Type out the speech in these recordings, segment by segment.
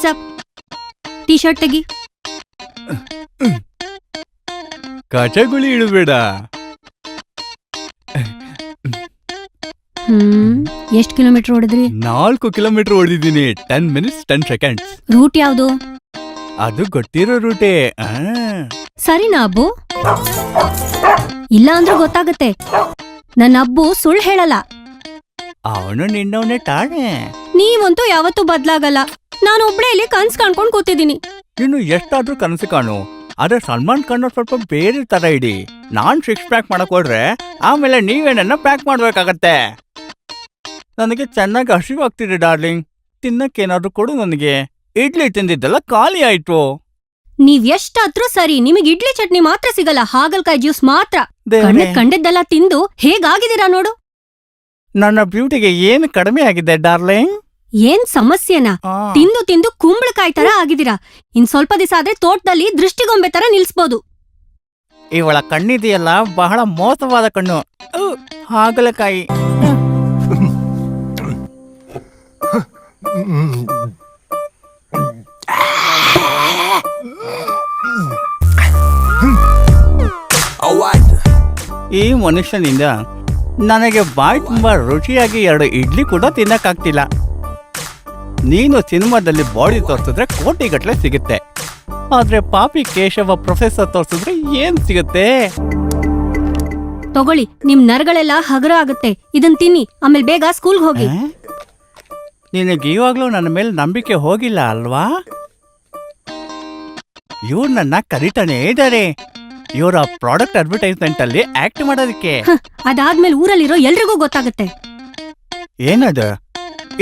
Hands up. T shirt ತೆಗಿ. ಕಚಗುಳಿ ಇಡಬೇಡ. ಎಷ್ಟು ಕಿಲೋಮೀಟರ್ ಓಡಿದ್ರಿ? 4 ಕಿಲೋಮೀಟರ್ ಓಡಿದ್ದೀನಿ. 10 minutes 10 seconds. ರೂಟ್ ಯಾವ್ದು? ಅದು ಗೊತ್ತಿರೋ ರೂಟೇ. ಸರಿನಾ ಅಬ್ಬು? ಇಲ್ಲ ಅಂದ್ರೂ ಗೊತ್ತಾಗತ್ತೆ. ನನ್ನ ಅಬ್ಬು ಸುಳ್ಳು ಹೇಳಲ್ಲ. ಅವನು ನಿನ್ನವನೇ ತಾನೆ. ನೀವಂತೂ ಯಾವತ್ತೂ ಬದ್ಲಾಗಲ್ಲ. ನಾನು ಒಬ್ಳೇ ಇಲ್ಲಿ ಕನ್ಸ್ ಕಾಣ್ಕೊಂಡ್ ಕೂತಿದ್ದೀನಿ. ಇನ್ನು ಎಷ್ಟಾದ್ರೂ ಕನಸು ಕಾಣು. ಆದ್ರೆ ಸಲ್ಮಾನ್ ಖಾನ್ ಸ್ವಲ್ಪ ಬೇರೆ ತರ ಇಡಿ. ನಾನ್ 6 ಪ್ಯಾಕ್ ಮಾಡಕ್ ಹೋದ್ರೆ ಆಮೇಲೆ ನೀವೇನನ್ನ ಪ್ಯಾಕ್ ಮಾಡ್ಬೇಕಾಗತ್ತೆ. ನನಗೆ ಚೆನ್ನಾಗಿ ಹಸಿವಾಗ್ತಿದೆ ಡಾರ್ಲಿಂಗ್. ತಿನ್ನಕ್ಕೇನಾದ್ರೂ ಕೊಡು ನನಗೆ. ಇಡ್ಲಿ ತಿಂದಿದ್ದೆಲ್ಲ ಖಾಲಿ ಆಯ್ತು. ನೀವ್ ಎಷ್ಟಾದ್ರೂ ಸರಿ, ನಿಮಗ್ ಇಡ್ಲಿ ಚಟ್ನಿ ಮಾತ್ರ ಸಿಗಲ್ಲ, ಹಾಗಲ್ಕಾಯಿ ಜ್ಯೂಸ್ ಮಾತ್ರ. ಕಂಡದ್ದೆಲ್ಲ ತಿಂದು ಹೇಗಾಗಿದ್ದೀರಾ ನೋಡು. ನನ್ನ ಬ್ಯೂಟಿಗೆ ಏನು ಕಡಿಮೆ ಆಗಿದೆ ಡಾರ್ಲಿಂಗ್? ಏನ್ ಸಮಸ್ಯೆನಾ? ತಿಂದು ತಿಂದು ಕುಂಬಳಕಾಯಿ ತರ ಆಗಿದ್ದೀರಾ. ಇನ್ ಸ್ವಲ್ಪ ದಿವಸ ಆದ್ರೆ ತೋಟದಲ್ಲಿ ದೃಷ್ಟಿಗೊಂಬೆ ತರ ನಿಲ್ಸ್ಬೋದು. ಇವಳ ಕಣ್ಣಿದೆಯಲ್ಲ, ಬಹಳ ಮೋಸವಾದ ಕಣ್ಣು. ಹಾಗಲಕಾಯಿ. ಈ ಮನುಷ್ಯನಿಂದ ನನಗೆ ಬಾಯಿ ತುಂಬಾ ರುಚಿಯಾಗಿ 2 ಇಡ್ಲಿ ಕೂಡ ತಿನ್ನಕ್ಕಾಗ್ತಿಲ್ಲ. ನೀನು ಸಿನಿಮಾದಲ್ಲಿ ಬಾಡಿ ತೋರಿಸಿದ್ರೆ ಕೋಟಿಗಟ್ಲೆ ಸಿಗುತ್ತೆ. ಆದ್ರೆ ಪಾಪಿ ಕೇಶವ ಪ್ರೊಫೆಸರ್ ತೋರಿಸಿದ್ರೆ ಏನ್ ಸಿಗುತ್ತೆ? ತಗೊಳ್ಳಿ, ನಿಮ್ ನರಗಳೆಲ್ಲ ಹಗರ ಆಗುತ್ತೆ. ಇದನ್ ತಿನ್ನಿ, ಆಮೇಲೆ ಬೇಗ ಸ್ಕೂಲ್ಗೆ ಹೋಗಿ. ನಿನಗೆ ಇವಾಗ್ಲೂ ನನ್ನ ಮೇಲೆ ನಂಬಿಕೆ ಹೋಗಿಲ್ಲ ಅಲ್ವಾ? ಇವ್ರು ನನ್ನ ಕರಿತಾನೆ ಇದ್ದಾರೆ. ಇವರ ಪ್ರಾಡಕ್ಟ್ ಅಡ್ವರ್ಟೈಸ್ಮೆಂಟ್ ಅಲ್ಲಿ ಆಕ್ಟ್ ಮಾಡೋದಕ್ಕೆ. ಅದಾದ್ಮೇಲೆ ಊರಲ್ಲಿರೋ ಎಲ್ರಿಗೂ ಗೊತ್ತಾಗುತ್ತೆ. ಏನದು?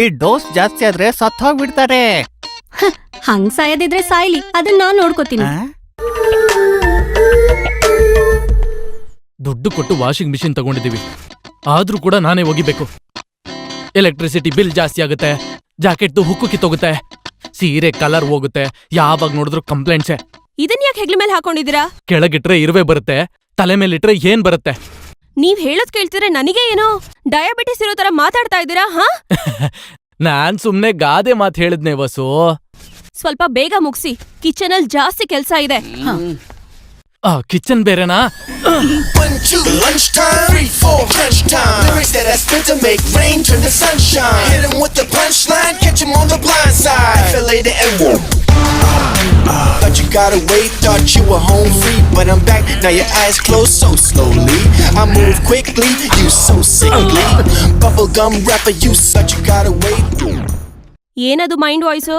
ಈ ಡೋಸ್ ಜಾಸ್ತಿ ಆದ್ರೆ ಸತ್ ಹೋಗ್ಬಿಡ್ತಾರೆ. ಹಂಗ್ ಸಾಯದಿದ್ರೆ ಸಾಯ್ಲಿ, ಅದನ್ನ ನಾನ್ ನೋಡ್ಕೋತೀನಿ. ದುಡ್ಡು ಕೊಟ್ಟು ವಾಷಿಂಗ್ ಮಿಷಿನ್ ತಗೊಂಡಿದೀವಿ, ಆದ್ರೂ ಕೂಡ ನಾನೇ ಒಗಿಬೇಕು. ಎಲೆಕ್ಟ್ರಿಸಿಟಿ ಬಿಲ್ ಜಾಸ್ತಿ ಆಗುತ್ತೆ, ಜಾಕೆಟ್ದು ಹುಕ್ಕು ಕಿತ್ತೋಗುತ್ತೆ, ಸೀರೆ ಕಲರ್ ಹೋಗುತ್ತೆ, ಯಾವಾಗ ನೋಡಿದ್ರು ಕಂಪ್ಲೇಂಟ್ಸೆ. ಇದನ್ ಯಾಕೆ ಹೆಗ್ಲ ಮೇಲೆ ಹಾಕೊಂಡಿದೀರಾ? ಕೆಳಗಿಟ್ರೆ ಇರುವೆ ಬರುತ್ತೆ, ತಲೆ ಮೇಲಿಟ್ರೆ ಏನ್ ಬರುತ್ತೆ? ನೀವ್ ಹೇಳೋದ್ ಕೇಳ್ತಿದ್ರೆ ನನಗೆ ಏನೋ ಡಯಾಬಿಟಿಸ್ ಇರೋ ತರ ಮಾತಾಡ್ತಾ ಇದ್ದೀರಾ? ನಾನ್ ಸುಮ್ನೆ ಗಾದೆ ಮಾತ್ ಹೇಳಿದ್ನೆ ವಸು. ಸ್ವಲ್ಪ ಬೇಗ ಮುಗ್ಸಿ, ಕಿಚನ್ ಅಲ್ಲಿ ಜಾಸ್ತಿ ಕೆಲ್ಸ ಇದೆ. Kitchen ಬೇರೆನಾ? 1, 2, lunchtime, 3, 4, crunch time. Lyrics that I spent to make rain turn to sunshine. Hit him with the punchline, catch him on the blind side. Fillet the and thought you got away, thought you were home free, but I'm back, now your eyes close so slowly. I move quickly, you so sickly. Bubblegum rapper, you such you got away. ಏನದು mind voice?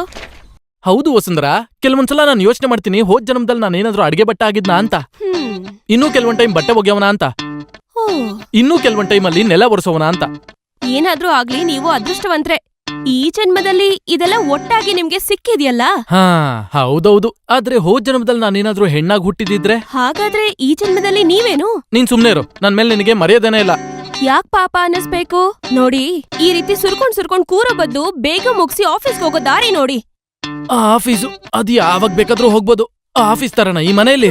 ಹೌದು ವಸುಂಧರ, ಕೆಲವೊಂದ್ಸಲ ನಾನು ಯೋಚನೆ ಮಾಡ್ತೀನಿ, ಹೋದ್ ಜನ್ಮದಲ್ಲಿ ನಾನೇನಾದ್ರೂ ಅಡ್ಗೆ ಬಟ್ಟೆ ಆಗಿದ್ನಾ ಅಂತ. ಇನ್ನೂ ಕೆಲವೊಂದ್ ಟೈಮ್ ಬಟ್ಟೆ ಒಗ್ಯವನ ಅಂತ. ಇನ್ನೂ ಕೆಲವೊಂದ್ ಟೈಮ್ ಅಲ್ಲಿ ನೆಲ ಒರೆಸೋವನ ಅಂತ. ಏನಾದ್ರೂ ಆಗ್ಲಿ, ನೀವು ಅದೃಷ್ಟವಂತ್ರೆ. ಈ ಜನ್ಮದಲ್ಲಿ ಇದೆಲ್ಲ ಒಟ್ಟಾಗಿ ನಿಮ್ಗೆ ಸಿಕ್ಕಿದ್ಯಲ್ಲ. ಹೌದೌದು. ಆದ್ರೆ ಹೋದ್ ಜನ್ಮದಲ್ಲಿ ನಾನೇನಾದ್ರೂ ಹೆಣ್ಣಾಗಿ ಹುಟ್ಟಿದಿದ್ರೆ? ಹಾಗಾದ್ರೆ ಈ ಜನ್ಮದಲ್ಲಿ ನೀವೇನು? ನೀನ್ ಸುಮ್ನೆ ಇರು, ನನ್ ಮೇಲೆ ನಿನಗೆ ಮರ್ಯಾದೆನೇ ಇಲ್ಲ. ಯಾಕ್ ಪಾಪ ಅನ್ನಿಸ್ಬೇಕು? ನೋಡಿ, ಈ ರೀತಿ ಸುರ್ಕೊಂಡ್ ಕೂರೋ ಬದ್ದು ಬೇಗ ಮುಗಿಸಿ ಆಫೀಸ್ಗೆ ಹೋಗೋ ದಾರಿ ನೋಡಿ. ಆಫೀಸು ಅದು ಯಾವಾಗ ಬೇಕಾದ್ರೂ ಹೋಗ್ಬೋದು. ಆಫೀಸ್ ತರನ ಈ ಮನೆಯಲ್ಲಿ?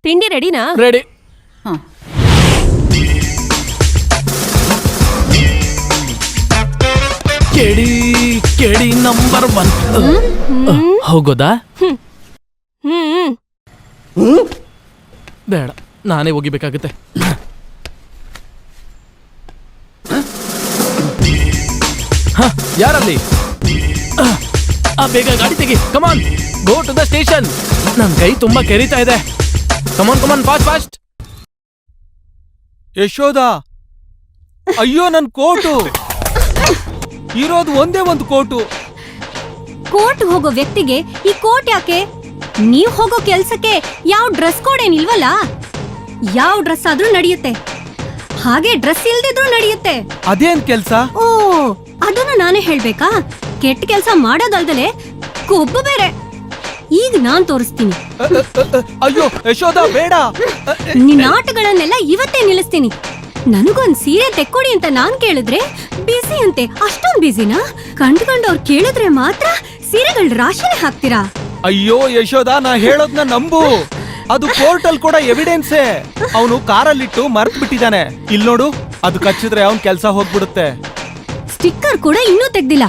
ತಿಂಡಿ ರೆಡಿನಾ? ರೆಡಿ. ಕೆಡಿ ನಂಬರ್ 1. ಹೋಗೋದಾ? ಬೇಡ, ನಾನೇ ಹೋಗಿಬೇಕಾಗುತ್ತೆ. ಯಾರಲ್ಲಿ? ಬೇಗ ಗಾಡಿ ತೆಗಿ. ಕಮಾನ್, ಗೋ ಟು ದ ಸ್ಟೇಷನ್. ನನ್ ಕೈ ತುಂಬಾ ಕೆರಿತಾ ಇದೆ. ಕಮಾನ್ ಫಾಸ್ಟ್. ಯಶೋದ, ಅಯ್ಯೋ ನನ್ ಕೋಟು ಇರೋದು ಒಂದೇ ಒಂದು ಕೋಟು. ಕೋರ್ಟ್ ಹೋಗೋ ವ್ಯಕ್ತಿಗೆ ಈ ಕೋಟ್ ಯಾಕೆ? ನೀವ್ ಹೋಗೋ ಕೆಲ್ಸಕ್ಕೆ ಯಾವ ಡ್ರೆಸ್ ಕೋಡ್ ಏನಿಲ್ವಲ್ಲ. ಯಾವ ಡ್ರೆಸ್ ಆದ್ರೂ ನಡೆಯುತ್ತೆ, ಹಾಗೆ ಡ್ರೆಸ್ ಇಲ್ದಿದ್ರೂ ನಡೆಯುತ್ತೆ. ಅದೇನ್ ಕೆಲ್ಸ? ಓ, ಅದನ್ನ ನಾನೇ ಹೇಳ್ಬೇಕಾ? ಕೆಟ್ಟ ಕೆಲ್ಸ ಮಾಡೋದಲ್ದಲೆ ಕೊಬ್ಬು ಬೇರೆ. ಈಗ ನಾನ್ ತೋರಿಸ್ತೀನಿ. ಅಯ್ಯೋ ಯಶೋದ, ಬೇಡ. ನಿನ್ನ ಆಟಗಳನ್ನೆಲ್ಲ ಇವತ್ತೇ ನಿಲ್ಲಿಸ್ತೀನಿ. ನನಗೊಂದ್ ಸೀರೆ ತೆಕ್ಕೊಡಿ ಅಂತ ನಾನ್ ಕೇಳಿದ್ರೆ ಬಿಸಿ ಅಂತೆ. ಅಷ್ಟೊಂದ್ ಬಿಸಿನಾ? ಕಂಡ್ಕೊಂಡವ್ರು ಕೇಳಿದ್ರೆ ಮಾತ್ರ ಸೀರೆಗಳ ರಾಶಿನೇ ಹಾಕ್ತೀರಾ? ಅಯ್ಯೋ ಯಶೋದ, ನಾ ಹೇಳೋದ್ನ ನಂಬು. ಅದು ಕೋರ್ಟಲ್ ಕೂಡ ಎವಿಡೆನ್ಸೇ. ಅವನು ಕಾರಲ್ಲಿಟ್ಟು ಮರ್ತ್ ಬಿಟ್ಟಿದ್ದಾನೆ. ಇಲ್ ನೋಡು, ಅದು ಕಚ್ಚಿದ್ರೆ ಅವನ್ ಕೆಲ್ಸ ಹೋಗ್ಬಿಡುತ್ತೆ. ಸ್ಟಿಕ್ಕರ್ ಕೂಡ ಇನ್ನೂ ತೆಗ್ದಿಲ್ಲ.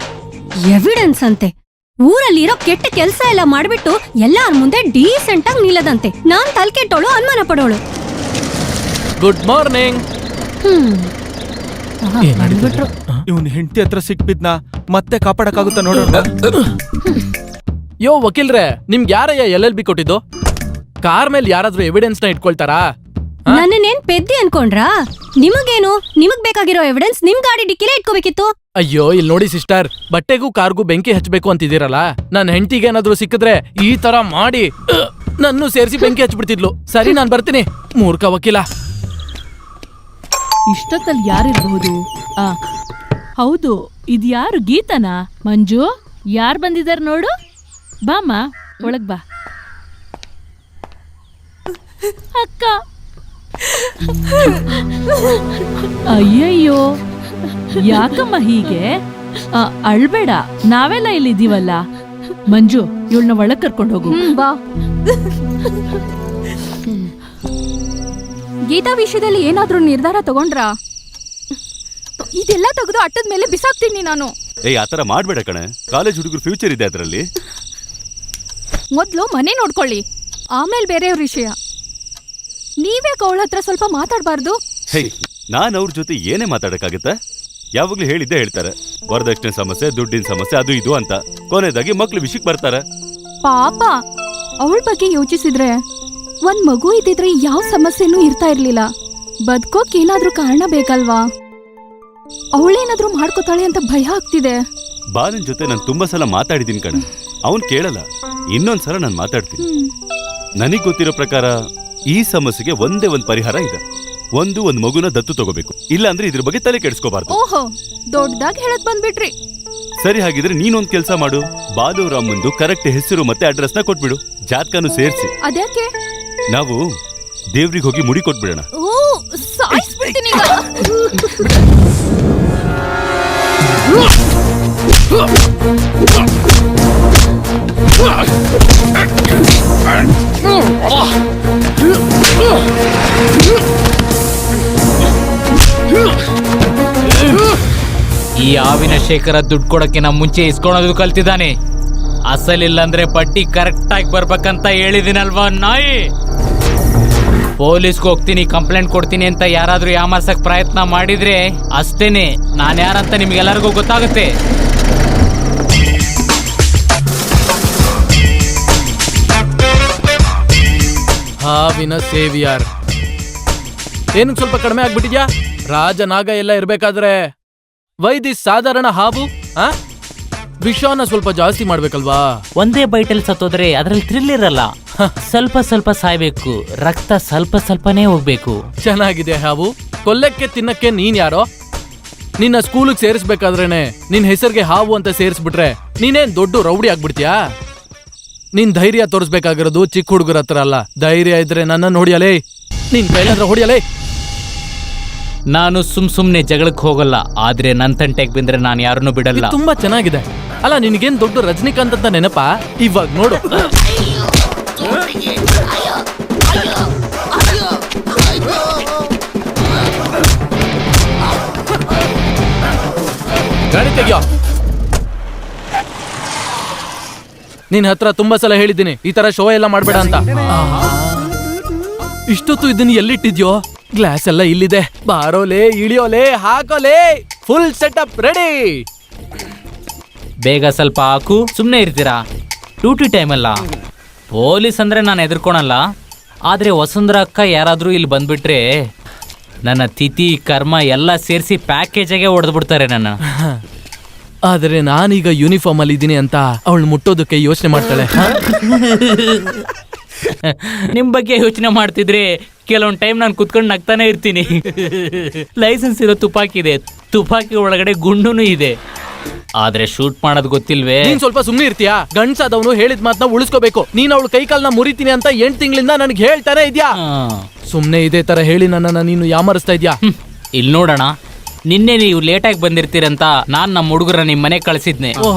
ಎವಿಡೆನ್ಸ್ ಅಂತೆ. ಊರಲ್ಲಿರೋ ಕೆಟ್ಟ ಕೆಲ್ಸ ಎಲ್ಲ ಮಾಡ್ಬಿಟ್ಟು ಎಲ್ಲಾರ ಮುಂದೆ ಡೀಸೆಂಟ್ ಆಗಿ ನಿಲ್ಲದಂತೆ. ನಾನ್ ತಲೆ ಕೆಟ್ಟೋಳು, ಅನುಮಾನ ಪಡೋಳು. Good morning. ಬಂದ್ಬಿಟ್ರು. ಇವನ್ ಹೆಂಡತಿ ಹತ್ರ ಸಿಕ್ಬಿದ್ನ ಮತ್ತೆ ಕಾಪಾಡಕ್ಕಾಗುತ್ತಾ ನೋಡೋಣ. ಯೋ ವಕೀಲ್ರೆ, ನಿಮ್ಗೆ ಯಾರಯ್ಯ LLB ಕೊಟ್ಟಿದ್ದು? ಕಾರ್ ಮೇಲೆ ಯಾರಾದ್ರೂ ಎವಿಡೆನ್ಸ್ ನ ಇಟ್ಕೊಳ್ತಾರಾ? ನನ್ನನ್ನೇನ್ ಪೆದ್ದಿ ಅನ್ಕೊಂಡ್ರಾ? ನಿಮಗೇನು? ನಿಮಗ್ ಬೇಕಾಗಿರೋ ಎವಿಡೆನ್ಸ್ ನಿಮ್ ಗಾಡಿ ಡಿಕ್ಕಿಲೇ ಇಟ್ಕೋಬೇಕಿತ್ತು. ಅಯ್ಯೋ, ಇಲ್ಲಿ ನೋಡಿ ಸಿಸ್ಟರ್, ಬಟ್ಟೆಗೂ ಕಾರ್ಗೂ ಬೆಂಕಿ ಹಚ್ಚಬೇಕು ಅಂತಿದ್ದೀರಲ್ಲ, ನನ್ನ ಹೆಂಡತಿಗೆ ಏನಾದ್ರೂ ಸಿಕ್ಕಿದ್ರೆ ಈ ತರ ಮಾಡಿ ನನ್ನೂ ಸೇರಿಸಿ ಬೆಂಕಿ ಹಚ್ಬಿಡ್ತಿದ್ಲು. ಸರಿ, ನಾನ್ ಬರ್ತೀನಿ. ಮೂರ್ಖ ವಕೀಲ. ಇಷ್ಟೊತ್ತಲ್ಲಿ ಯಾರಿರಬಹುದು? ಹೌದು, ಇದ್ಯಾರು? ಗೀತನಾ? ಮಂಜು, ಯಾರು ಬಂದಿದಾರ ನೋಡು. ಬಾಮ್ಮ, ಒಳಗ್ ಬಾ. ಅಕ್ಕ, ಅಯ್ಯಯ್ಯೋ, ಯಾಕಮ್ಮ ಹೀಗೆ? ಅಳ್ಬೇಡ, ನಾವೆಲ್ಲ ಇಲ್ಲಿದ್ದೀವಲ್ಲ. ಮಂಜು, ಇವಳನ್ನ ಒಳಗ್ ಕರ್ಕೊಂಡು ಹೋಗು. ಬಾ. ಗೀತಾ ವಿಷಯದಲ್ಲಿ ಏನಾದ್ರೂ ನಿರ್ಧಾರ ತಗೊಂಡ್ರಾ? ಇದೆಲ್ಲ ತೆಗೆದು ಅಟ್ಟದ ಮೇಲೆ ಬಿಸಾಕ್ತೀನಿ ನಾನು. ಆತರ ಮಾಡ್ಬೇಡ ಕಣೆ, ಕಾಲೇಜ್ ಹುಡುಗರು ಫ್ಯೂಚರ್ ಇದೆ ಅದರಲ್ಲಿ. ಮೊದ್ಲು ಮನೆ ನೋಡ್ಕೊಳ್ಳಿ, ಆಮೇಲೆ ಬೇರೆಯವ್ರ ವಿಷಯ. ನೀವೇ ಅವಳ ಹತ್ರ ಸ್ವಲ್ಪ ಮಾತಾಡ್ಬಾರ್ದು? ಹೇ, ನಾನ್ ಅವ್ರ ಜೊತೆ ಏನೇ ಮಾತಾಡಕ್ಕಾಗತ್ತ? ಯಾವಾಗ್ಲೂ ಹೇಳಿದ್ದೆ ಹೇಳ್ತಾರೆ, ವರದಕ್ಷಿಣೆ ಸಮಸ್ಯೆ, ದುಡ್ಡಿನ ಸಮಸ್ಯೆ, ಅದು ಇದು ಅಂತ. ಕೊನೆದಾಗಿ ಮಕ್ಳು ವಿಷಯಕ್ಕೆ ಬರ್ತಾರೆ. ಪಾಪ, ಅವಳ ಬಗ್ಗೆ ಯೋಚಿಸಿದ್ರೆ ಒಂದ್ ಮಗು ಇದ್ದಿದ್ರೆ ಯಾವ ಸಮಸ್ಯೆನೂ ಇರ್ತಾ ಇರ್ಲಿಲ್ಲ. ಬದುಕೋಕ್ ಏನಾದ್ರೂ ಕಾರಣ ಬೇಕಲ್ವಾ? ಅವಳೇನಾದ್ರೂ ಮಾಡ್ಕೋತಾಳೆ ಅಂತ ಭಯ ಆಗ್ತಿದೆ. ಬಾಲನ್ ಜೊತೆ ನಾನು ತುಂಬಾ ಸಲ ಮಾತಾಡಿದೀನಿ ಕಣೆ, ಅವನ್ ಕೇಳಲ್ಲ. ಇನ್ನೊಂದ್ಸಲ ನಾನು ಮಾತಾಡ್ತೀನಿ. ನನಗ್ ಗೊತ್ತಿರೋ ಪ್ರಕಾರ ಈ ಸಮಸ್ಯೆಗೆ ಒಂದೇ ಒಂದ್ ಪರಿಹಾರ ಇದೆ. ಒಂದ್ ಮಗುನ ದತ್ತು ತಗೋಬೇಕು, ಇಲ್ಲ ಅಂದ್ರೆ ಇದ್ರ ಬಗ್ಗೆ ತಲೆ ಕೆಡಿಸ್ಕೋಬಾರ್ದು. ಓಹೋ, ದೊಡ್ಡದಾಗಿ ಹೇಳಕ್ ಬಂದ್ಬಿಟ್ರಿ. ಸರಿ, ಹಾಗಿದ್ರೆ ನೀನೊಂದ್ ಕೆಲ್ಸ ಮಾಡು. ಬಾಲು ರಾಮಂದು ಕರೆಕ್ಟ್ ಹೆಸರು ಮತ್ತೆ ಅಡ್ರೆಸ್ ನ ಕೊಟ್ಬಿಡು, ಜಾತಕನು ಸೇರಿಸಿ. ಅದ್ಯಾಕೆ? ನಾವು ದೇವ್ರಿಗೆ ಹೋಗಿ ಮುಡಿ ಕೊಟ್ಬಿಡೋಣ. ಓ, ಸಾಯಿಸ್ಬಿಡ್ತೀನಿ ಈಗ. ಈ ಆವಿನ ಶೇಖರ ದುಡ್ಡು ಕೊಡಕ್ಕೆ ನಮ್ ಮುಂಚೆ ಇಸ್ಕೊಳೋದು ಕಲ್ತಿದ್ದಾನೆ. ಅಸಲಿಲ್ಲಂದ್ರೆ ಬಡ್ಡಿ ಕರೆಕ್ಟ್ ಆಗಿ ಬರ್ಬೇಕಂತ ಹೇಳಿದಿನಲ್ವಾ ನಾಯಿ. ಪೊಲೀಸ್ಗೆ ಹೋಗ್ತೀನಿ, ಕಂಪ್ಲೇಂಟ್ ಕೊಡ್ತೀನಿ ಅಂತ ಯಾರಾದ್ರೂ ಯಾಮಾರ್ಸಕ್ ಪ್ರಯತ್ನ ಮಾಡಿದ್ರೆ ಅಷ್ಟೇನೆ, ನಾನ್ ಯಾರಂತ ನಿಮ್ಗೆಲ್ಲರಿಗೂ ಗೊತ್ತಾಗುತ್ತೆ. ಹಾವಿನ ಸೇವಿಯಾರ್ ಏನಕ್ಕೆ ಸ್ವಲ್ಪ ಕಡಿಮೆ ಆಗ್ಬಿಟ್ಟಿದ್ಯಾ? ರಾಜನಾಗ ಎಲ್ಲ ಇರ್ಬೇಕಾದ್ರೆ ವೈದಿ ಸಾಧಾರಣ ಹಾವು, ವಿಷಾನ ಸ್ವಲ್ಪ ಜಾಸ್ತಿ ಮಾಡ್ಬೇಕಲ್ವಾ? ಒಂದೇ ಬೈಟಲ್ ಸತ್ತೋದ್ರೆ ಅದ್ರಲ್ಲಿ ಥ್ರಿಲ್ ಇರಲ್ಲ. ಸ್ವಲ್ಪ ಸ್ವಲ್ಪ ಸಾಯ್ಬೇಕು, ರಕ್ತ ಸ್ವಲ್ಪ ಸ್ವಲ್ಪನೇ ಹೋಗ್ಬೇಕು. ಚೆನ್ನಾಗಿದೆ ಹಾವು. ಕೊಲ್ಲಕ್ಕೆ ತಿನ್ನಕ್ಕೆ ನೀನ್ ಯಾರೋ? ನಿನ್ನ ಸ್ಕೂಲಿಗೆ ಸೇರಿಸ್ಬೇಕಾದ್ರೇನೆ ನಿನ್ ಹೆಸರಿಗೆ ಹಾವು ಅಂತ ಸೇರಿಸ್ಬಿಟ್ರೆ ನೀನೇನ್ ದೊಡ್ಡ ರೌಡಿ ಆಗ್ಬಿಡ್ತೀಯಾ? ನಿನ್ ಧೈರ್ಯ ತೋರಿಸ್ಬೇಕಾಗಿರೋದು ಚಿಕ್ಕ ಹುಡುಗರ ಹತ್ರ ಅಲ್ಲ. ಧೈರ್ಯ ಇದ್ರೆ ನನ್ನನ್ನು ಹೊಡಿಯಲೇ, ನಿನ್ ಕೈಲಾದ್ರೆ ಹೊಡಿಯಲೇ. ನಾನು ಸುಮ್ನೆ ಜಗಳಕ್ಕೆ ಹೋಗಲ್ಲ, ಆದ್ರೆ ನನ್ ತಂಟೆಗೆ ಬಂದ್ರೆ ನಾನು ಯಾರನ್ನೂ ಬಿಡಲ್ಲ. ತುಂಬಾ ಚೆನ್ನಾಗಿದೆ. ಅಲ್ಲ, ನಿನಗೇನ್ ದೊಡ್ಡ ರಜನಿಕಾಂತ್ ಅಂತ ನೆನಪಾ? ಇವಾಗ ನೋಡು. ಗಾಡಿ ತೆಗಿಯೋ. ನಿನ್ ಹತ್ರ ತುಂಬಾ ಸಲ ಹೇಳಿದ್ದೀನಿ ಈ ತರ ಶೋ ಎಲ್ಲ ಮಾಡ್ಬೇಡ ಅಂತ. ಇಷ್ಟೊತ್ತು ಇದನ್ನ ಎಲ್ಲಿಟ್ಟಿದ್ಯೋ? ಗ್ಲಾಸ್ ಎಲ್ಲ ಇಲ್ಲಿದೆ. ಬಾರೋಲೆ, ಇಳಿಯೋಲೆ, ಹಾಕೋಲೆ, ಫುಲ್ ಸೆಟಪ್ ರೆಡಿ. ಬೇಗ ಸ್ವಲ್ಪ ಹಾಕು. ಸುಮ್ನೆ ಇರ್ತೀರಾ? ಡ್ಯೂಟಿ ಟೈಮ್ ಅಲ್ಲ. ಪೊಲೀಸ್ ಅಂದ್ರೆ ನಾನು ಎದುರ್ಕೊಳಲ್ಲ, ಆದ್ರೆ ವಸುಂಧರ ಅಕ್ಕ ಯಾರಾದ್ರೂ ಇಲ್ಲಿ ಬಂದ್ಬಿಟ್ರೆ ನನ್ನ ತಿಥಿ ಕರ್ಮ ಎಲ್ಲ ಸೇರಿಸಿ ಪ್ಯಾಕೇಜಾಗೆ ಹೊಡೆದ್ಬಿಡ್ತಾರೆ ನನ್ನ. ಆದ್ರೆ ನಾನೀಗ ಯೂನಿಫಾರ್ಮ್ ಅಲ್ಲಿ ಇದ್ದೀನಿ ಅಂತ ಅವಳು ಮುಟ್ಟೋದಕ್ಕೆ ಯೋಚನೆ ಮಾಡ್ತಾಳೆ. ನಿಮ್ ಬಗ್ಗೆ ಯೋಚನೆ ಮಾಡ್ತಿದ್ರೆ ಕೆಲವೊಂದ್ ಟೈಮ್ ನಾನು ಕುತ್ಕೊಂಡು ನಗ್ತಾನೆ ಇರ್ತೀನಿ. ಲೈಸೆನ್ಸ್ ಇರೋ ತುಪಾಕಿ ಇದೆ, ತುಪಾಕಿ ಒಳಗಡೆ ಗುಂಡುನು ಇದೆ, ಆದ್ರೆ ಶೂಟ್ ಮಾಡೋದ್ ಗೊತ್ತಿಲ್ವೇ. ನೀನ್ ಸ್ವಲ್ಪ ಸುಮ್ನೆ ಇರ್ತೀಯಾ? ಗಂಡ್ಸಾದವನು ಹೇಳಿದ ಮಾತನ್ನ ಉಳಿಸ್ಕೋಬೇಕು. ನೀನ್ ಅವಳು ಕೈ ಕಾಲ್ನ ಮುರಿತೀನಿ ಅಂತ 8 ತಿಂಗಳಿಂದ ನನಗೆ ಹೇಳ್ತಾನೆ ಇದ್ಯಾ? ಸುಮ್ನೆ ಇದೇ ತರ ಹೇಳಿ ನನ್ನನ್ನ ನೀನು ಯಾಮರಿಸ್ತಾ ಇದ್ಯಾ? ಇಲ್ಲಿ ನೋಡೋಣ, ನಿನ್ನೆ ನೀವು ಲೇಟಾಗಿ ಬಂದಿರ್ತೀರಂತ ನಾನ್ ನಮ್ಮ ಹುಡುಗರ ನಿಮ್ ಮನೆ ಕಳ್ಸಿದ್ನೆ.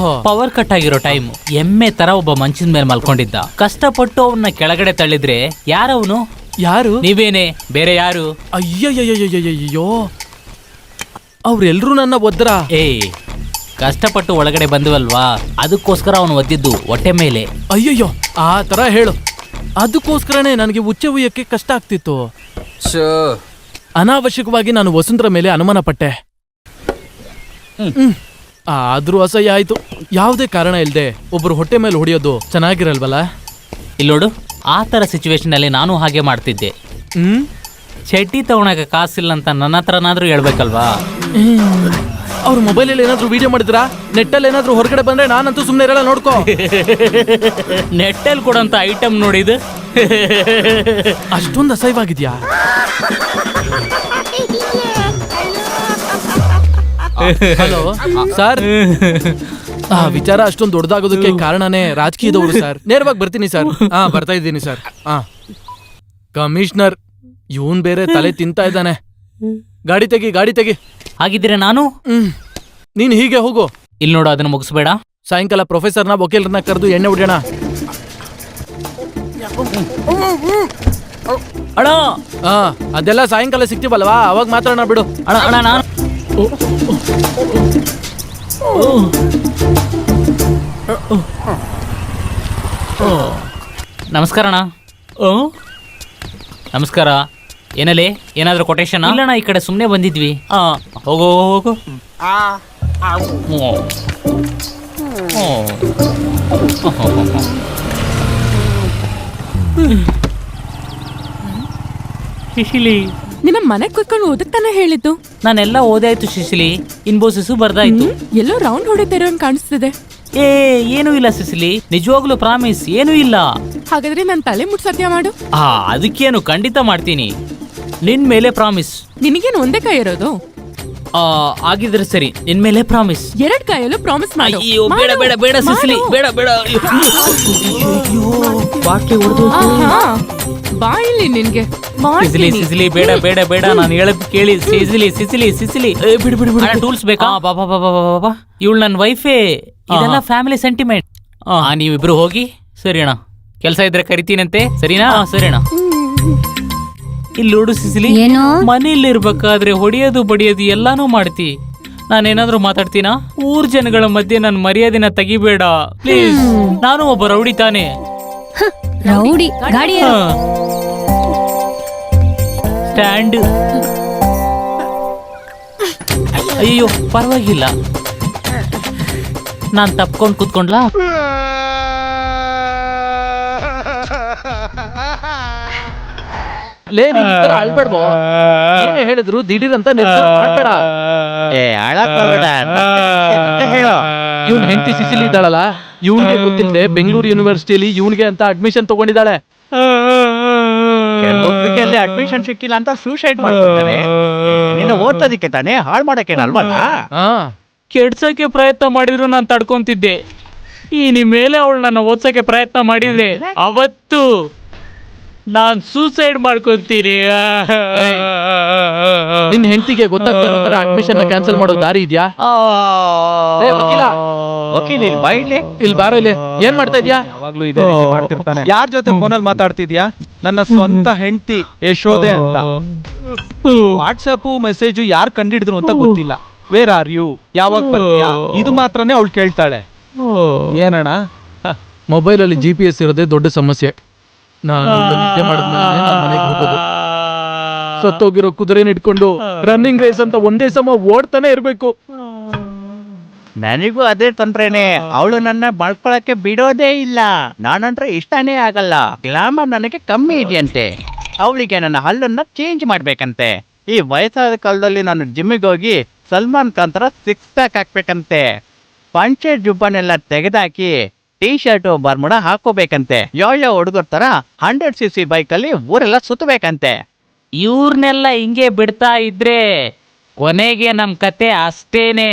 ಪವರ್ ಕಟ್ ಆಗಿರೋ ಟೈಮ್, ಎಮ್ಮೆ ತರ ಒಬ್ಬ ಮಂಚದ ಮೇಲೆ ಮಲ್ಕೊಂಡಿದ್ದ. ಕಷ್ಟಪಟ್ಟು ಅವನ್ನ ಕೆಳಗಡೆ ತಳ್ಳಿದ್ರೆ ಯಾರವನು? ಯಾರು? ನೀವೇನೆ, ಬೇರೆ ಯಾರು? ಅಯ್ಯಯ್ಯಯ್ಯಯ್ಯಯ್ಯೋ, ಅವ್ರೆಲ್ರೂ ನನ್ನ ಒದ್ರ. ಏಯ್, ಕಷ್ಟಪಟ್ಟು ಒಳಗಡೆ ಬಂದ್ವಲ್ವಾ, ಅದಕ್ಕೋಸ್ಕರ ಅವನು ಒದ್ದಿದ್ದು ಹೊಟ್ಟೆ ಮೇಲೆ. ಅಯ್ಯಯ್ಯೋ, ಆ ತರ ಹೇಳು. ಅದಕ್ಕೋಸ್ಕರನೇ ನನಗೆ ಉಚ್ಚೆ ಉಯ್ಯಕ್ಕೆ ಕಷ್ಟ ಆಗ್ತಿತ್ತು. ಅನಾವಶ್ಯಕವಾಗಿ ನಾನು ವಸುಂಧರ ಮೇಲೆ ಅನುಮಾನ ಪಟ್ಟೆ. ಆದ್ರೂ ಅಸಹ್ಯ ಆಯ್ತು. ಯಾವುದೇ ಕಾರಣ ಇಲ್ಲದೆ ಒಬ್ರು ಹೊಟ್ಟೆ ಮೇಲೆ ಹೊಡೆಯೋದು ಚೆನ್ನಾಗಿರಲ್ವಲ್ಲ? ಇಲ್ಲೋಡು, ಆ ತರ ಸಿಚುವೇಶನ್ ಅಲ್ಲಿ ನಾನು ಹಾಗೆ ಮಾಡ್ತಿದ್ದೆ. ಚಡ್ಡಿ ತಗೊಳಕ್ಕೆ ಕಾಸಿಲ್ಲ ಅಂತ ನನ್ನ ಹತ್ರನಾದ್ರೂ ಹೇಳ್ಬೇಕಲ್ವಾ? ಅವ್ರ ಮೊಬೈಲಲ್ಲಿ ಏನಾದ್ರು ವಿಡಿಯೋ ಮಾಡಿದ್ರಾ? ನೆಟ್ಟಲ್ಲಿ ಏನಾದ್ರು ಹೊರಗಡೆ ಬಂದ್ರೆ ನಾನಂತೂ ಸುಮ್ಮನೆ ಇರಲ್ಲ, ನೋಡ್ಕೋ. ನೆಟ್ಟಲ್ಲಿ ಕೊಡೋಂತ ಐಟಮ್ ನೋಡಿದು ಅಷ್ಟೊಂದು ಅಸಹ್ಯವಾಗಿದ್ಯಾ? ಹಲೋ ಸರ್, ಆ ವಿಚಾರ ಅಷ್ಟೊಂದು ದೊಡ್ಡದಾಗೋದಕ್ಕೆ ಕಾರಣನೇ ರಾಜಕೀಯದವರು ಸರ್. ನೇರವಾಗಿ ಬರ್ತೀನಿ ಸರ್. ಬರ್ತಾ ಇದ್ದೀನಿ ಸರ್. ಕಮಿಷನರ್ ಇವನ್ ಬೇರೆ ತಲೆ ತಿಂತಾ ಇದ್ದಾನೆ. ಗಾಡಿ ತೆಗಿ, ಗಾಡಿ ತೆಗಿ. ಹಾಗಿದ್ರೆ ನಾನು ನೀನ್ ಹೀಗೆ ಹೋಗು. ಇಲ್ಲಿ ನೋಡು, ಅದನ್ನ ಮುಗಿಸ್ಬೇಡ. ಸಾಯಂಕಾಲ ಪ್ರೊಫೆಸರ್ನ ವಕೀಲರನ್ನ ಕರೆದು ಎಣ್ಣೆ ಹೊಡೆಯೋಣ. ಅಣ್ಣ, ಅದೆಲ್ಲ ಸಾಯಂಕಾಲ ಸಿಗ್ತೀವಲ್ವಾ, ಅವಾಗ ಮಾತಾಡೋಣ ಬಿಡು. ಅಣ್ಣ ಅಣ್ಣ ನಾನು ನಮಸ್ಕಾರ ಅಣ್ಣ. ನಮಸ್ಕಾರ. ಏನಲ್ಲಿ ಏನಾದ್ರೂ ಕೊಟೇಶನ್? ಇಲ್ಲಣ್ಣ, ಈ ಕಡೆ ಸುಮ್ಮನೆ ಬಂದಿದ್ವಿ. ಹೋಗೋ ಹೋಗು. ಶಿಶಿಲಿ, ನಿನ್ನ ಮನೆ ಕುತ್ಕೊಂಡು ಓದಕ್ತಾನೆ ಹೇಳಿದ್ದು. ನಾನೆಲ್ಲ ಓದಾಯ್ತು ಶಿಶಿಲಿ, ಇನ್ಬೋಸಿಸು ಬರ್ದಾಯ್ತು. ಎಲ್ಲೋ ರೌಂಡ್ ಹೊಡಿತಿರೋ ಕಾಣಿಸ್ತಿದೆ. ಏನೂ ಇಲ್ಲ ಶಿಶಿಲಿ, ನಿಜವಾಗ್ಲೂ ಪ್ರಾಮಿಸ್, ಏನೂ ಇಲ್ಲ. ಹಾಗಾದ್ರೆ ನನ್ ತಲೆ ಮುಟ್ ಸತ್ಯ ಮಾಡು. ಅದಕ್ಕೇನು, ಖಂಡಿತ ಮಾಡ್ತೀನಿ. ನಿನ್ ಮೇಲೆ ಪ್ರಾಮಿಸ್. ನಿನಗೇನು ಒಂದೇ ಕೈ ಇರೋದು? ಆಗಿದ್ರೆ ಸರಿ, ನಿನ್ ಮೇಲೆ ಪ್ರಾಮಿಸ್. 2 ಕೈಯಲ್ಲೂ ಪ್ರಾಮಿಸ್ ಮಾಡು. ಅಯ್ಯೋ, ಬೇಡ ಬೇಡ ಬೇಡ ಸಿಸಿಲಿ, ಬೇಡ ಬೇಡ. ಬಾ ಇಲ್ಲಿ, ನಿನ್ಗೆ ಸಿಸಿಲಿ ಸಿಸಿಲಿ, ಬೇಡ ಬೇಡ ಬೇಡ, ನಾನು ಹೇಳದ್ ಕೇಳಿ. ಸಿಸಿಲಿ ಸಿಸಿಲಿ ಸಿಸಿಲಿ, ಬಿಡು ಬಿಡು ಬಿಡು. ಟೂಲ್ಸ್ ಬೇಕಾ? ಬಾಬಾ ಬಾಬಾ ಬಾಬಾ, ಇವಳು ನನ್ನ ವೈಫೇ. ಇದೆಲ್ಲ ಫ್ಯಾಮಿಲಿ ಸೆಂಟಿಮೆಂಟ್. ನೀವಿಬ್ರು ಹೋಗಿ. ಸರಿ ಅಣ್ಣ, ಕೆಲಸ ಇದ್ರೆ ಕರಿತೀನಂತೆ. ಸರಿನಾ? ಸರಿ ಅಣ್ಣ. ಇಲ್ಲಿ ನೋಡು ಸಿಸಿಲಿ, ಮನೇಲಿ ಇರ್ಬೇಕಾದ್ರೆ ಹೊಡಿಯೋದು ಬಡಿಯೋದು ಎಲ್ಲಾನು ಮಾಡ್ತಿ. ನಾನೇನಾದ್ರೂ ಮಾತಾಡ್ತೀನಾ? ಊರ್ ಜನಗಳ ಮಧ್ಯೆ ನನ್ನ ಮರ್ಯಾದೆನ ತೆಗಿಬೇಡ ಪ್ಲೀಸ್. ನಾನು ಒಬ್ಬ ರೌಡಿ ತಾನೆ. ರೌಡಿ ಗಾಡಿ ಸ್ಟ್ಯಾಂಡ್. ಅಯ್ಯೋ, ಪರವಾಗಿಲ್ಲ, ನಾನ್ ತಪ್ಕೊಂಡ್ ಕೂತ್ಕೊಂಡ್ಲಾ? ಅಳ್ಬೇಡ್ಬೋ. ಹೇಳಿದ್ರು ದಿಢೀರ್ ಅಂತ ಮಾಡ್ಬೇಡ. ಇವ್ನ ಹೆಂಡತಿ ಸಿಸಿಲಿ ಇದ್ದಾಳಲ್ಲ, ಇವ್ನಿಗೆ ಗೊತ್ತಿಲ್ಲದೆ ಬೆಂಗಳೂರು ಯೂನಿವರ್ಸಿಟಿಯಲ್ಲಿ ಇವ್ನಿಗೆ ಅಂತ ಅಡ್ಮಿಷನ್ ತಗೊಂಡಿದ್ದಾಳೆ. ಅಡ್ಮಿಷನ್ ಸಿಕ್ಕಿಲ್ಲ ಅಂತ ಸೂಸೈಡ್ ಮಾಡ್ತಾರೆ. ನೀನು ಓದ್ತದಿಕ್ಕೆ ತಾನೇ, ಹಾಳು ಮಾಡಕ್ಕೇನಲ್ವಲ್ಲ. ಕೆಡ್ಸಕ್ಕೆ ಪ್ರಯತ್ನ ಮಾಡಿದ್ರು ನಾನು ತಡ್ಕೊಂತಿದ್ದೆ. ಈ ಮೇಲೆ ಅವಳು ನನ್ನ ಓದ್ಸಕ್ಕೆ ಪ್ರಯತ್ನ ಮಾಡಿದ್ರೆ ಅವತ್ತು ನಾನ್ ಸೂಸೈಡ್ ಮಾಡ್ಕೊಂತೀನಿ. ನಿನ್ ಹೆಂಡತಿಗೆ ಗೊತ್ತಾಗ್ತಾರೆ ಅಡ್ಮಿಷನ್ ಕ್ಯಾನ್ಸಲ್ ಮಾಡೋ ದಾರಿ ಇದ್ಯಾ? ಇಲ್ಲಿ ಬಾರೋ, ಇಲ್ಲಿ ಏನ್ ಮಾಡ್ತಾ ಇದ್ಯಾ? ಯಾವಾಗ್ಲೂ ಇದೆ ಮಾಡ್ತಿರ್ತಾನೆ. ಯಾರ ಜೊತೆ ಫೋನಲ್ಲಿ ಮಾತಾಡ್ತಿದ್ಯಾ? ನನ್ನ ಸ್ವಂತ ಹೆಂಡತಿ ಯಶೋದೆ ಅಂತ. ವಾಟ್ಸಪ್ ಮೆಸೇಜ್ ಯಾರು ಕಂಡಿಡಿದ್ರು ಅಂತ ಗೊತ್ತಿಲ್ಲ. ವೇರ್ ಆರ್ ಯು, ಯಾವಾಗ ಬರ್ತೀಯಾ, ಇದು ಮಾತ್ರನೇ ಅವಳು ಕೇಳ್ತಾಳೆ. ಏನಣ್ಣ, ಮೊಬೈಲ್ ಅಲ್ಲಿ GPS ಇರೋದೇ ದೊಡ್ಡ ಸಮಸ್ಯೆ. ನಾನು ನಿದ್ದೆ ಮಾಡಿದ್ಮೇಲೆ ಮನೆಗೆ ಹೋಗೋದು. ಸತ್ತೋಗಿರೋ ಕುದುರೆನ ಇಟ್ಕೊಂಡು ರನ್ನಿಂಗ್ ರೇಸ್ ಅಂತ ಒಂದೇ ಸಮ ಓಡ್ತಾನೆ ಇರ್ಬೇಕು. ನನಗೂ ಅದೇ ತೊಂದ್ರೆನೆ. ಅವಳು ನನ್ನ ಮಾಡ್ಕೊಳಕ್ಕೆ ಬಿಡೋದೇ ಇಲ್ಲ. ನಾನಂದ್ರೆ ಇಷ್ಟನೇ ಆಗಲ್ಲ. ಗ್ಲಾಮರ್ ನನಗೆ ಕಮ್ಮಿ ಇದೆಯಂತೆ. ಅವಳಿಗೆ ನನ್ನ ಹಲ್ಲನ್ನ ಚೇಂಜ್ ಮಾಡ್ಬೇಕಂತೆ. ಈ ವಯಸ್ಸಾದ ಕಾಲದಲ್ಲಿ ನಾನು ಜಿಮ್ಮಿಗೆ ಹೋಗಿ ಸಲ್ಮಾನ್ ಖಾನ್ ತರ 6 ಪ್ಯಾಕ್ ಹಾಕ್ಬೇಕಂತೆ. ಪಂಚೆ ಜುಬ್ಬನೆಲ್ಲ ತೆಗೆದಾಕಿ ಟೀ ಶರ್ಟು ಬರ್ಮುಡ ಹಾಕೋಬೇಕಂತೆ. ಯಾವ ಹುಡುಗರ ತರ 100cc ಬೈಕಲ್ಲಿ ಊರೆಲ್ಲ ಸುತ್ತಬೇಕಂತೆ. ಇವ್ರನ್ನೆಲ್ಲ ಹಿಂಗೆ ಬಿಡ್ತಾ ಇದ್ರೆ ಕೊನೆಗೆ ನಮ್ ಕತೆ ಅಷ್ಟೇನೆ.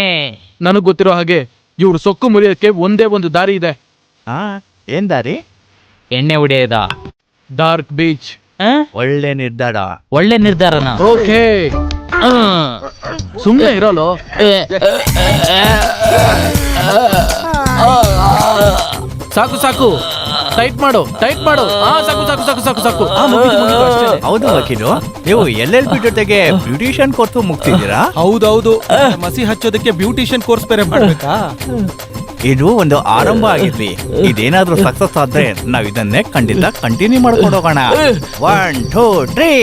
ನನಗ್ ಗೊತ್ತಿರೋ ಹಾಗೆ ಇವ್ರು ಸೊಕ್ಕು ಮುರಿಯೋಕೆ ಒಂದೇ ಒಂದು ದಾರಿ ಇದೆ. ಏನ್ ದಾರಿ? ಎಣ್ಣೆ ಹೊಡೆಯದ. Dark beach. ಒಳ್ಳೆ ನಿರ್ಧಾರ. ಒಳ್ಳೆ ನಿರ್ಧಾರನ? ಓಕೆ, ಸುಮ್ಮನೆ ಇರೋಲು. ಸಾಕು ಸಾಕು, ಟೈಟ್ ಮಾಡು ಸಾಕು ಸಾಕು ಸಾಕು ಸಾಕು ಸಾಕು ಮುಗೀತು, ಅಷ್ಟೇನೆ. ಹೌದು ವಕೀಲು, ನೀವು LLB ಜೊತೆಗೆ ಬ್ಯೂಟಿಷಿಯನ್ ಕೋರ್ಸ್ ಮುಗ್ಸಿದ್ದೀರಾ? ಹೌದೌದು, ಮಸಿ ಹಚ್ಚೋದಕ್ಕೆ ಬ್ಯೂಟಿಷಿಯನ್ ಕೋರ್ಸ್ ಬೇರೆ ಮಾಡ್ಬೇಕಾ? ಇದು ಒಂದು ಆರಂಭ ಆಗಿರ್ಲಿ. ಇದೇನಾದ್ರೂ ಸಕ್ಸಸ್ ಆದ್ರೆ ನಾವ್ ಇದನ್ನೇ ಖಂಡಿತ ಕಂಟಿನ್ಯೂ ಮಾಡ್ಕೊಂಡು ಹೋಗೋಣ. 1 2 3.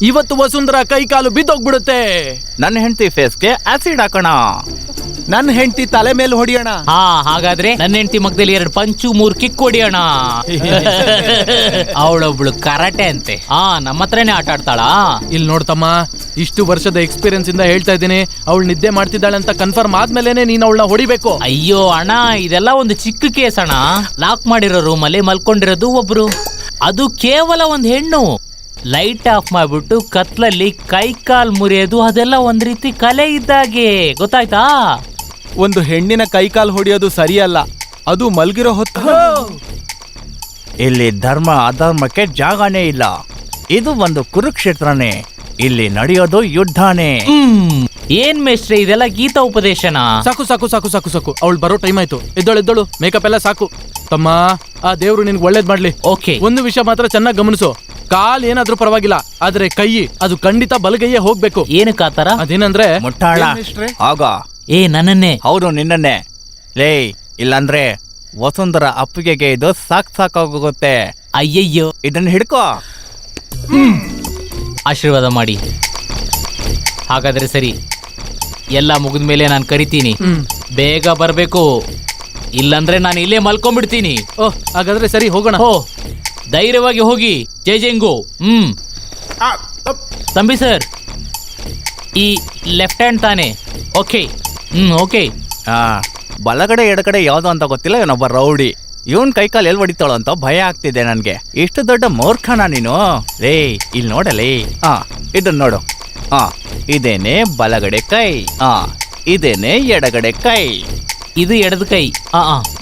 ಇವತ್ತು ವಸುಂಧರಾ ಕೈ ಕಾಲು ಬಿದ್ದೋಗ್ಬಿಡುತ್ತೆ. ನನ್ನ ಹೆಂಡತಿ ಫೇಸ್ಗೆ ಆಸಿಡ್ ಹಾಕೋಣ. ನನ್ನ ಹೆಂಡತಿ ತಲೆ ಮೇಲೆ ಹೊಡಿಯೋಣ. ಹಾ, ಹಾಗಾದ್ರೆ ನನ್ನ ಹೆಂಡತಿ ಮಗದಲ್ಲಿ 2 ಪಂಚು 3 ಕಿಕ್ ಹೊಡಿಯೋಣ. ಅವಳೊಬ್ಳು ಕರಾಟೆ ಅಂತೆ. ನಮ್ಮ ಹತ್ರನೇ ಆಟ ಆಡ್ತಾಳಾ? ಇಲ್ಲಿ ನೋಡ್ತಮ್ಮ, ಇಷ್ಟು ವರ್ಷದ ಎಕ್ಸ್ಪೀರಿಯನ್ಸ್ ಇಂದ ಹೇಳ್ತಾ ಇದ್ದೀನಿ, ಅವಳು ನಿದ್ದೆ ಮಾಡ್ತಿದ್ದಾಳೆ ಅಂತ ಕನ್ಫರ್ಮ್ ಆದ್ಮೇಲೆನೆ ನೀನ್ ಅವಳನ್ನ ಹೊಡಿಬೇಕು. ಅಯ್ಯೋ ಅಣ್ಣ, ಇದೆಲ್ಲ ಒಂದು ಚಿಕ್ಕ ಕೇಸ್ ಅಣ್ಣ. ಲಾಕ್ ಮಾಡಿರೋ ರೂಮಲ್ಲಿ ಮಲ್ಕೊಂಡಿರೋದು ಒಬ್ರು, ಅದು ಕೇವಲ ಒಂದು ಹೆಣ್ಣು. ಲೈಟ್ ಆಫ್ ಮಾಡ್ಬಿಟ್ಟು ಕತ್ಲಲ್ಲಿ ಕೈ ಕಾಲ್ ಮುರಿಯೋದು ಅದೆಲ್ಲ ಒಂದ್ ರೀತಿ ಕಲೆ ಇದ್ದಾಗೆ, ಗೊತ್ತಾಯ್ತಾ? ಒಂದು ಹೆಣ್ಣಿನ ಕೈ ಕಾಲ್ ಹೊಡಿಯೋದು ಸರಿಯಲ್ಲ, ಅದು ಮಲ್ಗಿರೋ ಹೊತ್ತು. ಇಲ್ಲಿ ಧರ್ಮ ಅಧರ್ಮಕ್ಕೆ ಜಾಗನೇ ಇಲ್ಲ. ಇದು ಒಂದು ಕುರುಕ್ಷೇತ್ರನೇ. ಇಲ್ಲಿ ನಡೆಯೋದು ಯುದ್ಧನೇ. ಏನ್ ಮೇಷ್ಟ್ರೆ, ಇದೆಲ್ಲ ಗೀತಾ ಉಪದೇಶನಾ? ಸಾಕು ಸಾಕು ಸಾಕು ಸಾಕು ಸಾಕು, ಅವಳು ಬರೋ ಟೈಮ್ ಆಯ್ತು. ಎದ್ದಳು, ಮೇಕಪ್ ಎಲ್ಲ ಸಾಕು. ತಮ್ಮ, ಆ ದೇವ್ರು ನಿನ್ಗೆ ಒಳ್ಳೇದ್ ಮಾಡ್ಲಿ. ಓಕೆ, ಒಂದು ವಿಷಯ ಮಾತ್ರ ಚೆನ್ನಾಗಿ ಗಮನಿಸು. ಕಾಲ್ ಏನಾದ್ರೂ ಪರವಾಗಿಲ್ಲ, ಆದ್ರೆ ಕೈ ಅದು ಖಂಡಿತ ಬಲಗೈಯೇ ಹೋಗ್ಬೇಕು. ಏನಕ್ಕೆ ಆತರ? ಅದೇನಂದ್ರೆ ಮುಟ್ಟಾಳ ಆಗ. ನನ್ನನ್ನೇ? ಹೌದು, ನಿನ್ನನ್ನೇ. ಲೇ, ಇಲ್ಲಾಂದ್ರೆ ವಸುಂಧರಾ ಅಪ್ಪಿಗೆಗೆ ಇದು ಸಾಕಾಗೋಗುತ್ತೆ. ಅಯ್ಯಯ್ಯೋ, ಇದನ್ನ ಹಿಡ್ಕೋ. ಆಶೀರ್ವಾದ ಮಾಡಿ. ಹಾಗಾದ್ರೆ ಸರಿ, ಎಲ್ಲ ಮುಗಿದ ಮೇಲೆ ನಾನು ಕರಿತೀನಿ. ಬೇಗ ಬರ್ಬೇಕು, ಇಲ್ಲಂದ್ರೆ ನಾನು ಇಲ್ಲೇ ಮಲ್ಕೊಂಡ್ಬಿಡ್ತೀನಿ. ಓಹ್, ಹಾಗಾದ್ರೆ ಸರಿ, ಹೋಗೋಣ. ಧೈರ್ಯವಾಗಿ ಹೋಗಿ. ಜೈ ಜಂಗು. ತಂಬಿ ಸರ್, ಈ ಲೆಫ್ಟ್ ಹ್ಯಾಂಡ್ ತಾನೆ? ಓಕೆ. ಓಕೆ. ಬಲಗಡೆ ಎಡಗಡೆ ಯಾವ್ದು ಅಂತ ಗೊತ್ತಿಲ್ಲ. ಇವನೊಬ್ಬ ರೌಡಿ. ಇವನ್ ಕೈಕಾಲ್ ಎಲ್ಲಿ ಹೊಡಿತಾಳೋ ಅಂತ ಭಯ ಆಗ್ತಿದೆ ನನ್ಗೆ. ಇಷ್ಟು ದೊಡ್ಡ ಮೂರ್ಖನ ನೀನು. ರೇ, ಇಲ್ಲಿ ನೋಡಲೇ. ಇದನ್ನ ನೋಡು. ಇದೇನೆ ಬಲಗಡೆ ಕೈ. ಇದೇನೆ ಎಡಗಡೆ ಕೈ. ಇದು ಎಡದ ಕೈ.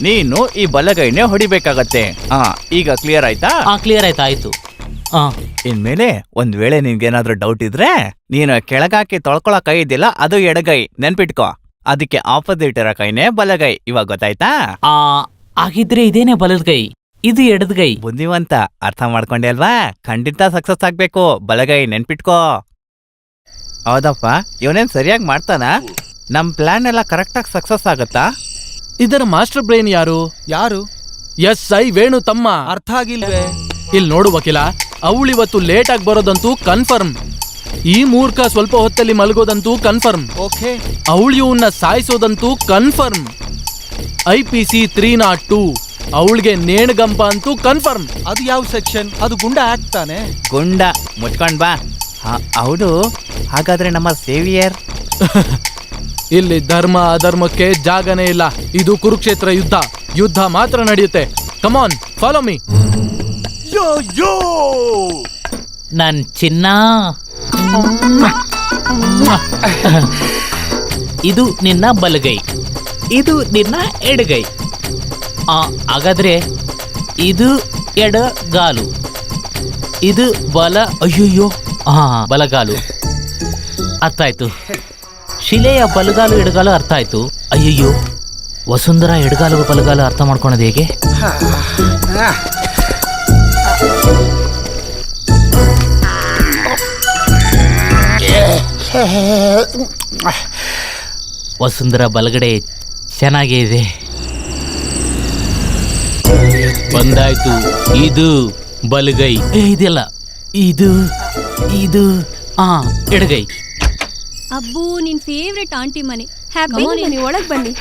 ನೀನು ಈ ಬಲಗೈನೇ ಹೊಡಿಬೇಕಾಗತ್ತೆ. ಈಗ ಕ್ಲಿಯರ್ ಆಯ್ತಾ? ಕ್ಲಿಯರ್ ಆಯ್ತು. ಇನ್ಮೇಲೆ ಒಂದ್ ವೇಳೆ ನಿನ್ಗೇನಾದ್ರೂ ಡೌಟ್ ಇದ್ರೆ, ನೀನು ಕೆಳಗಾಕಿ ತೊಳ್ಕೊಳ ಕೈ ಇದ್ದಿಲ್ಲ, ಅದು ಎಡಗೈ. ನೆನ್ಪಿಟ್ಕೋ. ಅದಕ್ಕೆ ಆಪೋಸಿಟ್ ಇರೋ ಕೈನೇ ಬಲಗೈ. ಇವಾಗ ಗೊತ್ತಾಯ್ತಾ? ಆಗಿದ್ರೆ ಇದೇನೆ ಬಲದ ಕೈ, ಇದು ಎಡದ ಕೈ. ಬುದ್ಧಿವಂತ, ಅರ್ಥ ಮಾಡ್ಕೊಂಡೆ ಅಲ್ವಾ? ಖಂಡಿತ ಸಕ್ಸಸ್ ಆಗ್ಬೇಕು. ಬಲಗೈ ನೆನ್ಪಿಟ್ಕೋ. ಹೌದಪ್ಪ, ಇವನೇನ್ ಸರಿಯಾಗಿ ಮಾಡ್ತಾನ? ನಮ್ ಪ್ಲಾನ್ ಎಲ್ಲ ಕರೆಕ್ಟಾಗಿ ಸಕ್ಸಸ್ ಆಗತ್ತಾ? ಇದರ ಮಾಸ್ಟರ್ ಬ್ರೈನ್ ಯಾರು? SI ವೇಣು ತಮ್ಮ. ಅರ್ಥ ಆಗಿಲ್ವೇ? ಇಲ್ಲಿ ನೋಡು ವಕೀಲ, ಅವಳಿವತ್ತು ಲೇಟ್ ಆಗಿ ಬರೋದಂತೂ ಕನ್ಫರ್ಮ್. ಈ ಮೂರ್ಖ ಸ್ವಲ್ಪ ಹೊತ್ತಲ್ಲಿ ಮಲಗೋದಂತೂ ಕನ್ಫರ್ಮ್. ಓಕೆ. ಅವಳು ಇವನ್ನ ಸಾಯಿಸೋದಂತೂ ಕನ್ಫರ್ಮ್. IPC 302 ಅವಳಿಗೆ ನೇಣಗಂಪ ಅಂತೂ ಕನ್ಫರ್ಮ್. ಅದು ಯಾವ ಸೆಕ್ಷನ್? ಅದು ಗುಂಡ ಆಗ್ತಾನೆ. ಗುಂಡ ಮುಚ್ಕೊಂಡ್ ಬಾ. ಹೌದು, ಹಾಗಾದ್ರೆ ನಮ್ಮ ಸೇವಿಯರ್? ಇಲ್ಲಿ ಧರ್ಮ ಅಧರ್ಮಕ್ಕೆ ಜಾಗನೇ ಇಲ್ಲ. ಇದು ಕುರುಕ್ಷೇತ್ರ ಯುದ್ಧ ಮಾತ್ರ ನಡೆಯುತ್ತೆ. ಕಮಾನ್, ಫಾಲೋ ಮೀ. ನನ್ ಚಿನ್ನ. ಇದು ನಿನ್ನ ಬಲಗೈ, ಇದು ನಿನ್ನ ಎಡಗೈ. ಹಾಗಾದ್ರೆ ಇದು ಎಡಗಾಲು, ಇದು ಬಲ. ಅಯ್ಯಯ್ಯೋ, ಬಲಗಾಲು. ಅರ್ಥ ಆಯ್ತು. ಶಿಲೆಯ ಬಲಗಾಲು ಎಡಗಾಲು ಅರ್ಥ ಆಯ್ತು. ಅಯ್ಯಯ್ಯೋ, ವಸುಂಧರಾ ಎಡಗಾಲು ಬಲಗಾಲು ಅರ್ಥ ಮಾಡ್ಕೊಳೋದು ಹೇಗೆ? ವಸುಂಧರಾ ಬಲಗಡೆ ಚೆನ್ನಾಗೇ ಇದೆ. ಬಂದಾಯ್ತು. ಇದು ಬಲಗೈ. ಇದೆಲ್ಲ ಇದು ಎಡಗೈ. ಅಬ್ಬು, ನಿನ್ ಫೇವ್ರೆಟ್ ಆಂಟಿ ಮನೆ. ಒಳಗ್ ಬನ್ನಿ.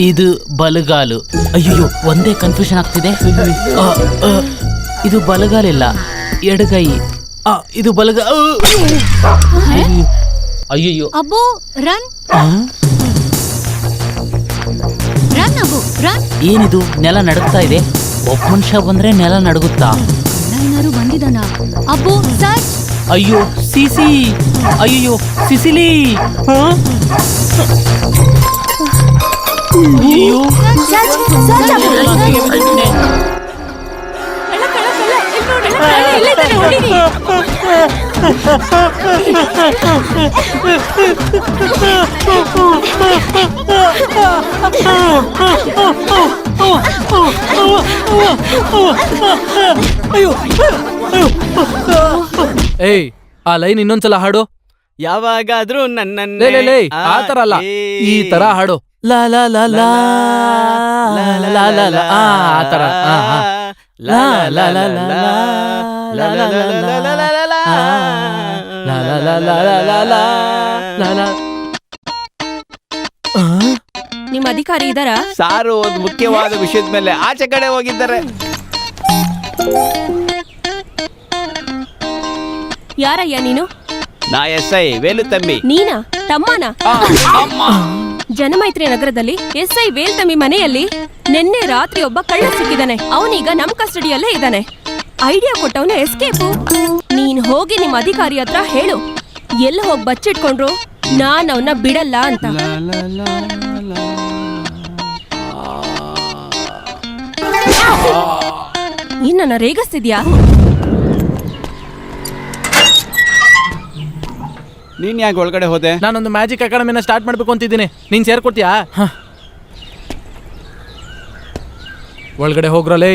ಇದು ಬಲಗಾಲು. ಅಯ್ಯೋ, ಒಂದೇ ಕನ್ಫ್ಯೂಷನ್ ಆಗ್ತಿದೆ. ಇದು ಬಲಗಾಲಿಲ್ಲ, ಎಡಗೈ. ಇದು ಬಲಗೈ. ಅಯ್ಯಯ್ಯೋ. ಅಬ್ಬು, ರನ್ ಅಬ್ಬು, ರನ್. ಏನಿದು? ನೆಲ ನಡುಗ್ತಾ ಇದೆ. ಒಬ್ಬ ಮನುಷ್ಯ ಬಂದ್ರೆ ನೆಲ ನಡುಗುತ್ತಾ? ಎಲ್ಲರೂ ಬಂದಿದಾನ? ಅಬ್ಬು, ಸರ್ಚ್. ಅಯ್ಯೋ, ಸಿಸಿ. ಅಯ್ಯೋ, ಸಿಸಿಲಿ. ಅಯ್ಯೋ, ಕಳ್ಳ, ಇಲ್ಲಿ ನೋಡಿ. ಇಲ್ಲಿದ್ದಾನೆ, ಹೊಡೀರಿ. ಏಯ್ ಆ ಲೈನ್ ಇನ್ನೊಂದ್ಸಲ ಹಾಡು. ಯಾವಾಗಾದ್ರೂ ನನ್ನ ಲೇ ಲೇ ಲೇ ಆ ತರ ಅಲ್ಲ, ಈ ತರ ಹಾಡು. ಲಾ ಲಾ ಲಾ ಲಾ ಲಾ ಲಾ ಲಾ ಆ ತರ. ಲಾ ಲಾ ಲಾ ಲಾ ಲಾ ಲಾ ಲಾ ಲಾ ಲಾ ಲಾ ಲಾ ಲಾ ಲಾ ಲಾ ಲಾ. ನಿಮ್ ಅಧಿಕಾರಿ ಇದಾರಾ? ಸಾರು ಒಂದು ಮುಖ್ಯವಾದ ವಿಷಯದ ಮೇಲೆ ಆಚೆ ಕಡೆ ಹೋಗಿದ್ದಾರೆ. ಯಾರಯ್ಯ ನೀನು? ನಾ SI ವೇಲು ತಮ್ಮಿ. ನೀನಾ? ತಮ್ಮನ? ಜನಮೈತ್ರಿ ನಗರದಲ್ಲಿ SI ವೇಲ್ ತಮ್ಮಿ ಮನೆಯಲ್ಲಿ ನಿನ್ನೆ ರಾತ್ರಿ ಒಬ್ಬ ಕಳ್ಳ ಸಿಕ್ಕಿದಾನೆ. ಅವನೀಗ ನಮ್ ಕಸ್ಟಡಿಯಲ್ಲೇ ಇದ್ದಾನೆ. ಐಡಿಯಾ ಕೊಟ್ಟವನು ಎಸ್ಕೇಪು. ನೀನ್ ಹೋಗಿ ನಿಮ್ ಅಧಿಕಾರಿ ಹತ್ರ ಹೇಳು, ಎಲ್ಲಿ ಹೋಗಿ ಬಚ್ಚಿಟ್ಕೊಂಡ್ರು ನಾನ್ ಅವನ್ನ ಬಿಡಲ್ಲ ಅಂತ. ನನ್ನ ರೇಗಿಸ್ತಿದ್ಯಾ? ನೀನ್ ಯಾಕೆ ಒಳಗಡೆ ಹೋದೆ? ನಾನೊಂದು ಮ್ಯಾಜಿಕ್ ಅಕಾಡೆಮಿನ ಸ್ಟಾರ್ಟ್ ಮಾಡ್ಬೇಕು ಅಂತಿದ್ದೀನಿ. ನೀನ್ ಸೇರ್ಕೊಡ್ತೀಯಾ? ಒಳಗಡೆ ಹೋಗ್ರಲೇ.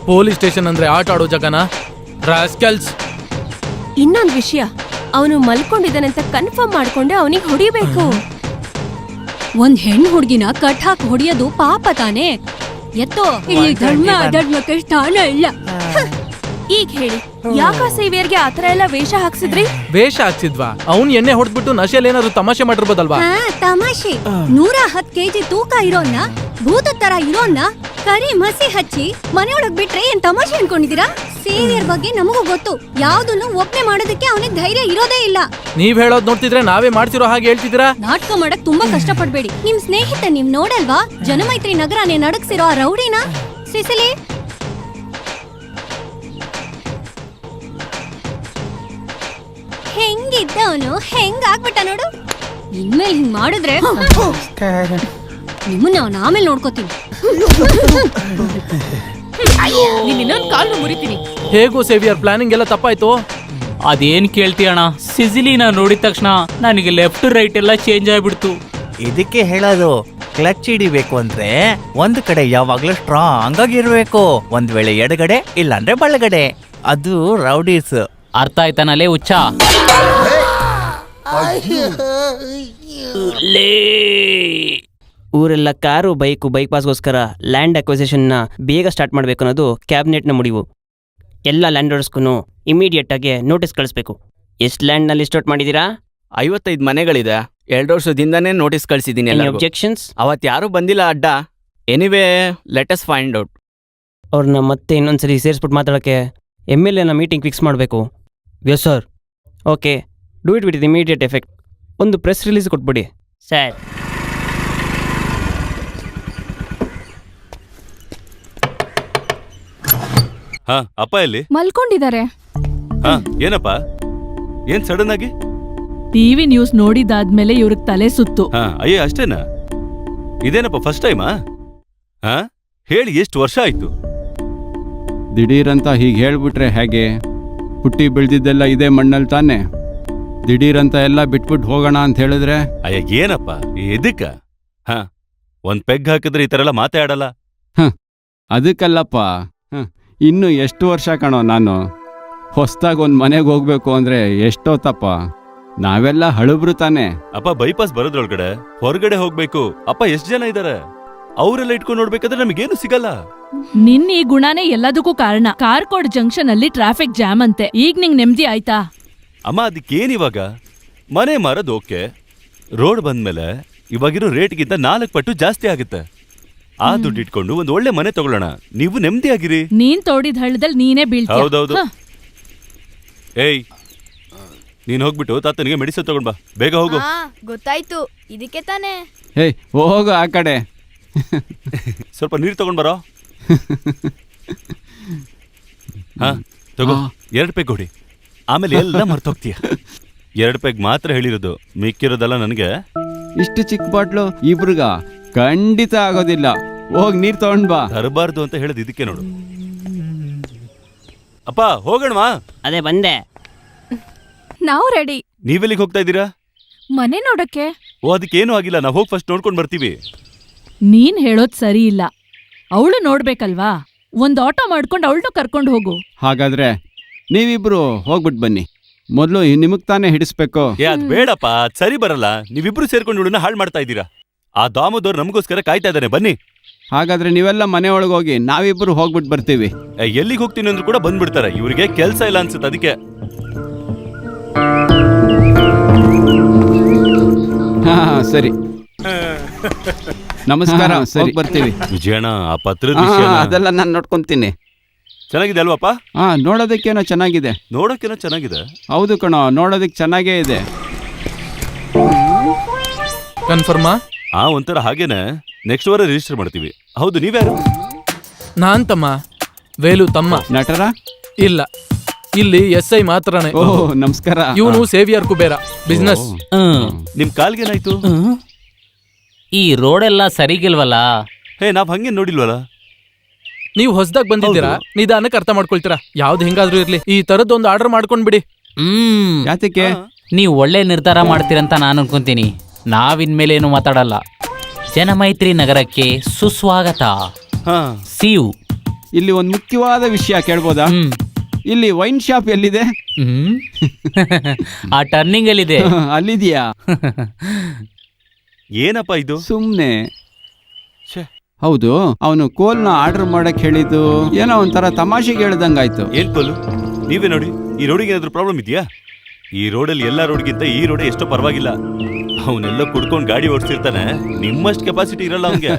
ಪೊಲೀಸ್ ಸ್ಟೇಷನ್ ಅಂದ್ರೆ ಆಟ ಆಡೋ ಜಗನ ರಾಸ್ಕಲ್ಸ್. ಇನ್ನೊಂದು ವಿಷಯ, ಅವನು ಮಲ್ಕೊಂಡಿದ್ದಾನೆ ಅಂತ ಕನ್ಫರ್ಮ್ ಮಾಡ್ಕೊಂಡೆ ಅವನಿಗೆ ಹೊಡಿಬೇಕು. ಒಂದ್ ಹೆಣ್ಣು ಹುಡುಗಿನ ಕಟ್ ಹಾಕಿ ಹೊಡಿಯೋದು ಪಾಪ ತಾನೆ. ಎತ್ತೋ, ಇಲ್ಲಿ ಧರ್ಮ ಅಧರ್ಮಕ್ಕೆ ಸ್ಥಾನ ಇಲ್ಲ. ಈಗ ಹೇಳಿ, ಯಾಕ ಸೇವಿಯರ್ಗೆ ಆತರ ಎಲ್ಲ ವೇಷ ಹಾಕ್ಸಿದ್ರಿ? ವೇಷ ಹಾಕ್ಸಿದ್ವಾ? ಅವ್ನ್ ಎಣ್ಣೆ ಹೊಡೆದ್ಬಿಟ್ಟು ನಶೆಯಲ್ಲಿ ಏನಾದ್ರು ತಮಾಷೆ ಮಾಡಿರ್ಬೋದಲ್ವಾ? ತಮಾಷೆ. 110 kg ತೂಕ ಇರೋನ್ನ, ಭೂತದ ತರ ಇರೋನ್ನ ಕರಿ ಮಸಿ ಹಚ್ಚಿ ಮನೆಯೊಳಗ್ ಬಿಟ್ರೆ ಏನ್ ತಮಾಷೆ ಅನ್ಕೊಂಡಿದೀರಾ? ಸೇವಿಯರ್ ಬಗ್ಗೆ ನಮಗೂ ಗೊತ್ತು. ಯಾವ್ದನ್ನು ಒಪ್ನೆ ಮಾಡೋದಕ್ಕೆ ಅವನಿಗೆ ಧೈರ್ಯ ಇರೋದೇ ಇಲ್ಲ. ನೀವ್ ಹೇಳೋದ್ ನೋಡ್ತಿದ್ರೆ ನಾವೇ ಮಾಡ್ತಿರೋ ಹಾಗೆ ಹೇಳ್ತಿದ್ದೀರಾ? ನಾಟಕ ಮಾಡಕ್ ತುಂಬಾ ಕಷ್ಟ ಪಡ್ಬೇಡಿ. ನಿಮ್ ಸ್ನೇಹಿತ ನೀವ್ ನೋಡಲ್ವಾ, ಜನಮೈತ್ರಿ ನಗರನೇ ನಡಕ್ಸಿರೋ ಆ ರೌಡಿನ? ಸಿಸಿಲಿ, ಹೆಂಗಿದ್ದವನು ಹೆಂಗ್ ಆಗ್ಬಿಟ್ಟ ನೋಡು. ಇನ್ಮೇಲೆ ಹಿಂಗ್ ಮಾಡಿದ್ರೆ ನಿಮ್ಮನ್ನ ಅವ್ನ ಆಮೇಲೆ ನೋಡ್ಕೋತೀನಿ. ಇನ್ನೊಂದು ಕಾಲು ಮುರಿತೀನಿ. ಹೇಗೂ ಸೇವಿಯರ್ ಪ್ಲಾನಿಂಗ್ ಎಲ್ಲ ತಪ್ಪಾಯ್ತು. ಅದೇನ್ ಕೇಳ್ತೀಯಣ್ಣ, ಸಿಸಿಲಿನ ನೋಡಿದ ತಕ್ಷಣ ನನಗೆ ಲೆಫ್ಟ್ ರೈಟ್ ಎಲ್ಲ ಚೇಂಜ್ ಆಗ್ಬಿಡ್ತು. ಇದಕ್ಕೆ ಹೇಳೋದು, ಕ್ಲಚ್ ಹಿಡಿಬೇಕು ಅಂದ್ರೆ ಒಂದ್ ಕಡೆ ಯಾವಾಗ್ಲೂ ಸ್ಟ್ರಾಂಗ್ ಆಗಿರ್ಬೇಕು. ಒಂದ್ ವೇಳೆ ಎಡಗಡೆ ಇಲ್ಲಾಂದ್ರೆ ಬಲಗಡೆ. ಅದು ರೌಡೀಸ್. ಅರ್ಥ ಆಯ್ತಾನಲ್ಲೇ ಹುಚ್ಚ? ಊರೆಲ್ಲ ಕಾರು ಬೈಕ್ ಪಾಸ್ಗೋಸ್ಕರ ಲ್ಯಾಂಡ್ ಅಕ್ವಿಸಿಷನ್ನ ಬೇಗ ಸ್ಟಾರ್ಟ್ ಮಾಡಬೇಕು ಅನ್ನೋದು ಕ್ಯಾಬಿನೆಟ್ನ ಮುಡಿವು. ಎಲ್ಲ ಲ್ಯಾಂಡ್ ಓನರ್ಸ್ಗೂ ಇಮಿಡಿಯೇಟ್ ಆಗಿ ನೋಟಿಸ್ ಕಳಿಸ್ಬೇಕು. ಎಷ್ಟು ಲ್ಯಾಂಡ್ನಲ್ಲಿ ಸ್ಟಾರ್ಟ್ ಮಾಡಿದ್ದೀರಾ? 55 ಮನೆಗಳಿದೆ. 2 ವರ್ಷದಿಂದಾನೇ ನೋಟಿಸ್ ಕಳ್ಸಿದ್ದೀನಿ. ಅಬ್ಜೆಕ್ಷನ್ಸ್? ಅವತ್ ಯಾರು ಬಂದಿಲ್ಲ ಅಡ್ಡ. Anyway, let us find out. ಅವ್ರನ್ನ ಮತ್ತೆ ಇನ್ನೊಂದ್ಸರಿ ಸೇರಿಸ್ಬಿಟ್ಟು ಮಾತಾಡೋಕ್ಕೆ MLAನ ಮೀಟಿಂಗ್ ಫಿಕ್ಸ್ ಮಾಡಬೇಕು. Yes sir. Okay, do it with immediate effect. ಒಂದು ಪ್ರೆಸ್ ರಿಲೀಸ್ ಕೊಟ್ಬಿಡಿ ಸರ್. ಹಾ, ಅಪ್ಪ ಎಲ್ಲಿ? ಮಲ್ಕೊಂಡಿದ್ದಾರೆ. ಹಾ, ಏನಪ್ಪ? ಏನ್ ಸಡನ್ ಆಗಿ? ಟಿವಿ ನ್ಯೂಸ್ ನೋಡಿದಾದ್ಮೇಲೆ ಇವ್ರಿಗೆ ತಲೆ ಸುತ್ತು. ಹಾ, ಅಯ್ಯೇ ಅಷ್ಟೇನಾ? ಇದೇನಪ್ಪ ಫಸ್ಟ್ ಟೈಮಾ? ಹಾ, ಹೇಳಿ ಎಷ್ಟು ವರ್ಷ ಆಯ್ತು? ದಿಢೀರಂತ ಹೀಗೆ ಹೇಳ್ಬಿಟ್ರೆ ಹೇಗೆ? ಹುಟ್ಟಿ ಬೆಳೆದಿದ್ದೆಲ್ಲ ಇದೇ ಮಣ್ಣಲ್ಲಿ ತಾನೆ. ದಿಢೀರಂತ ಎಲ್ಲ ಬಿಟ್ಬಿಟ್ಟು ಹೋಗೋಣ ಅಂತ ಹೇಳಿದ್ರೆ? ಅಯ್ಯ ಏನಪ್ಪ ಎದಕ್ಕ? ಹಾ, ಒಂದ್ ಪೆಗ್ ಹಾಕಿದ್ರೆ ಈ ತರ ಎಲ್ಲ ಮಾತಾಡಲ್ಲ. ಅದಕ್ಕಲ್ಲಪ್ಪ, ಇನ್ನು ಎಷ್ಟು ವರ್ಷ ಕಣೋ ನಾನು. ಹೊಸ್ದಾಗಿ ಒಂದು ಮನೆಗೆ ಹೋಗ್ಬೇಕು ಅಂದ್ರೆ ಎಷ್ಟೊತ್ತಪ್ಪ. ನಾವೆಲ್ಲ ಹಳುಬ್ರು ತಾನೆ. ಅಪ್ಪ ಬೈಪಾಸ್ ಬರೋದ್ರೊಳಗಡೆ ಹೊರಗಡೆ ಹೋಗ್ಬೇಕು. ಅಪ್ಪ ಎಷ್ಟು ಜನ ಇದಾರೆ? ಅವರೆಲ್ಲ ಇಟ್ಕೊಂಡು ನೋಡ್ಬೇಕಾದ್ರೆ ನಮಗೇನು ಸಿಗಲ್ಲ. ನಿನ್ ಈ ಗುಣನೇ ಎಲ್ಲದಕ್ಕೂ ಕಾರಣ. ಕಾರ್ಕೋಡ್ ಜಂಕ್ಷನ್ ಅಲ್ಲಿ ಟ್ರಾಫಿಕ್ ಜಾಮ್ ಅಂತೆ. ಈಗ ನಿಂಗ್ ನೆಮ್ಮದಿ ಆಯ್ತಾ? ಅಮ್ಮ ಅದಕ್ಕೇನ್ ಇವಾಗ? ಮನೆ ಮಾರೋದು ಓಕೆ, ರೋಡ್ ಬಂದ್ಮೇಲೆ ಇವಾಗಿರೋ ರೇಟ್ಗಿಂತ 4 ಪಟ್ಟು ಜಾಸ್ತಿ ಆಗುತ್ತೆ. ಆ ದುಡ್ಡು ಇಟ್ಕೊಂಡು ಒಂದು ಒಳ್ಳೆ ಮನೆ ತಗೊಳ್ಳೋಣ. ನೀವು ನೆಮ್ಮದಿಯಾಗಿರಿ. ನೀನ್ ತೋಡಿದ ಹಳ್ಳದಲ್ಲಿ ನೀನೇ ಬೀಳ್ತೀಯ. ಹೌದೌದು. ಏಯ್, ನೀನ್ ಹೋಗ್ಬಿಟ್ಟು ತಾತನಿಗೆ ಮೆಡಿಸಿನ್ ತಗೊಂಡ್ ಬಾ. ಬೇಗ ಹೋಗು. ಗೊತ್ತಾಯ್ತು, ಇದಕ್ಕೆ ತಾನೇ. ಹೇಯ್, ಹೋಗು ಆ ಕಡೆ. ಸ್ವಲ್ಪ ನೀರು ತಗೊಂಡ್ ಬರೋ. ಹಾ, ತಗೋ. 2 ಪೆಗ್ ಹೊಡಿ, ಆಮೇಲೆ ಎಲ್ಲ ಮರ್ತೋಗ್ತೀಯ. 2 ಪೆಗ್ ಮಾತ್ರ ಹೇಳಿರೋದು, ಮಿಕ್ಕಿರೋದಲ್ಲ ನನಗೆ. ಇಷ್ಟು ಚಿಕ್ಕ ಬಾಟ್ಲು ಇಬ್ರಿಗ ಖಂಡಿತ ಆಗೋದಿಲ್ಲ. ಹೋಗ್ ನೀರ್ ತಗೊಂಡ್ ಬಾ. ತರಬಾರ್ದು ಅಂತ ಹೇಳದ್ ಇದಕ್ಕೆ ನೋಡು. ಅಪ್ಪ ಹೋಗೋಣವಾ? ಅದೇ ಬಂದೆ. ನಾವು ರೆಡಿ. ನೀವೆಲ್ಲಿಗೆ ಹೋಗ್ತಾ ಇದ್ದೀರಾ? ಮನೆ ನೋಡಕ್ಕೆ. ಓ, ಅದಕ್ಕೇನು ಆಗಿಲ್ಲ, ನಾವು ಹೋಗಿ ಫಸ್ಟ್ ನೋಡ್ಕೊಂಡ್ ಬರ್ತೀವಿ. ನೀನ್ ಹೇಳೋದ್ ಸರಿ ಇಲ್ಲ. ಅವಳು ನೋಡ್ಬೇಕಲ್ವಾ? ಒಂದ್ ಆಟೋ ಮಾಡ್ಕೊಂಡು ಅವಳನ್ನು ಕರ್ಕೊಂಡು ಹೋಗು. ಹಾಗಾದ್ರೆ ನೀವಿಬ್ರು ಹೋಗ್ಬಿಟ್ ಬನ್ನಿ. ಮೊದ್ಲು ನಿಮಗ್ ತಾನೇ ಹಿಡಿಸ್ಬೇಕು. ಏ ಅದ್ ಬೇಡಪ್ಪ, ಅದ್ ಸರಿ ಬರಲ್ಲ. ನೀವಿಬ್ರು ಸೇರ್ಕೊಂಡು ಇವಳನ್ನ ಹಾಳು ಮಾಡ್ತಾ ಇದ್ದೀರಾ. ಆ ದಾಮೋದವ್ರು ನಮಗೋಸ್ಕರ ಕಾಯ್ತಾ ಇದ್ದಾನೆ, ಬನ್ನಿ. ಹಾಗಾದ್ರೆ ನೀವೆಲ್ಲ ಮನೆ ಒಳಗೆ ಹೋಗಿ, ನಾವಿಬ್ರು ಹೋಗ್ಬಿಟ್ ಬರ್ತೀವಿ. ಎಲ್ಲಿಗೆ ಹೋಗ್ತೀನಿ ಅಂದ್ರೂ ಕೂಡ ಬಂದ್ಬಿಡ್ತಾರೆ. ಇವ್ರಿಗೆ ಕೆಲ್ಸ ಇಲ್ಲ ಅನ್ಸುತ್ತೆ, ಅದಕ್ಕೆ. ಹಾ ಸರಿ, ನಮಸ್ಕಾರ. ಸರಿ ಬರ್ತೀವಿ. ವಿಜಯಣ್ಣ, ಆ ಪತ್ರದ ಹಾ, ವಿಷಯ ಅದೆಲ್ಲ ನಾನು ನೋಡ್ಕೊಂತೀನಿ. ಚೆನ್ನಾಗಿದೆ ಅಲ್ವಪ್ಪ? ಹಾ, ನೋಡೋದಕ್ಕೇನೋ ಚೆನ್ನಾಗಿದೆ. ನೋಡೋಕೇನೋ ಚೆನ್ನಾಗಿದೆ. ಹೌದು ಕಣೋ, ನೋಡೋದಕ್ಕೆ ಚೆನ್ನಾಗೇ ಇದೆ. ಕನ್ಫರ್ಮಾ? ಒಂಥರ ಹಾಗೇನೆ. ನೆಕ್ಸ್ಟ್ ವಾರ ರಿಜಿಸ್ಟರ್ ಮಾಡ್ತೀವಿ. ಹೌದು, ನೀವ್ಯಾರು? ನಾನ್ ತಮ್ಮ, ವೇಲು ತಮ್ಮ. ನಟರ? ಇಲ್ಲ, ಇಲ್ಲಿ SI ಮಾತ್ರನೇ. ಓಹ್, ನಮಸ್ಕಾರ. ಇವನು ಸೇವಿಯರ್ ಕುಬೇರ, ಬಿಸ್ನೆಸ್. ನಿಮ್ ಕಾಲ್ಗೇನಾಯ್ತು? ಈ ರೋಡೆಲ್ಲ ಸರಿಗಿಲ್ವಲ್ಲ. ಹೇ, ನಾವ್ ಹಂಗೆ ನೋಡಿಲ್ವಲ್ಲ. ನೀವು ಹೊಸದಾಗಿ ಬಂದಿದ್ದೀರಾ, ನಿಧಾನಕ್ಕೆ ಅರ್ಥ ಮಾಡ್ಕೊಳ್ತೀರಾ. ಯಾವ್ದು ಹೆಂಗಾದ್ರೂ ಇರ್ಲಿ, ಈ ತರದ್ದೊಂದು ಆರ್ಡರ್ ಮಾಡ್ಕೊಂಡ್ಬಿಡಿ. ಯಾತಕ್ಕೆ? ನೀವು ಒಳ್ಳೆ ನಿರ್ಧಾರ ಮಾಡ್ತೀರಂತ ನಾನು ಅನ್ಕೊಂತೀನಿ. ನಾವಿನ್ಮೇಲೆ ಏನು ಮಾತಾಡಲ್ಲ. ಜನಮೈತ್ರಿ ನಗರಕ್ಕೆ ಸುಸ್ವಾಗತ. ಸಿಯು. ಇಲ್ಲಿ ಒಂದು ಮುಖ್ಯವಾದ ವಿಷಯ ಕೇಳ್ಬೋದಾ? ಇಲ್ಲಿ ವೈನ್ ಶಾಪ್ ಎಲ್ಲಿದೆ? ಆ ಟರ್ನಿಂಗ್ ಅಲ್ಲಿದೆ. ಅಲ್ಲಿದ್ಯಾ? ಏನಪ್ಪ ಇದು? ಸುಮ್ನೆ. ಹೌದು, ಅವನು ಕೋಲ್ನ ಆರ್ಡರ್ ಮಾಡಕ್ ಹೇಳಿದ್ದು ಏನೋ ಒಂಥರ ತಮಾಷೆಗೆ ಹೇಳ್ದಂಗಾಯ್ತು. ಏನ್ ಕೋಲು? ನೀವೇ ನೋಡಿ, ಈ ರೋಡಿಗೆ ಏನಾದ್ರು ಪ್ರಾಬ್ಲಮ್ ಇದೆಯಾ? ಈ ರೋಡಲ್ಲಿ ಎಲ್ಲಾ ರೋಡ್ಗಿಂತ ಈ ರೋಡ್ ಎಷ್ಟೋ ಪರವಾಗಿಲ್ಲ. ಅವನೆಲ್ಲ ಕುಡ್ಕೊಂಡು ಗಾಡಿ ಓಡಿಸಿರ್ತಾನೆ, ನಿಮ್ಮಷ್ಟು ಕೆಪಾಸಿಟಿ ಇರಲ್ಲ ಅವನ್ಗೆ.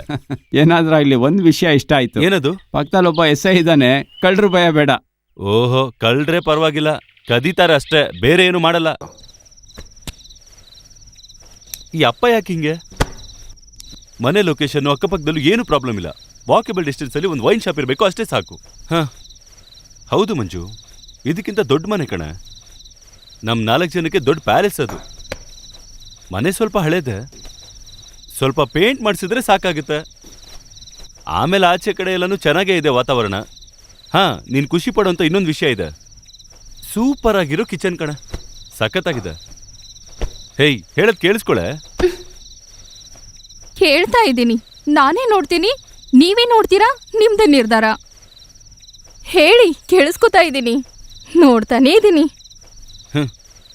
ಏನಾದ್ರೂ ಇಲ್ಲಿ ಒಂದ್ ವಿಷಯ ಇಷ್ಟ ಆಯ್ತು. ಏನದು? ಪಕ್ಕದಲ್ಲಿ ಒಬ್ಬ SI ಇದ್ದಾನೆ, ಕಳ್ರು ಭಯ ಬೇಡ. ಓಹೋ, ಕಳ್ರೆ ಪರವಾಗಿಲ್ಲ, ಕದೀತಾರೆ ಅಷ್ಟೇ, ಬೇರೆ ಏನು ಮಾಡಲ್ಲ. ಈ ಅಪ್ಪ ಯಾಕೆ ಹಿಂಗೆ? ಮನೆ ಲೊಕೇಶನ್ ಅಕ್ಕಪಕ್ಕದಲ್ಲೂ ಏನು ಪ್ರಾಬ್ಲಮ್ ಇಲ್ಲ. ವಾಕೇಬಲ್ ಡಿಸ್ಟೆನ್ಸ್ ಅಲ್ಲಿ ಒಂದು ವೈನ್ ಶಾಪ್ ಇರಬೇಕು, ಅಷ್ಟೇ ಸಾಕು. ಹೌದು ಮಂಜು, ಇದಕ್ಕಿಂತ ದೊಡ್ಡ ಮನೆ ಕಣ. ನಮ್ 4 ಜನಕ್ಕೆ ದೊಡ್ಡ ಪ್ಯಾಲೇಸ್ ಅದು. ಮನೆ ಸ್ವಲ್ಪ ಹಳೇದೆ, ಸ್ವಲ್ಪ ಪೇಂಟ್ ಮಾಡಿಸಿದ್ರೆ ಸಾಕಾಗುತ್ತೆ. ಆಮೇಲೆ ಆಚೆ ಕಡೆ ಎಲ್ಲಾನು ಚೆನ್ನಾಗೇ ಇದೆ ವಾತಾವರಣ. ನೀನ್ ಖುಷಿ ಪಡುವಂತ ಇನ್ನೊಂದು ವಿಷಯ ಇದೆ. ಸೂಪರ್ ಆಗಿರೋ ಕಿಚನ್ ಕಣ, ಸಖತ್ತಾಗಿದೆ. ಹೇಯ್, ಹೇಳದ್ ಕೇಳಿಸ್ಕೊಳೆ. ಕೇಳ್ತಾ ಇದ್ದೀನಿ, ನಾನೇ ನೋಡ್ತೀನಿ, ನೀವೇ ನೋಡ್ತೀರಾ, ನಿಮ್ದೇ ನಿರ್ಧಾರ. ಹೇಳಿ, ಕೇಳಿಸ್ಕೊತಾ ಇದ್ದೀನಿ, ನೋಡ್ತಾನೇ ಇದ್ದೀನಿ.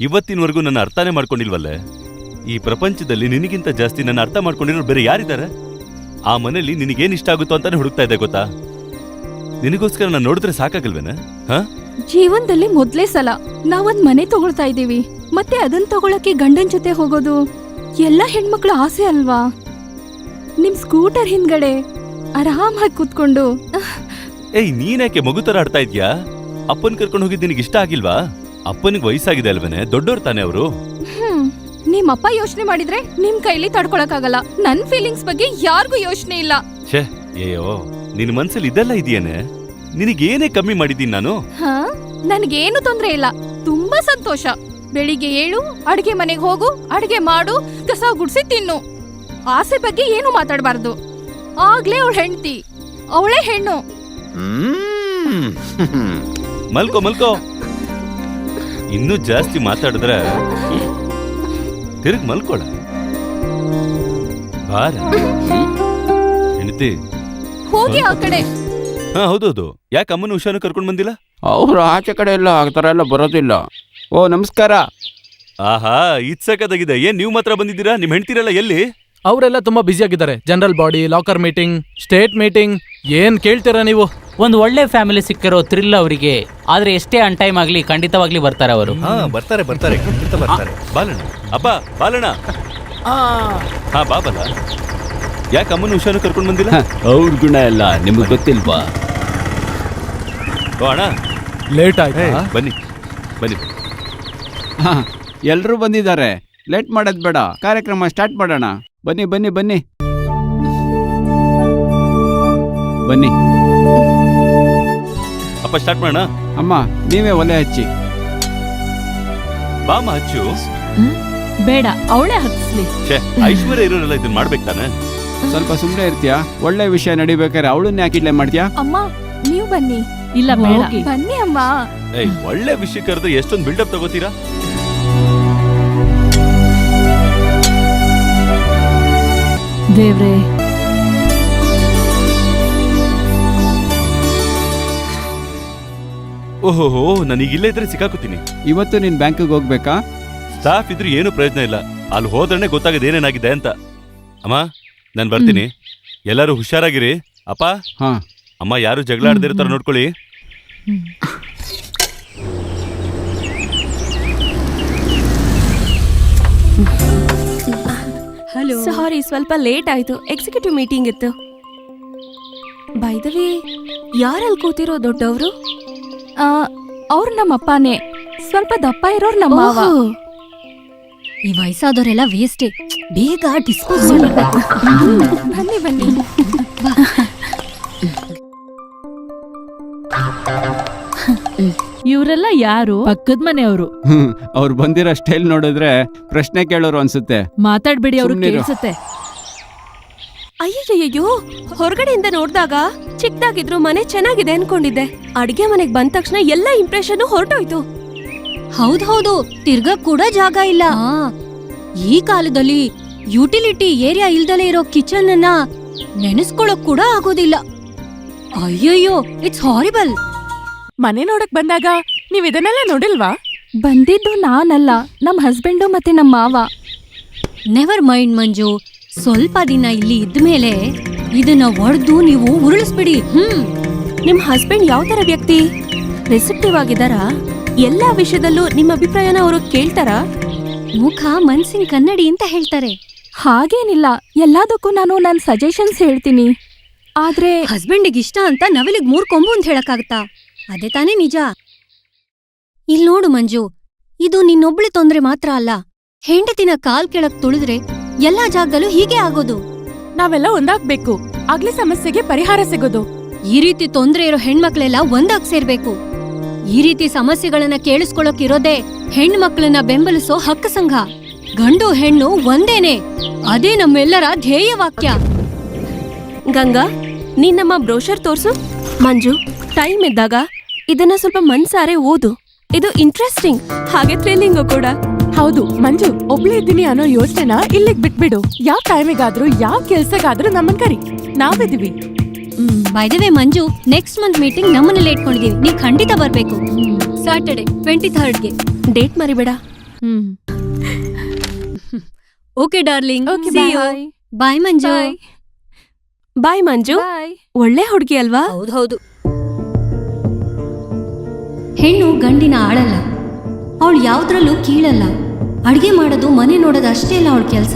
ಇವತ್ತಿನವರೆಗೂ ನನ್ನ ಅರ್ಥನೇ ಮಾಡ್ಕೊಂಡಿಲ್ವಲ್ಲೇ. ಈ ಪ್ರಪಂಚದಲ್ಲಿ ನಿನಗಿಂತ ಜಾಸ್ತಿ ನನ್ನ ಅರ್ಥ ಮಾಡ್ಕೊಂಡಿರೋ ಬೇರೆ ಯಾರಿದ್ದಾರೆ? ಆ ಮನೇಲಿ ನಿನಗೇನ್ ಇಷ್ಟ ಆಗುತ್ತೋ ಅಂತಾನೆ ಹುಡುಕ್ತಾ ಇದ್ದೆ ಗೊತ್ತಾ. ನಿನಗೋಸ್ಕರ ನಾನು ನೋಡಿದ್ರೆ ಸಾಕಾಗಲ್ವೇನ? ಜೀವನದಲ್ಲಿ ಮೊದ್ಲೇ ಸಲ ನಾವೊಂದ್ ಮನೆ ತಗೊಳ್ತಾ ಇದೀವಿ, ಮತ್ತೆ ಅದನ್ನ ತಗೊಳಕ್ಕೆ ಗಂಡನ್ ಜೊತೆ ಹೋಗೋದು ಎಲ್ಲ ಹೆಣ್ಮಕ್ಳ ಆಸೆ ಅಲ್ವಾ? ನಿಮ್ ಸ್ಕೂಟರ್ ಹಿಂದ್ಗಡೆ ಆರಾಮಾಗಿ ಕೂತ್ಕೊಂಡು. ಏಯ್, ನೀನ್ಯಾಕೆ ಮಗು ತರ ಆಡ್ತಾ ಇದ್ಯಾ? ಅಪ್ಪನ್ ಕರ್ಕೊಂಡು ಹೋಗಿದ್ ನಿನಗೆ ಇಷ್ಟ ಆಗಿಲ್ವಾ? ಅಪ್ಪನಿಗೆ ವಯಸ್ಸಾಗಿದೆ ಅಲ್ವೇನೆ, ದೊಡ್ಡೋರ್ ತಾನೆ ಅವರು. ನಿಮ್ಮಪ್ಪ ಯೋಚನೆ ಮಾಡಿದ್ರೆ ನಿಮ್ ಕೈಲಿ ತಡ್ಕೊಳಕ್ಕಾಗಲ್ಲ. ನನ್ ಫೀಲಿಂಗ್ಸ್ ಬಗ್ಗೆ ಯಾರಿಗೂ ಯೋಚನೆ ಇಲ್ಲ. ಛೇ, ಅಯ್ಯೋ, ನಿನ್ ಮನ್ಸಲ್ಲಿ ಇದೆಲ್ಲ ಇದೆಯೇನೆ? ನಿನಗೇನೇ ಕಮ್ಮಿ ಮಾಡಿದ್ದೀನಿ ನಾನು? ನನ್ಗೇನು ತೊಂದ್ರೆ ಇಲ್ಲ, ತುಂಬಾ ಸಂತೋಷ. ಬೆಳಿಗ್ಗೆ ಏಳು, ಅಡ್ಗೆ ಮನೆಗೆ ಹೋಗು, ಅಡ್ಗೆ ಮಾಡು, ಕಸ ಗುಡ್ಸಿ ತಿನ್ನು. ಆಸೆ ಬಗ್ಗೆ ಏನು ಮಾತಾಡಬಾರ್ದು. ಆಗ್ಲೇ ಅವಳ ಹೆಂಡತಿ, ಅವಳೇ ಹೆಣ್ಣು. ಮಲ್ಕೋ ಮಲ್ಕೋ. ಇನ್ನೂ ಜಾಸ್ತಿ ಮಾತಾಡಿದ್ರೆ ತಿರುಗ್ ಮಲ್ಕೋಳ. ಬಾರ ಹೆಂಡತಿ, ಹೋಗಿ ಆ ಕಡೆ. ಹೌದೌದು. ಯಾಕೆ ಅಮ್ಮನ ಹುಷಾರು ಕರ್ಕೊಂಡು ಬಂದಿಲ್ಲ? ಅವ್ರು ಆಚೆ ಕಡೆ ಎಲ್ಲ ಆ ಥರ ಎಲ್ಲ ಬರೋದಿಲ್ಲ. ಓ, ನಮಸ್ಕಾರ. ಆಹಾ, ಇದ್ ಸಖತ್ತಾಗಿದೆ. ಏನ್ ನೀವು ಮಾತ್ರ ಬಂದಿದ್ದೀರಾ? ನಿಮ್ ಹೆಂಡ್ತಿರಲ್ಲ ಎಲ್ಲಿ? ಅವರೆಲ್ಲ ತುಂಬಾ ಬ್ಯುಸಿ ಆಗಿದ್ದಾರೆ. General body, locker meeting, state meeting. ಏನ್ ಕೇಳ್ತೀರಾ ನೀವು? ಒಂದು ಒಳ್ಳೆ ಫ್ಯಾಮಿಲಿ ಸಿಕ್ಕಿರೋ ಥ್ರಿಲ್ ಅವರಿಗೆ. ಆದ್ರೆ ಎಷ್ಟೇ ಅನ್ ಟೈಮ್ ಆಗ್ಲಿ ಖಂಡಿತವಾಗ್ಲಿ ಬರ್ತಾರೆ ಅವರು. ಬರ್ತಾರೆ ಬರ್ತಾರೆ, ಖಂಡಿತ ಬರ್ತಾರೆ. ಬಾಲಣ್ಣ, ಅಪ್ಪ ಬಾಲಣ್ಣ. ಬಾ ಬಲ. ಯಾಕೆ ಅಮ್ಮನ ಹುಷಾರು ಕರ್ಕೊಂಡು ಬಂದಿಲ್ಲ? ಅವ್ರ ಗುಣ ಎಲ್ಲ ನಿಮ್ಗೆ ಗೊತ್ತಿಲ್ವಾ? ಅಣ್ಣ, ಲೇಟ್ ಆಯ್ತು. ಬನ್ನಿ ಬನ್ನಿ. ಎಲ್ರೂ ಬಂದಿದ್ದಾರೆ, ಲೇಟ್ ಮಾಡೋದ್ ಬೇಡ, ಕಾರ್ಯಕ್ರಮ ಸ್ಟಾರ್ಟ್ ಮಾಡೋಣ. ಬನ್ನಿ ಬನ್ನಿ ಬನ್ನಿ ಬನ್ನಿ. ಅಪ್ಪ, ಸ್ಟಾರ್ಟ್ ಮಾಡೋಣ. ಅಮ್ಮ, ನೀವೇ ಒಲೆ ಹಚ್ಚಿ. ಬಾಮ ಹಚ್ಚು. ಬೇಡ, ಅವಳೇ ಹಚ್ಲಿ. ಐಶ್ವರ್ಯ ಇರೋರೆಲ್ಲ ಇದನ್ನ ಮಾಡ್ಬೇಕು ತಾನೆ. ಸ್ವಲ್ಪ ಸುಮ್ಮನೆ ಇರ್ತೀಯಾ? ಒಳ್ಳೆ ವಿಷಯ ನಡಿಬೇಕಾದ್ರೆ ಅವಳನ್ನ ಯಾಕೆ ಇಲ್ಲೇ ಮಾಡ್ತೀಯಾ? ಅಮ್ಮ ನೀವು ಬನ್ನಿ. ಇಲ್ಲ ಬೇಡ. ಬನ್ನಿ ಅಮ್ಮ. ಏಯ್, ಒಳ್ಳೆ ವಿಷಯ ಕರೆದು ಎಷ್ಟೊಂದು ಬಿಲ್ಡಪ್ ತಗೋತೀರಾ? ದೇವ್ರೆ, ಓಹೋ, ನನಗೆ ಇಲ್ಲೇ ಇದ್ರೆ ಸಿಕ್ಕಾಕೋತೀನಿ. ಇವತ್ತು ನೀನ್ ಬ್ಯಾಂಕಿಗೆ ಹೋಗ್ಬೇಕಾ? ಸ್ಟಾಫ್ ಇದ್ರೂ ಏನು ಪ್ರಯೋಜನ ಇಲ್ಲ. ಅಲ್ಲಿ ಹೋದ್ರೆ ಗೊತ್ತಾಗದೆ ಏನೇನಾಗಿದೆ ಅಂತ. ಅಮ್ಮ, ನಾನು ಬರ್ತೀನಿ. ಎಲ್ಲರೂ ಹುಷಾರಾಗಿರಿ. ಅಪ್ಪ, ಹಾ. ಅಮ್ಮ ಯಾರು ಜಗಳ ಆಡದಿರ್ತಾರ ನೋಡ್ಕೊಳ್ಳಿ. ಹಲೋ. ಸಾರಿ, ಸ್ವಲ್ಪ ಲೇಟ್ ಆಯ್ತು. ಎಕ್ಸಿಕ್ಯೂಟಿವ್ ಮೀಟಿಂಗ್ ಇತ್ತು. ಬೈ ದ ವೇ, ಯಾರಲ್ಲಿ ಕೂತಿರೋ ದೊಡ್ಡವರು? ಅವ್ರು ನಮ್ಮಪ್ಪನೇ. ಸ್ವಲ್ಪ ದಪ್ಪ ಇರೋರು ನಮ್ಮ ಮಾವ. ಈ ವಯಸ್ಸಾದವರೆಲ್ಲ ವೇಸ್ಟೇ. ಬೇಗ ಡಿಸ್ಪೋಸ್ ಮಾಡಬೇಕು. ಬನ್ನಿ ಬನ್ನಿ. ಇವರೆಲ್ಲ ಯಾರು? ಪಕ್ಕದ ಮನೆಯವರು. ಅವ್ರು ಬಂದಿರೋ ಸ್ಟೈಲ್ ನೋಡಿದ್ರೆ ಪ್ರಶ್ನೆ ಕೇಳೋರು ಅನ್ಸುತ್ತೆ. ಮಾತಾಡ್ಬೇಡಿ, ಅವ್ರು ಸುಮ್ನಿರು. ಕೇಳಿಸುತ್ತೆ. ಅಯ್ಯಯ್ಯೋ, ಹೊರಗಡೆಯಿಂದ ನೋಡ್ದಾಗ ಚಿಕ್ಕದಾಗಿದ್ರು ಮನೆ ಚೆನ್ನಾಗಿದೆ ಅನ್ಕೊಂಡಿದ್ದೆ. ಅಡಿಗೆ ಮನೆಗ್ ಬಂದ ತಕ್ಷಣ ಎಲ್ಲ ಇಂಪ್ರೆಷನ್ ಹೊರಟೋಯ್ತು. ಹೌದು, ತಿರ್ಗಕ್ ಕೂಡ ಜಾಗ ಇಲ್ಲ. ಈ ಕಾಲದಲ್ಲಿ ಯುಟಿಲಿಟಿ ಏರಿಯಾ ಇಲ್ದಲೇ ಇರೋ ಕಿಚನ್ ಅನ್ನ ನೆನೆಸ್ಕೊಳಕ್ ಕೂಡ ಆಗೋದಿಲ್ಲ. ಅಯ್ಯಯ್ಯೋ, ಇಟ್ಸ್ ಹಾರಿಬಲ್. ಮನೆ ನೋಡಕ್ ಬಂದಾಗ ನೀವ್ ಇದನ್ನೆಲ್ಲ ನೋಡಿಲ್ವಾ? ಬಂದಿದ್ದು ನಾನಲ್ಲ, ನಮ್ ಹಸ್ಬೆಂಡು ಮತ್ತೆ ನಮ್ಮ ಮಾವ. ನೆವರ್ ಮೈಂಡ್ ಮಂಜು, ಸ್ವಲ್ಪ ದಿನ ಇಲ್ಲಿ ಇದ್ಮೇಲೆ ಇದನ್ನ ಒಡೆದು ನೀವು ಉರುಳಿಸ್ಬಿಡಿ. ನಿಮ್ ಹಸ್ಬೆಂಡ್ ಯಾವ ತರ ವ್ಯಕ್ತಿ? ರಿಸೆಪ್ಟಿವ್ ಆಗಿದಾರಾ? ಎಲ್ಲಾ ವಿಷಯದಲ್ಲೂ ನಿಮ್ಮ ಅಭಿಪ್ರಾಯನ ಅವರು ಕೇಳ್ತಾರಾ? ಮುಖ ಮನ್ಸಿನ ಕನ್ನಡಿ ಅಂತ ಹೇಳ್ತಾರೆ. ಹಾಗೇನಿಲ್ಲ, ಎಲ್ಲದಕ್ಕೂ ನಾನು ನನ್ನ ಸಜೆಷನ್ಸ್ ಹೇಳ್ತೀನಿ. ಆದ್ರೆ ಹಸ್ಬೆಂಡಿಗೆ ಇಷ್ಟ ಅಂತ ನವಿಲಿಗ್ 3 ಕೊಂಬು ಅಂತ ಹೇಳಕ್ಕಾಗತ್ತಾ? ಅದೇ ತಾನೇ ನಿಜ. ಇಲ್ ನೋಡು ಮಂಜು, ಇದು ನಿನ್ನೊಬ್ಳಿ ತೊಂದ್ರೆ ಮಾತ್ರ ಅಲ್ಲ. ಹೆಂಡತಿನ ಕಾಲ್ ಕೆಳಗ್ ತುಳಿದ್ರೆ ಎಲ್ಲಾ ಜಾಗದಲ್ಲೂ ಹೀಗೆ ಆಗೋದು. ನಾವೆಲ್ಲ ಒಂದಾಗ್ಬೇಕು, ಆಗ್ಲೇ ಸಮಸ್ಯೆಗೆ ಪರಿಹಾರ ಸಿಗೋದು. ಈ ರೀತಿ ತೊಂದ್ರೆ ಇರೋ ಹೆಣ್ಮಕ್ಳೆಲ್ಲ ಒಂದಾಗ್ ಸೇರ್ಬೇಕು. ಈ ರೀತಿ ಸಮಸ್ಯೆಗಳನ್ನ ಕೇಳಿಸ್ಕೊಳಕ್ ಇರೋದೇ ಹೆಣ್ಮಕ್ಳನ್ನ ಬೆಂಬಲಿಸೋ ಹಕ್ಕು ಸಂಘ. ಗಂಡು ಹೆಣ್ಣು ಒಂದೇನೆ, ಅದೇ ನಮ್ಮೆಲ್ಲರ ಧ್ಯೇಯ ವಾಕ್ಯ. ಗಂಗಾ, ನೀನ್ ನಮ್ಮ ಬ್ರೋಷರ್ ತೋರ್ಸು. ಮಂಜು, ಟೈಮ್ ಇದ್ದಾಗ ಇದನ್ನ ಸ್ವಲ್ಪ ಮನ್ಸಾರೆ ಓದು. ಇದು ಇಂಟ್ರೆಸ್ಟಿಂಗ್, ಹಾಗೆ ಥ್ರಿಲ್ಲಿಂಗು ಕೂಡ. ಹೌದು ಮಂಜು, ಒಬ್ಳೇ ಇದ್ದೀನಿ ಅನ್ನೋ ಯೋಚನೆನ ಇಲ್ಲಿಗ್ ಬಿಟ್ಬಿಡು. ಯಾವ ಟೈಮಿಗಾದ್ರೂ ಯಾವ ಕೆಲ್ಸಗಾದ್ರೂ ನಮ್ಮನ್ ಕರಿ, ನಾವಿದೀವಿ. By the way Manju, next month meeting ನಮ್ಮನ್ನೆಲ್ಲ ಇಟ್ಕೊಂಡಿದೀವಿ. ನೀವ್ ಖಂಡಿತ ಬರ್ಬೇಕು. ಸ್ಯಾಟರ್ಡೆ 23ಗೆ. ಡೇಟ್ ಮರಿಬೇಡ. Okay darling. Okay, See you. bye. Bye Manju. Bye Manju. Bye. ಒಳ್ಳೆ ಹುಡುಗಿ ಅಲ್ವಾ? ಹೌದು. ಹೆಣ್ಣು ಗಂಡಿನ ಆಳಲ್ಲ, ಅವಳು ಯಾವ್ದ್ರಲ್ಲೂ ಕೀಳಲ್ಲ. ಅಡ್ಗೆ ಮಾಡೋದು, ಮನೆ ನೋಡೋದು ಅಷ್ಟೇ ಅಲ್ಲ ಅವಳ ಕೆಲ್ಸ.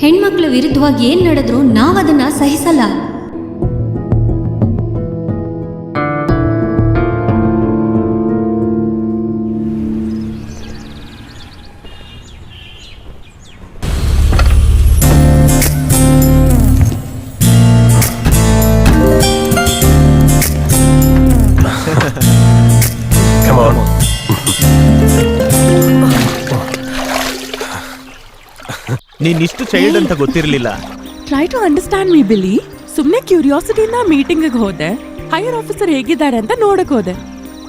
ಹೆಣ್ಮಕ್ಳ ವಿರುದ್ಧವಾಗಿ ಏನ್ ನಡೆದ್ರೂ ನಾವದನ್ನ ಸಹಿಸಲ್ಲ. Come on. ನೀನಿಷ್ಟು ಚೈಲ್ಡ್ ಅಂತ ಗೊತ್ತಿರಲಿಲ್ಲ. Try to understand me Billy. ಸುಮ್ನೆ ಕ್ಯೂರಿಯಾಸಿಟಿಯಿಂದ ಮೀಟಿಂಗ್ ಹೋದೆ. ಹೈಯರ್ ಆಫೀಸರ್ ಹೇಗಿದ್ದಾರೆ ಅಂತ ನೋಡಕ್ ಹೋದೆ.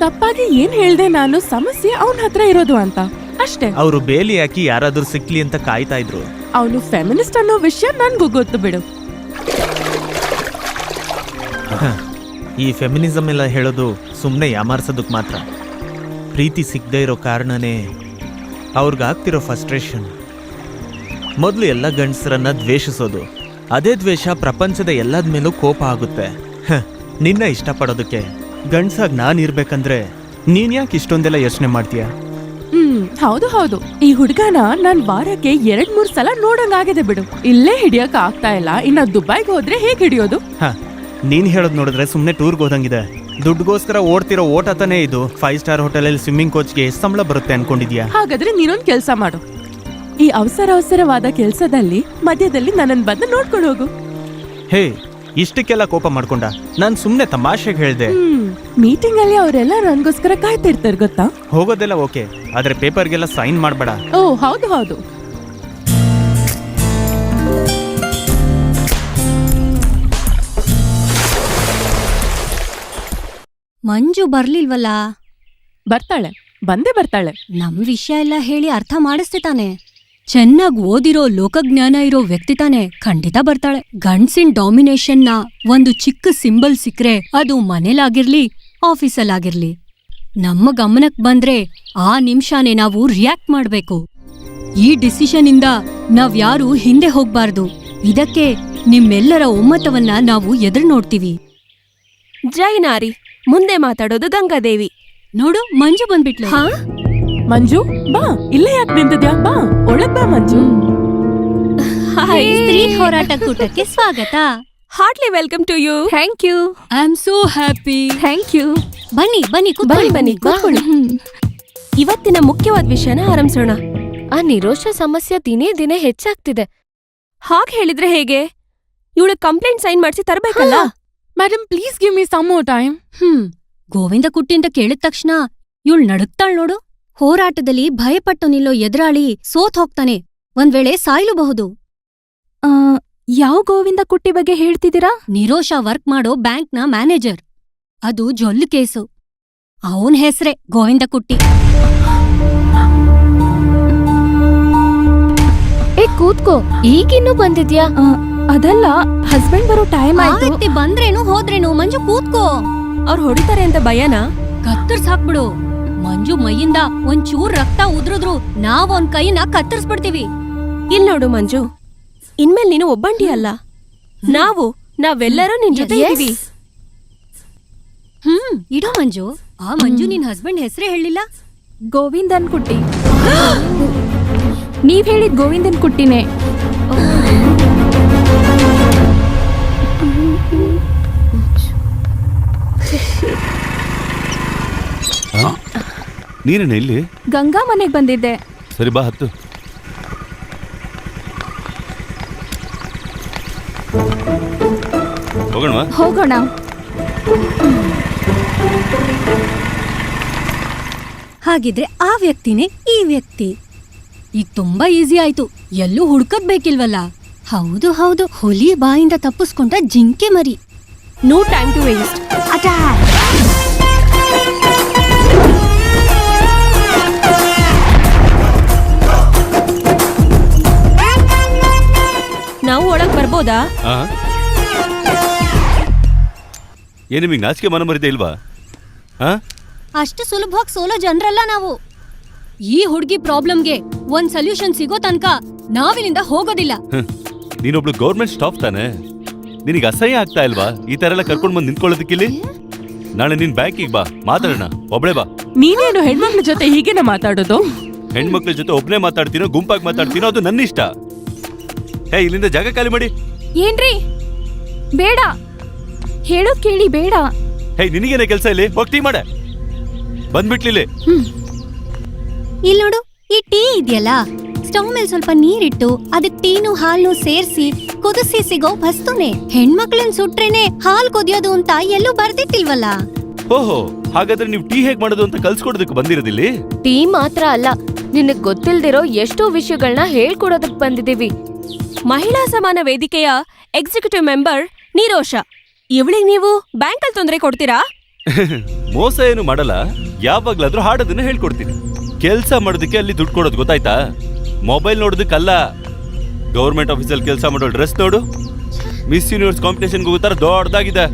ತಪ್ಪಾಗಿ ಏನ್ ಹೇಳ್ದೆ ನಾನು? ಸಮಸ್ಯೆ ಅವನ ಹತ್ರ ಇರೋದು ಅಂತ ಅಷ್ಟೇ. ಅವರು ಬೇಲಿ ಹಾಕಿ ಯಾರಾದ್ರೂ ಸಿಕ್ಲಿ ಅಂತ ಕಾಯ್ತಾ ಇದ್ರು. ಅವನು ಫೆಮಿನಿಸ್ಟ್ ಅನ್ನೋ ವಿಷಯ ನನ್ಗೂ ಗೊತ್ತು ಬಿಡು. ಈ ಫೆಮಿನಿಸಮ್ ಎಲ್ಲ ಹೇಳೋದು ಸುಮ್ಮನೆ ಯಾಮಾರ್ಸೋದಕ್ಕೆ ಮಾತ್ರ. ಪ್ರೀತಿ ಸಿಗದೆ ಇರೋ ಕಾರಣನೇ ಅವ್ರಿಗಾಗ್ತಿರೋ ಫ್ರಸ್ಟ್ರೇಷನ್. ಮೊದಲು ಎಲ್ಲ ಗಂಡಸರನ್ನ ದ್ವೇಷಿಸೋದು, ಅದೇ ದ್ವೇಷ ಪ್ರಪಂಚದ ಎಲ್ಲದ ಮೇಲೂ ಕೋಪ ಆಗುತ್ತೆ. ನಿನ್ನ ಇಷ್ಟಪಡೋದಕ್ಕೆ ಗಂಡಸಾಗಿ ನಾನು ಇರ್ಬೇಕಂದ್ರೆ ನೀನ್ ಯಾಕೆ ಇಷ್ಟೊಂದೆಲ್ಲ ಯೋಚನೆ ಮಾಡ್ತೀಯ? ಹೌದು ಹೌದು, ಈ ಹುಡುಗನ ನಾನ್ ವಾರಕ್ಕೆ 2-3 ಸಲ ನೋಡಂಗಾಗಿದೆ ಬಿಡು. ಇಲ್ಲೇ ಹಿಡಿಯಕ್ ಆಗ್ತಾ ಇಲ್ಲ, ಇನ್ನ ದುಬೈಗೆ ಹೋದ್ರೆ ಹೇಗ್ ಹಿಡಿಯೋದು? ನೀನ್ ಹೇಳೋದ್ ನೋಡಿದ್ರೆ ಸುಮ್ನೆ ಟೂರ್ಗೆ ಹೋದಂಗಿದೆ. ದುಡ್ಡುಗೋಸ್ಕರ ಓಡ್ತಿರೋ ಓಟ ತಾನೇ ಇದು. 5 ಸ್ಟಾರ್ ಹೋಟೆಲಲ್ಲಿ ಸ್ವಿಮ್ಮಿಂಗ್ ಕೋಚ್ಗೆ ಎಷ್ಟು ಸಂಬಳ ಬರುತ್ತೆ ಅನ್ಕೊಂಡಿದ್ಯಾ? ಹಾಗಾದ್ರೆ ನೀನೊಂದ್ ಕೆಲ್ಸ ಮಾಡು, ಈ ಅವಸರವಾದ ಕೆಲ್ಸದಲ್ಲಿ ಮಧ್ಯದಲ್ಲಿ ನನ್ನನ್ ಬಂದು ನೋಡ್ಕೊಂಡು ಹೋಗು. ಹೇ, ಇಷ್ಟಕ್ಕೆಲ್ಲ ಕೋಪ ಮಾಡ್ಕೊಂಡ? ನಾನ್ ಸುಮ್ನೆ ತಮಾಷೆಗೆ ಹೇಳ್ದೆ. ಮೀಟಿಂಗ್ ಅಲ್ಲಿ ಅವರೆಲ್ಲ ನನ್ಗೋಸ್ಕರ ಕಾಯ್ತಿರ್ತಾರೆ ಗೊತ್ತಾ? ಹೋಗೋದೆಲ್ಲ ಓಕೆ, ಆದ್ರೆ ಪೇಪರ್ಗೆಲ್ಲ ಸೈನ್ ಮಾಡ್ಬೇಡ. ಓ ಹೌದು ಹೌದು. ಮಂಜು ಬರ್ಲಿಲ್ವಲ್ಲ? ಬರ್ತಾಳೆ, ಬಂದೇ ಬರ್ತಾಳೆ. ನಮ್ ವಿಷಯ ಎಲ್ಲ ಹೇಳಿ ಅರ್ಥ ಮಾಡಿಸ್ತೆ ತಾನೆ. ಚೆನ್ನಾಗ್ ಓದಿರೋ ಲೋಕಜ್ಞಾನ ಇರೋ ವ್ಯಕ್ತಿ ತಾನೆ, ಖಂಡಿತ ಬರ್ತಾಳೆ. ಗಂಡ್ಸಿನ್ ಡಾಮಿನೇಷನ್ನ ಒಂದು ಚಿಕ್ಕ ಸಿಂಬಲ್ ಸಿಕ್ರೆ ಅದು ಮನೇಲಾಗಿರ್ಲಿ ಆಫೀಸಲ್ಲಾಗಿರ್ಲಿ, ನಮ್ಮ ಗಮನಕ್ ಬಂದ್ರೆ ಆ ನಿಮಿಷನೇ ನಾವು ರಿಯಾಕ್ಟ್ ಮಾಡ್ಬೇಕು. ಈ ಡಿಸಿಷನ್ ಇಂದ ನಾವ್ಯಾರೂ ಹಿಂದೆ ಹೋಗ್ಬಾರ್ದು. ಇದಕ್ಕೆ ನಿಮ್ಮೆಲ್ಲರ ಒಮ್ಮತವನ್ನ ನಾವು ಎದುರು ನೋಡ್ತೀವಿ. ಜೈನಾರಿ ಮುಂದೆ ಮಾತಾಡೋದು ಗಂಗಾದೇವಿ. ನೋಡು, ಮಂಜು ಬಂದ್ಬಿಟ್ಲು. ಹಾ, ಮಂಜು ಬಾ, ಇಲ್ಲೇ ಯಾಕೆ ನಿಂತಿದ್ಯಾ? ಬಾ ಒಳಗ್ ಬಾ ಮಂಜು. ಸ್ತ್ರೀ ಹೋರಾಟ ಕೂಟಕ್ಕೆ ಸ್ವಾಗತ. Heartly welcome to you. Thank you. I am so happy. Thank you. ಬನ್ನಿ ಬನ್ನಿ ಬನ್ನಿ ಕೂತ್ಕೊಳ್ಳಿ. ಇವತ್ತಿನ ಮುಖ್ಯವಾದ ವಿಷಯನ ಆರಂಭಿಸೋಣ. ಆ ನಿರೋಷ ಸಮಸ್ಯೆ ದಿನೇ ದಿನೇ ಹೆಚ್ಚಾಗ್ತಿದೆ. ಹಾಗೆ ಹೇಳಿದ್ರೆ ಹೇಗೆ? ಇವಳು ಕಂಪ್ಲೇಂಟ್ ಸೈನ್ ಮಾಡಿಸಿ ತರಬೇಕಲ್ಲ. Madam please give me some more time. Govinda Kutty ಅಂತ ಕೇಳಿದ ತಕ್ಷಣ ಇವಳು ನಡುಕ್ತಾಳ್ ನೋಡು. ಹೋರಾಟದಲ್ಲಿ ಭಯಪಟ್ಟು ನಿಲ್ಲೋ ಎದುರಾಳಿ ಸೋತ್ ಹೋಗ್ತಾನೆ, ಒಂದ್ ವೇಳೆ ಸಾಯ್ಲೂಬಹುದು. ಯಾವ ಗೋವಿಂದ ಕುಟ್ಟಿ ಬಗ್ಗೆ ಹೇಳ್ತಿದ್ದೀರಾ? ನಿರೋಷ ವರ್ಕ್ ಮಾಡೋ ಬ್ಯಾಂಕ್ನ ಮ್ಯಾನೇಜರ್. ಅದು ಜೊಲ್ಲು ಕೇಸು. ಅವನ್ ಹೆಸ್ರೇ ಗೋವಿಂದ ಕುಟ್ಟಿ. ಕೂತ್ಕೋ, ಈಗಿನ್ನೂ ಬಂದಿದ್ಯಾ? ಅದಲ್ಲ, ಹಸ್ಬೆಂಡ್ ಬರೋ ಟೈಮ್ ಆ ಆಯ್ತು. ವ್ಯಕ್ತಿ ಬಂದ್ರೇನು ಹೋದ್ರೇನು, ಮಂಜು ಕೂತ್ಕೋ. ಅವ್ರು ಹೊಡಿತಾರೆ ಅಂತ ಭಯನಾ? ಕತ್ತರ್ಸ್ ಹಾಕ್ಬಿಡು. ಮಂಜು ಮೈಯಿಂದ ಒಂಚೂರ್ ರಕ್ತ ಉದ್ರುದ್ರು ನಾವ್ ಒಂದ್ ಕೈನ ಕತ್ತರಿಸ್ಬಿಡ್ತೀವಿ. ಇಲ್ ನೋಡು ಮಂಜು, ಇನ್ಮೇಲ್ ನೀನು ಒಬ್ಬಂಟಿ ಅಲ್ಲ. ನಾವೆಲ್ಲರೂ ನಿನ್ ಜೊತೆ ಇದೀವಿ. ಇಡೋ ಮಂಜು. ಆ ಮಂಜು ನಿನ್ ಹಸ್ಬೆಂಡ್ ಹೆಸರೇ ಹೇಳಿಲ್ಲ. ಗೋವಿಂದನ್ ಕುಟ್ಟಿ. ನೀವ್ ಹೇಳಿದ್ ಗೋವಿಂದನ್ ಕುಟ್ಟಿನೇ. ನೀನೇನ ಇಲ್ಲಿ? ಗಂಗಾ ಮನೆಗ್ ಬಂದಿದ್ದೆ. ಸರಿ ಬಾ, ಹತ್ತು. ಹೋಗೋಣವಾ? ಹೋಗೋಣ. ಹಾಗಿದ್ರೆ ಆ ವ್ಯಕ್ತಿನೇ ಈ ವ್ಯಕ್ತಿ. ಈಗ ತುಂಬಾ ಈಸಿ ಆಯ್ತು, ಎಲ್ಲೂ ಹುಡ್ಕದ್ ಬೇಕಿಲ್ವಲ್ಲ. ಹೌದು ಹೌದು, ಹುಲಿ ಬಾಯಿಂದ ತಪ್ಪಿಸ್ಕೊಂಡ ಜಿಂಕೆ ಮರಿ. No time to waste. ನಾವು ಒಳಗ್ ಬರ್ಬೋದಾ? ಏನ್ ನಿಮಗೆ ನಾಚಿಕೆ ಮನ ಮರಿದೆ ಇಲ್ವಾ? ಅಷ್ಟು ಸುಲಭವಾಗಿ ಸೋಲೋ ಜನರಲ್ಲ ನಾವು. ಈ ಹುಡ್ಗಿ ಪ್ರಾಬ್ಲಮ್ಗೆ ಒಂದ್ ಸೊಲ್ಯೂಷನ್ ಸಿಗೋ ತನಕ ನಾವಿಲ್ಲಿಂದ ಹೋಗೋದಿಲ್ಲ. ನೀನೊಬ್ಳು ಗೌರ್ಮೆಂಟ್ ಸ್ಟಾಫ್ ತಾನೆ, ನಿನಗೆ ಅಸಹ್ಯ ಆಗ್ತಾ ಇಲ್ವಾ ಈ ತರ ಎಲ್ಲ ಕರ್ಕೊಂಡ್ ಬಂದು ನಿಂತ್ಕೊಳ್ಳೋದಕ್ಕಿಲ್ಲಿ? ನಾಳೆ ನೀನ್ ಬ್ಯಾಂಕಿಗೆ ಬಾ, ಮಾತಾಡೋಣ. ಒಬ್ಳೆ ಬಾ. ನೀನೇನು ಹೆಣ್ಮಕ್ಳ ಜೊತೆ ಹೀಗೇನೆ ಮಾತಾಡೋದು? ಹೆಣ್ಮಕ್ಳ ಜೊತೆ ಒಬ್ನೇ ಮಾತಾಡ್ತೀನೋ ಗುಂಪಾಗಿ ಮಾತಾಡ್ತೀನೋ ಅದು ನನ್ನ ಇಷ್ಟ. ಹೇ, ಇಲ್ಲಿಂದ ಜಾಗ ಖಾಲಿ ಮಾಡಿ. ಏನ್ರಿ? ಬೇಡ, ಹೇಳೋದ್ ಕೇಳಿ. ಬೇಡ. ಹೇ, ನಿನಗೇನೆ ಕೆಲಸ ಇಲ್ಲಿ? ಹೋಗಿ ಟೀ ಮಾಡೆ. ಬಂದ್ಬಿಟ್ಲಿಲ್ಲಿ. ಇಲ್ಲಿ ನೋಡು, ಈ ಟೀ ಇದೆಯಲ್ಲ, ಸ್ಟವ್ ಮೇಲೆ ಸ್ವಲ್ಪ ನೀರಿಟ್ಟು ಅದಕ್ಕೆ ಟೀನು ಹಾಲ್ನು ಸೇರ್ಸಿ ಕುದಿಸಿ ಸಿಗೋ ವಸ್ತುನೆ. ಹೆಣ್ಮಕ್ಳನ್ ಸುಟ್ರೇನೆ ಹಾಲ್ ಕುದಿಯೋದು ಅಂತ ಎಲ್ಲೂ ಬರ್ದಿಟ್ಟಿಲ್ವಲ್ಲ. ಓಹೋ, ಹಾಗಾದ್ರೆ ನೀವು ಟೀ ಹೇಗ್ ಮಾಡೋದು ಅಂತ ಕಲ್ಸ್ಕೊಡೋದಕ್ಕೆ ಬಂದಿರೋದಿಲ್ಲಿ? ಟೀ ಮಾತ್ರ ಅಲ್ಲ, ನಿನಗ್ ಗೊತ್ತಿಲ್ದಿರೋ ಎಷ್ಟೋ ವಿಷಯಗಳನ್ನ ಹೇಳ್ಕೊಡೋದಕ್ ಬಂದಿದೀವಿ. ಮಹಿಳಾ ಸಮಾನ ವೇದಿಕೆಯ ಎಕ್ಸಿಕ್ಯೂಟಿವ್ ಮೆಂಬರ್ ನಿರೋಷ. ಇವಳಿಗೆ ನೀವು ಬ್ಯಾಂಕಲ್ಲಿ ತೊಂದರೆ ಕೊಡ್ತೀರಾ? ಮೋಸ ಏನು ಮಾಡಲ್ಲ, ಯಾವಾಗ್ಲಾದ್ರೂ ಹಾಡೋದನ್ನ ಹೇಳ್ಕೊಡ್ತೀನಿ. ಕೆಲ್ಸ ಮಾಡೋದಕ್ಕೆ ಅಲ್ಲಿ ದುಡ್ಡು ಕೊಡೋದು ಗೊತ್ತಾಯ್ತಾ? ಮೊಬೈಲ್ ನೋಡೋದಕ್ಕಲ್ಲ. ಗೌರ್ಮೆಂಟ್ ಆಫೀಸಲ್ಲಿ ಕೆಲಸ ಮಾಡೋ ಡ್ರೆಸ್ ನೋಡು, ಮಿಸ್ ಯೂನಿವರ್ಸ್ ಕಾಂಪಿಟೇಷನ್ಗೆ ಹೋಗೋ ತರ ದೊಡ್ಡದಾಗಿದೆ.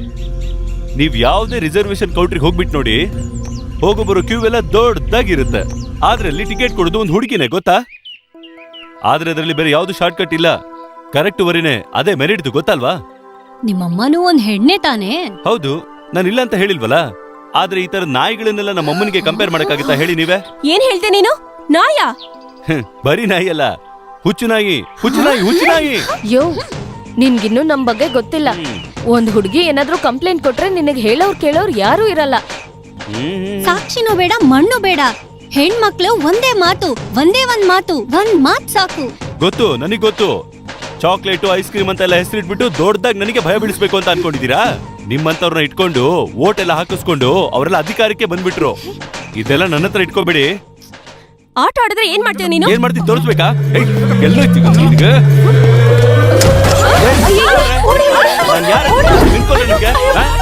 ನೀವ್ ಯಾವುದೇ ರಿಸರ್ವೇಶನ್ ಕೌಂಟ್ರಿಗೆ ಹೋಗ್ಬಿಟ್ಟು ನೋಡಿ, ಹೋಗೋ ಬರೋ ಕ್ಯೂ ಎಲ್ಲ ದೊಡ್ಡದಾಗಿರುತ್ತೆ. ಆದ್ರೆ ಅಲ್ಲಿ ಟಿಕೆಟ್ ಕೊಡೋದು ಒಂದು ಹುಡುಗಿನೇ, ಗೊತ್ತಾ? ಆದ್ರೆ ಅದರಲ್ಲಿ ಬೇರೆ ಯಾವ್ದು ಶಾರ್ಟ್ ಕಟ್ ಇಲ್ಲ, ಕರೆಕ್ಟ್ ವರಿನೇ. ಅದೇ ಮೆರಿಟ್ದು, ಗೊತ್ತಲ್ವಾ? ನಿಮ್ಮಮ್ಮನೂ ಒಂದ್ ಹೆಣ್ಣೆ ತಾನೇ? ಹೌದು, ನಾನು ಇಲ್ಲ ಅಂತ ಹೇಳಿಲ್ವಲ್ಲ. ಆದ್ರೆ ಈ ತರ ನಾಯಿಗಳನ್ನೆಲ್ಲ ನಮ್ಮ ಅಮ್ಮನಿಗೆ ಕಂಪೇರ್ ಮಾಡಕ್ಕಾಗತ್ತಾ ಹೇಳಿ ನೀವೇ? ಏನ್ ಹೇಳ್ತೆ ನೀನು? ನಾಯ? ಬರೀ ನಾಯಿ ಅಲ್ಲ, ಹುಚ್ಚು ನಾಯಿ, ಹುಚ್ಚು ನಾಯಿ, ಹುಚ್ಚು ನಾಯಿ. ಯೋ, ನಿನ್ಗಿನ್ನೂ ನಮ್ ಬಗ್ಗೆ ಗೊತ್ತಿಲ್ಲ. ಒಂದ್ ಹುಡುಗಿ ಏನಾದ್ರೂ ಕಂಪ್ಲೇಂಟ್ ಕೊಟ್ರೆ ನಿನಗ್ ಹೇಳೋರ್ ಕೇಳೋರ್ ಯಾರು ಇರಲ್ಲ. ಸಾಕ್ಷಿನೂ ಬೇಡ, ಮಣ್ಣು ಬೇಡ. ಹೆಣ್ಮಕ್ಳು ಒಂದೇ ಮಾತು, ಒಂದೇ ಒಂದ್ ಮಾತ್ ಸಾಕು. ಗೊತ್ತು, ನನಗ್ ಗೊತ್ತು. ಚಾಕ್ಲೇಟು, ಐಸ್ ಕ್ರೀಮ್ ಅಂತ ಎಲ್ಲ ಹೆಸರಿಟ್ಬಿಟ್ಟು ದೊಡ್ಡದಾಗಿ ನನಗೆ ಭಯ ಬೀಳಿಸ್ಬೇಕು ಅಂತ ಅನ್ಕೊಂಡಿದೀರಾ? ನಿಮ್ಮಂತವ್ರನ್ನ ಇಟ್ಕೊಂಡು ಓಟ್ ಎಲ್ಲ ಹಾಕಿಸ್ಕೊಂಡು ಅವರೆಲ್ಲ ಅಧಿಕಾರಕ್ಕೆ ಬಂದ್ಬಿಟ್ರು. ಇದೆಲ್ಲ ನನ್ನ ಹತ್ರ ಇಟ್ಕೋಬೇಡಿ. ಆಟ ಆಡಿದ್ರೆ ಏನ್ ಮಾಡ್ತೀಯ ನೀನು? ಏನ್ ಮಾಡ್ತೀನಿ ತೋರಿಸ್ಬೇಕಾ? ಎಲ್ಲ ನಿಮ್ಗೆ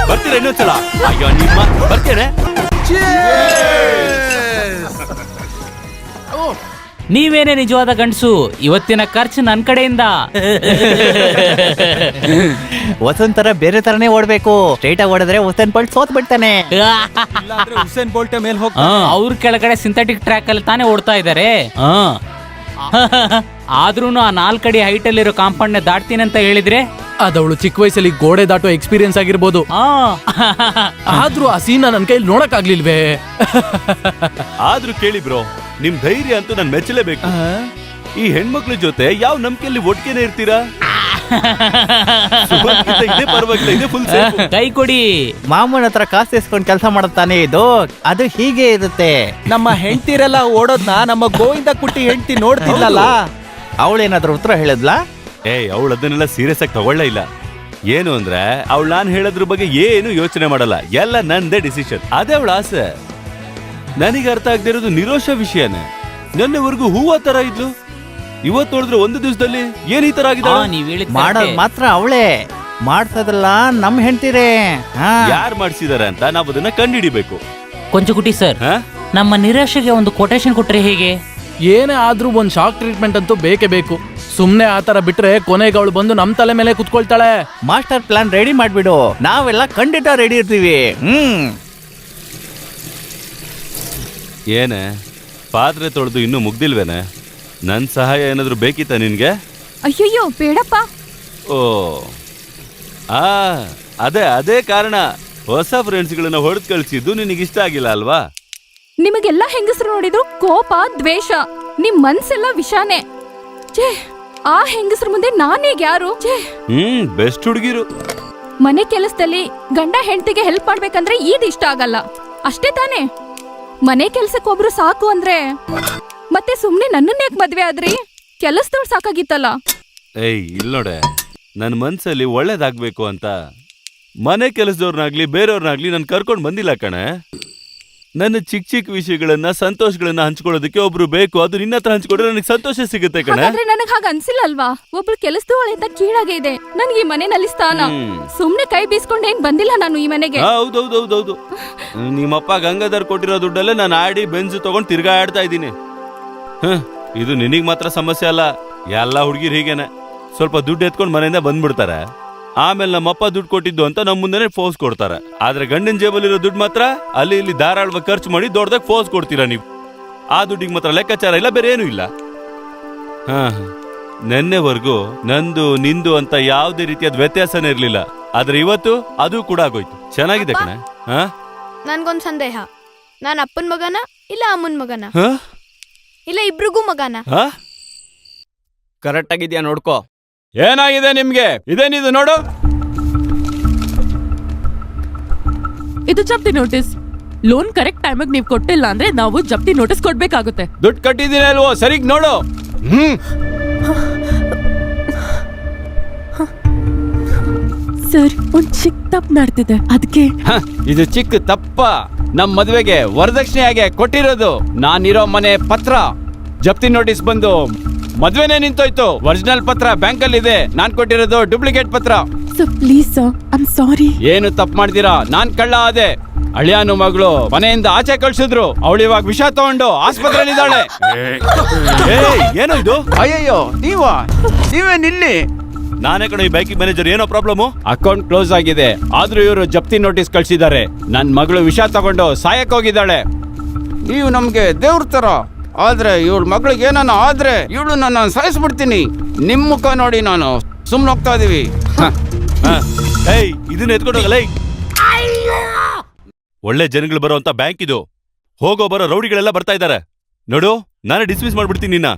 ಬರ್ತೀರಾ ಇನ್ನೊಂದ್ಸಲ? ಅಯ್ಯೋ ನಿಮ್ಮ ಬರ್ತೇನೆ. ನೀವೇನೇ ನಿಜವಾದ ಗಂಡಸು, ಇವತ್ತಿನ ಖರ್ಚು ನನ್ನ ಕಡೆಯಿಂದ. ವಸಂತರ ಬೇರೆ ತರನೇ ಓಡ್ಬೇಕು. ಸ್ಟ್ರೈಟ್ ಆಗಿ ಓಡಿದ್ರೆ ವಸಂತ್ ಬೋಲ್ಟ್ ಸೋತ್ ಬಿಡ್ತಾನೆ. ಹುಸೇನ್ ಬೋಲ್ಟ್ ಮೇಲೆ ಹೋಗ್. ಅವ್ರ ಕೆಳಗಡೆ ಸಿಂಥೆಟಿಕ್ ಟ್ರ್ಯಾಕ್ ಅಲ್ಲಿ ತಾನೇ ಓಡ್ತಾ ಇದಾರೆ. ಆದ್ರೂನು ಆ 4 ಅಡಿ ಹೈಟ್ ಅಲ್ಲಿರೋ ಕಾಂಪೌಂಡ್ ನ ದಾಟ್ತೀನಿ ಅಂತ ಹೇಳಿದ್ರೆ ಅದವಳು ಚಿಕ್ಕ ವಯಸ್ಸಲ್ಲಿ ಗೋಡೆ ದಾಟೋ ಎಕ್ಸ್ಪೀರಿಯನ್ಸ್ ಆಗಿರ್ಬೋದು. ಆದ್ರೂ ಆ ಸೀನ್ ನನ್ನ ಕೈಲಿ ನೋಡಕ್ ಆಗ್ಲಿಲ್ವೇ? ಆದ್ರೂ ಕೇಳಿ ಬ್ರೋ, ನಿಮ್ ಧೈರ್ಯ ಅಂತೂ ನಾನು ಮೆಚ್ಚಲೇಬೇಕು. ಈ ಹೆಣ್ಮಕ್ಳ ಜೊತೆ ಯಾವ ನಂಬಿಕೆಯಲ್ಲಿ ಒಟ್ಟಿಗೆನೆ ಇರ್ತೀರಾ? ಇದೇ ಪರವಾಗಿಲ್ಲ, ಇದೇ ಫುಲ್ ಸೇಫ್. ಕೈ ಕೊಡಿ. ಮಾಮೂನ್ ಹತ್ರ ಕಾಸು ಇಸ್ಕೊಂಡು ಕೆಲಸ ಮಾಡುತ್ತಾನೆ ಇದು. ಅದು ಹೀಗೆ ಇರುತ್ತೆ. ನಮ್ಮ ಹೆಂಡತಿರೆಲ್ಲ ಓಡೋದ್ನ ನಮ್ಮ ಗೋವಿಂದ ಕುಟ್ಟಿ ಹೆಂಡತಿ ನೋಡ್ತಿಲ್ಲಲ್ಲ. ಅವಳೇನಾದ್ರೂ ಉತ್ತರ ಹೇಳಿದ್ಲಾ? ಅವಳು ಅದನ್ನೆಲ್ಲ ಸೀರಿಯಸ್ ಆಗಿ ತಗೊಳ್ಳೇ ಇಲ್ಲ. ಏನು ಅಂದ್ರೆ ಅವಳು ನಾನು ಹೇಳೋದ್ರ ಬಗ್ಗೆ ಏನು ಯೋಚನೆ ಮಾಡಲ್ಲ, ಎಲ್ಲ ನಂದೇ ಡಿಸಿಷನ್. ಅದೇ ಅವಳ ಆಸೆ. ನನಗೆ ಅರ್ಥ ಆಗದೆ ಇರೋದು ನಿರೋಷ ವಿಷಯನೇ. ನನ್ನೆವರೆಗೂ ಹೂವ ತರ ಇದ್ಲು, ಇವತ್ತು ನೋಡಿದ್ರೆ ಒಂದು ದಿವಸದಲ್ಲಿ ಏನ್ ಈ ತರ ಆಗಿದೆ? ಮಾಡೋದ್ ಮಾತ್ರ ಅವಳೇ, ಮಾಡ್ಸೋದಲ್ಲ ನಮ್ ಹೆಂಡ್ತಿರೇ. ಯಾರು ಮಾಡ್ಸಿದಾರೆ ಅಂತ ನಾವು ಅದನ್ನ ಕಂಡುಹಿಡಿಬೇಕು. ಕೊಂಚಗುಟಿ ಸರ್, ನಮ್ಮ ನಿರಾಶೆಗೆ ಒಂದು ಕೊಟೇಶನ್ ಕೊಟ್ರೆ ಹೇಗೆ? ಏನೇ ಆದ್ರೂ ಒಂದ್ ಶಾಕ್ ಟ್ರೀಟ್ಮೆಂಟ್ ಅಂತೂ ಬೇಕೇ ಬೇಕು. ಸುಮ್ನೆ ಆತರ ಬಿಟ್ರೆ ಕೊನೆಗೆ ಅವಳು ಬಂದು ನಮ್ ತಲೆ ಮೇಲೆ ಕುತ್ಕೊಳ್ತಾಳೆ. ಮಾಸ್ಟರ್ ಪ್ಲಾನ್ ರೆಡಿ ಮಾಡ್ಬಿಡು, ನಾವೆಲ್ಲ ಖಂಡಿತ ರೆಡಿ ಇರ್ತೀವಿ. ಏನೇ ಪಾತ್ರೆ ತೊಳೆದು ಇನ್ನೂ ಮುಗ್ದಿಲ್ವೇನೆ? ನನ್ ಸಹಾಯ ಏನಾದ್ರು ಬೇಕಿತ್ತ ನಿನ್ಗೆ? ಅಯ್ಯಯ್ಯೋ ಬೇಡಪ್ಪ. ಓ ಅದೇ ಕಾರಣ ಹೊಸ ಫ್ರೆಂಡ್ಸ್ಗಳನ್ನ ಹೊಡೆದು ಕಳ್ಸಿದ್ದು ನಿನಗಿಷ್ಟ ಆಗಿಲ್ಲ ಅಲ್ವಾ? ನಿಮಗೆಲ್ಲ ಹೆಂಗಸರು ನೋಡಿದ್ರು ಕೋಪ, ದ್ವೇಷ, ನಿಮ್ ಮನ್ಸೆಲ್ಲ ವಿಷಾನೆ. ಛೇ, ಆ ಹೆಂಗಸರ ಮುಂದೆ ನಾನೀಗ ಯಾರು? ಬೆಸ್ಟ್ ಹುಡುಗಿರು. ಮನೆ ಕೆಲಸದಲ್ಲಿ ಗಂಡ ಹೆಂಡತಿಗೆ ಹೆಲ್ಪ್ ಮಾಡ್ಬೇಕಂದ್ರೆ ಇಷ್ಟ ಆಗಲ್ಲ ಅಷ್ಟೇ ತಾನೇ? ಮನೆ ಕೆಲ್ಸಕ್ಕೆ ಒಬ್ರು ಸಾಕು ಅಂದ್ರೆ ಮತ್ತೆ ಸುಮ್ನೆ ನನ್ನನ್ನ ಯಾಕೆ ಮದ್ವೆ ಆದ್ರಿ? ಕೆಲಸದವ್ರು ಸಾಕಾಗಿತ್ತಲ್ಲ. ಇಲ್ಲ ನೋಡೆ, ನನ್ ಮನ್ಸಲ್ಲಿ ಒಳ್ಳೇದಾಗ್ಬೇಕು ಅಂತ ಮನೆ ಕೆಲಸದವ್ರನ್ನಾಗ್ಲಿ ಬೇರೆಯವ್ರನ್ನಾಗ್ಲಿ ನಾನು ಕರ್ಕೊಂಡ್ ಬಂದಿಲ್ಲ ಕಣೆ. ನನ್ನ ಚಿಕ್ಕ ವಿಷಯಗಳನ್ನ, ಸಂತೋಷಗಳನ್ನ ಹಂಚ್ಕೊಳ್ಳೋದಕ್ಕೆ ಒಬ್ರು ಬೇಕು. ಅದು ನಿನ್ನ ಹತ್ರ ಹಂಚ್ಕೊಂಡ್ರೆ ನನಗೆ ಸಂತೋಷ ಸಿಗುತ್ತೆ ಕಣೆ. ನನಗ್ ಹಾಗ ಅನ್ಸಿಲ್ಲ ಅಲ್ವಾ? ಒಬ್ಳು ಕೆಲಸದವಳೆ ಅಂತ ಕೀಳಾಗೆ ಇದೆ ನನ್ಗೆ ಈ ಮನೆಯಲ್ಲಿ ಸ್ಥಾನ. ಸುಮ್ನೆ ಕೈ ಬೀಸ್ಕೊಂಡ್ ಏನ್ ಬಂದಿಲ್ಲ ನಾನು ಈ ಮನೆಗೆ. ಹೌದೌದೌದೌದು, ನಿಮ್ಮಪ್ಪ ಗಂಗಾಧರ್ ಕೊಟ್ಟಿರೋ ದುಡ್ಡಲ್ಲೇ ನಾನು ಆಡಿ ಬೆಂಜು ತಗೊಂಡ್ ತಿರ್ಗಾಡ್ತಾ ಇದ್ದೀನಿ. ಇದು ನಿನಗ್ ಮಾತ್ರ ಸಮಸ್ಯೆ ಅಲ್ಲ, ಎಲ್ಲಾ ಹುಡುಗಿರು ಹೀಗೇನೆ. ಸ್ವಲ್ಪ ದುಡ್ಡು ಎತ್ಕೊಂಡ್ ಮನೆಯಿಂದ ಬಂದ್ಬಿಡ್ತಾರೆ. ಆಮೇಲೆ ನಮ್ಮಪ್ಪ ದುಡ್ಡು ಕೊಟ್ಟಿದ್ದು ಅಂತ ನಮ್ಮ ಮುಂದೆನೆ ಫೋರ್ಸ್ ಕೊಡ್ತಾರೆ. ಆದ್ರೆ ಗಂಡನ ಜೇಬಲ್ಲಿರೋ ದುಡ್ಡು ಮಾತ್ರ ಅಲ್ಲಿ ಇಲ್ಲಿ ಧಾರಾಳವಾಗಿ ಖರ್ಚು ಮಾಡಿ ದೊಡ್ಡದಾಗ ಫೋರ್ಸ್ ಕೊಡ್ತೀರಾ ನೀವು. ಆ ದುಡ್ಡಿಗೆ ಮಾತ್ರ ಲೆಕ್ಕಾಚಾರ ಇಲ್ಲ, ಬೇರೆ ಏನೂ ಇಲ್ಲ. ನೆನ್ನೆವರೆಗೂ ನಂದು ನಿಂದು ಅಂತ ಯಾವುದೇ ರೀತಿಯಾದ ವ್ಯತ್ಯಾಸನೇ ಇರ್ಲಿಲ್ಲ. ಆದ್ರೆ ಇವತ್ತು ಅದು ಕೂಡ ಆಗೋಯ್ತು. ಚೆನ್ನಾಗಿದೆ ಕಣೆ. ನನ್ಗೊಂದ್ ಸಂದೇಹ, ನಾನ್ ಅಪ್ಪನ್ ಮಗನ ಇಲ್ಲ ಅಮ್ಮನ್ ಮಗನ ಇಲ್ಲ ಇಬ್ರಿಗೂ ಮಗನ? ಕರೆಕ್ಟ್ ಆಗಿದ್ಯಾ ನೋಡ್ಕೋ. ಏನಾಗಿದೆ ನಿಮ್ಗೆ? ಇದೇನಿದು ನೋಡು. ಇದು ಜಪ್ತಿ ನೋಟಿಸ್. ಲೋನ್ ಕರೆಕ್ಟ್ ಟೈಮಿಗೆ ನೀವು ಕೊಟ್ಟಿಲ್ಲ ಅಂದ್ರೆ ನಾವು ಜಪ್ತಿ ನೋಟಿಸ್ ಕೊಡ್ಬೇಕಾಗುತ್ತೆ. ದುಡ್ಡು ಕಟ್ಟಿದೀನಿ ಅಲ್ವೋ, ಸರಿಗ್ ನೋಡು. ಸರ್, ಒಂದ್ ಚಿಕ್ಕ ತಪ್ಪು ಮಾಡ್ತಿದೆ, ಅದಕ್ಕೆ. ಇದು ಚಿಕ್ಕ ತಪ್ಪ? ನಮ್ ಮದ್ವೆಗೆ ವರದಕ್ಷಿಣೆಯಾಗೆ ಕೊಟ್ಟಿರೋದು ನಾನಿರೋ ಮನೆ ಪತ್ರ. ಜಪ್ತಿ ನೋಟಿಸ್ ಬಂದು ಮದ್ವೆನೇ ನಿಂತೋಯ್ತು. ಒರಿಜಿನಲ್ ಪತ್ರ ಬ್ಯಾಂಕ್ ಅಲ್ಲಿ ಇದೆ, ನಾನ್ ಕೊಟ್ಟಿರೋದು ಡೂಪ್ಲಿಕೇಟ್ ಪತ್ರ. Sir please sir, I am sorry. ಏನು ತಪ್ಪು ಮಾಡ್ತೀರಾ? ನಾನ್ ಕಳ್ಳ ಆದೆ. ಅಳಿಯಾನು ಮಗಳು ಮನೆಯಿಂದ ಆಚೆ ಕಳ್ಸಿದ್ರು. ಅವಳು ಇವಾಗ ವಿಷ ತಗೊಂಡು ಆಸ್ಪತ್ರೆಯಲ್ಲಿ ಇದ್ದಾಳೆ. ಏನೋ ಇದು? ಅಯ್ಯಯ್ಯೋ, ನೀವೇನಿಲ್ಲಿ? ನಾನೇ ಕಣ ಈ ಬ್ಯಾಂಕಿಂಗ್ ಮ್ಯಾನೇಜರ್. ಏನೋ ಪ್ರಾಬ್ಲಮ್? ಅಕೌಂಟ್ ಕ್ಲೋಸ್ ಆಗಿದೆ, ಆದ್ರೂ ಇವರು ಜಪ್ತಿ ನೋಟಿಸ್ ಕಳ್ಸಿದ್ದಾರೆ. ನನ್ ಮಗಳು ವಿಷ ತಗೊಂಡು ಸಾಯಕ್ ಹೋಗಿದ್ದಾಳೆ. ನೀವು ನಮ್ಗೆ ದೇವ್ರ ತರ, ಆದ್ರೆ ಇವಳ ಮಗಳಿಗೆ ಏನಾನ ಆದ್ರೆ ಇವಳು ನನ್ನ ಸಾಯಿಸ್ಬಿಡ್ತೀನಿ. ನಿಮ್ ಮುಖ ನೋಡಿ ನಾನು ಸುಮ್ನೆ ಹೋಗ್ತಾ ಇದೀವಿ. ಇದನ್ನ ಎತ್ಕೊಂಡೋಗಲ್ಲ. ಒಳ್ಳೆ ಜನಗಳು ಬರೋ ಅಂತ ಬ್ಯಾಂಕ್ ಇದು. ಹೋಗೋ ಬರೋ ರೌಡಿಗಳೆಲ್ಲ ಬರ್ತಾ ಇದ್ದಾರೆ ನೋಡು. ನಾನೇ ಡಿಸ್ಮಿಸ್ ಮಾಡ್ಬಿಡ್ತೀನಿ ನಿನ್ನ.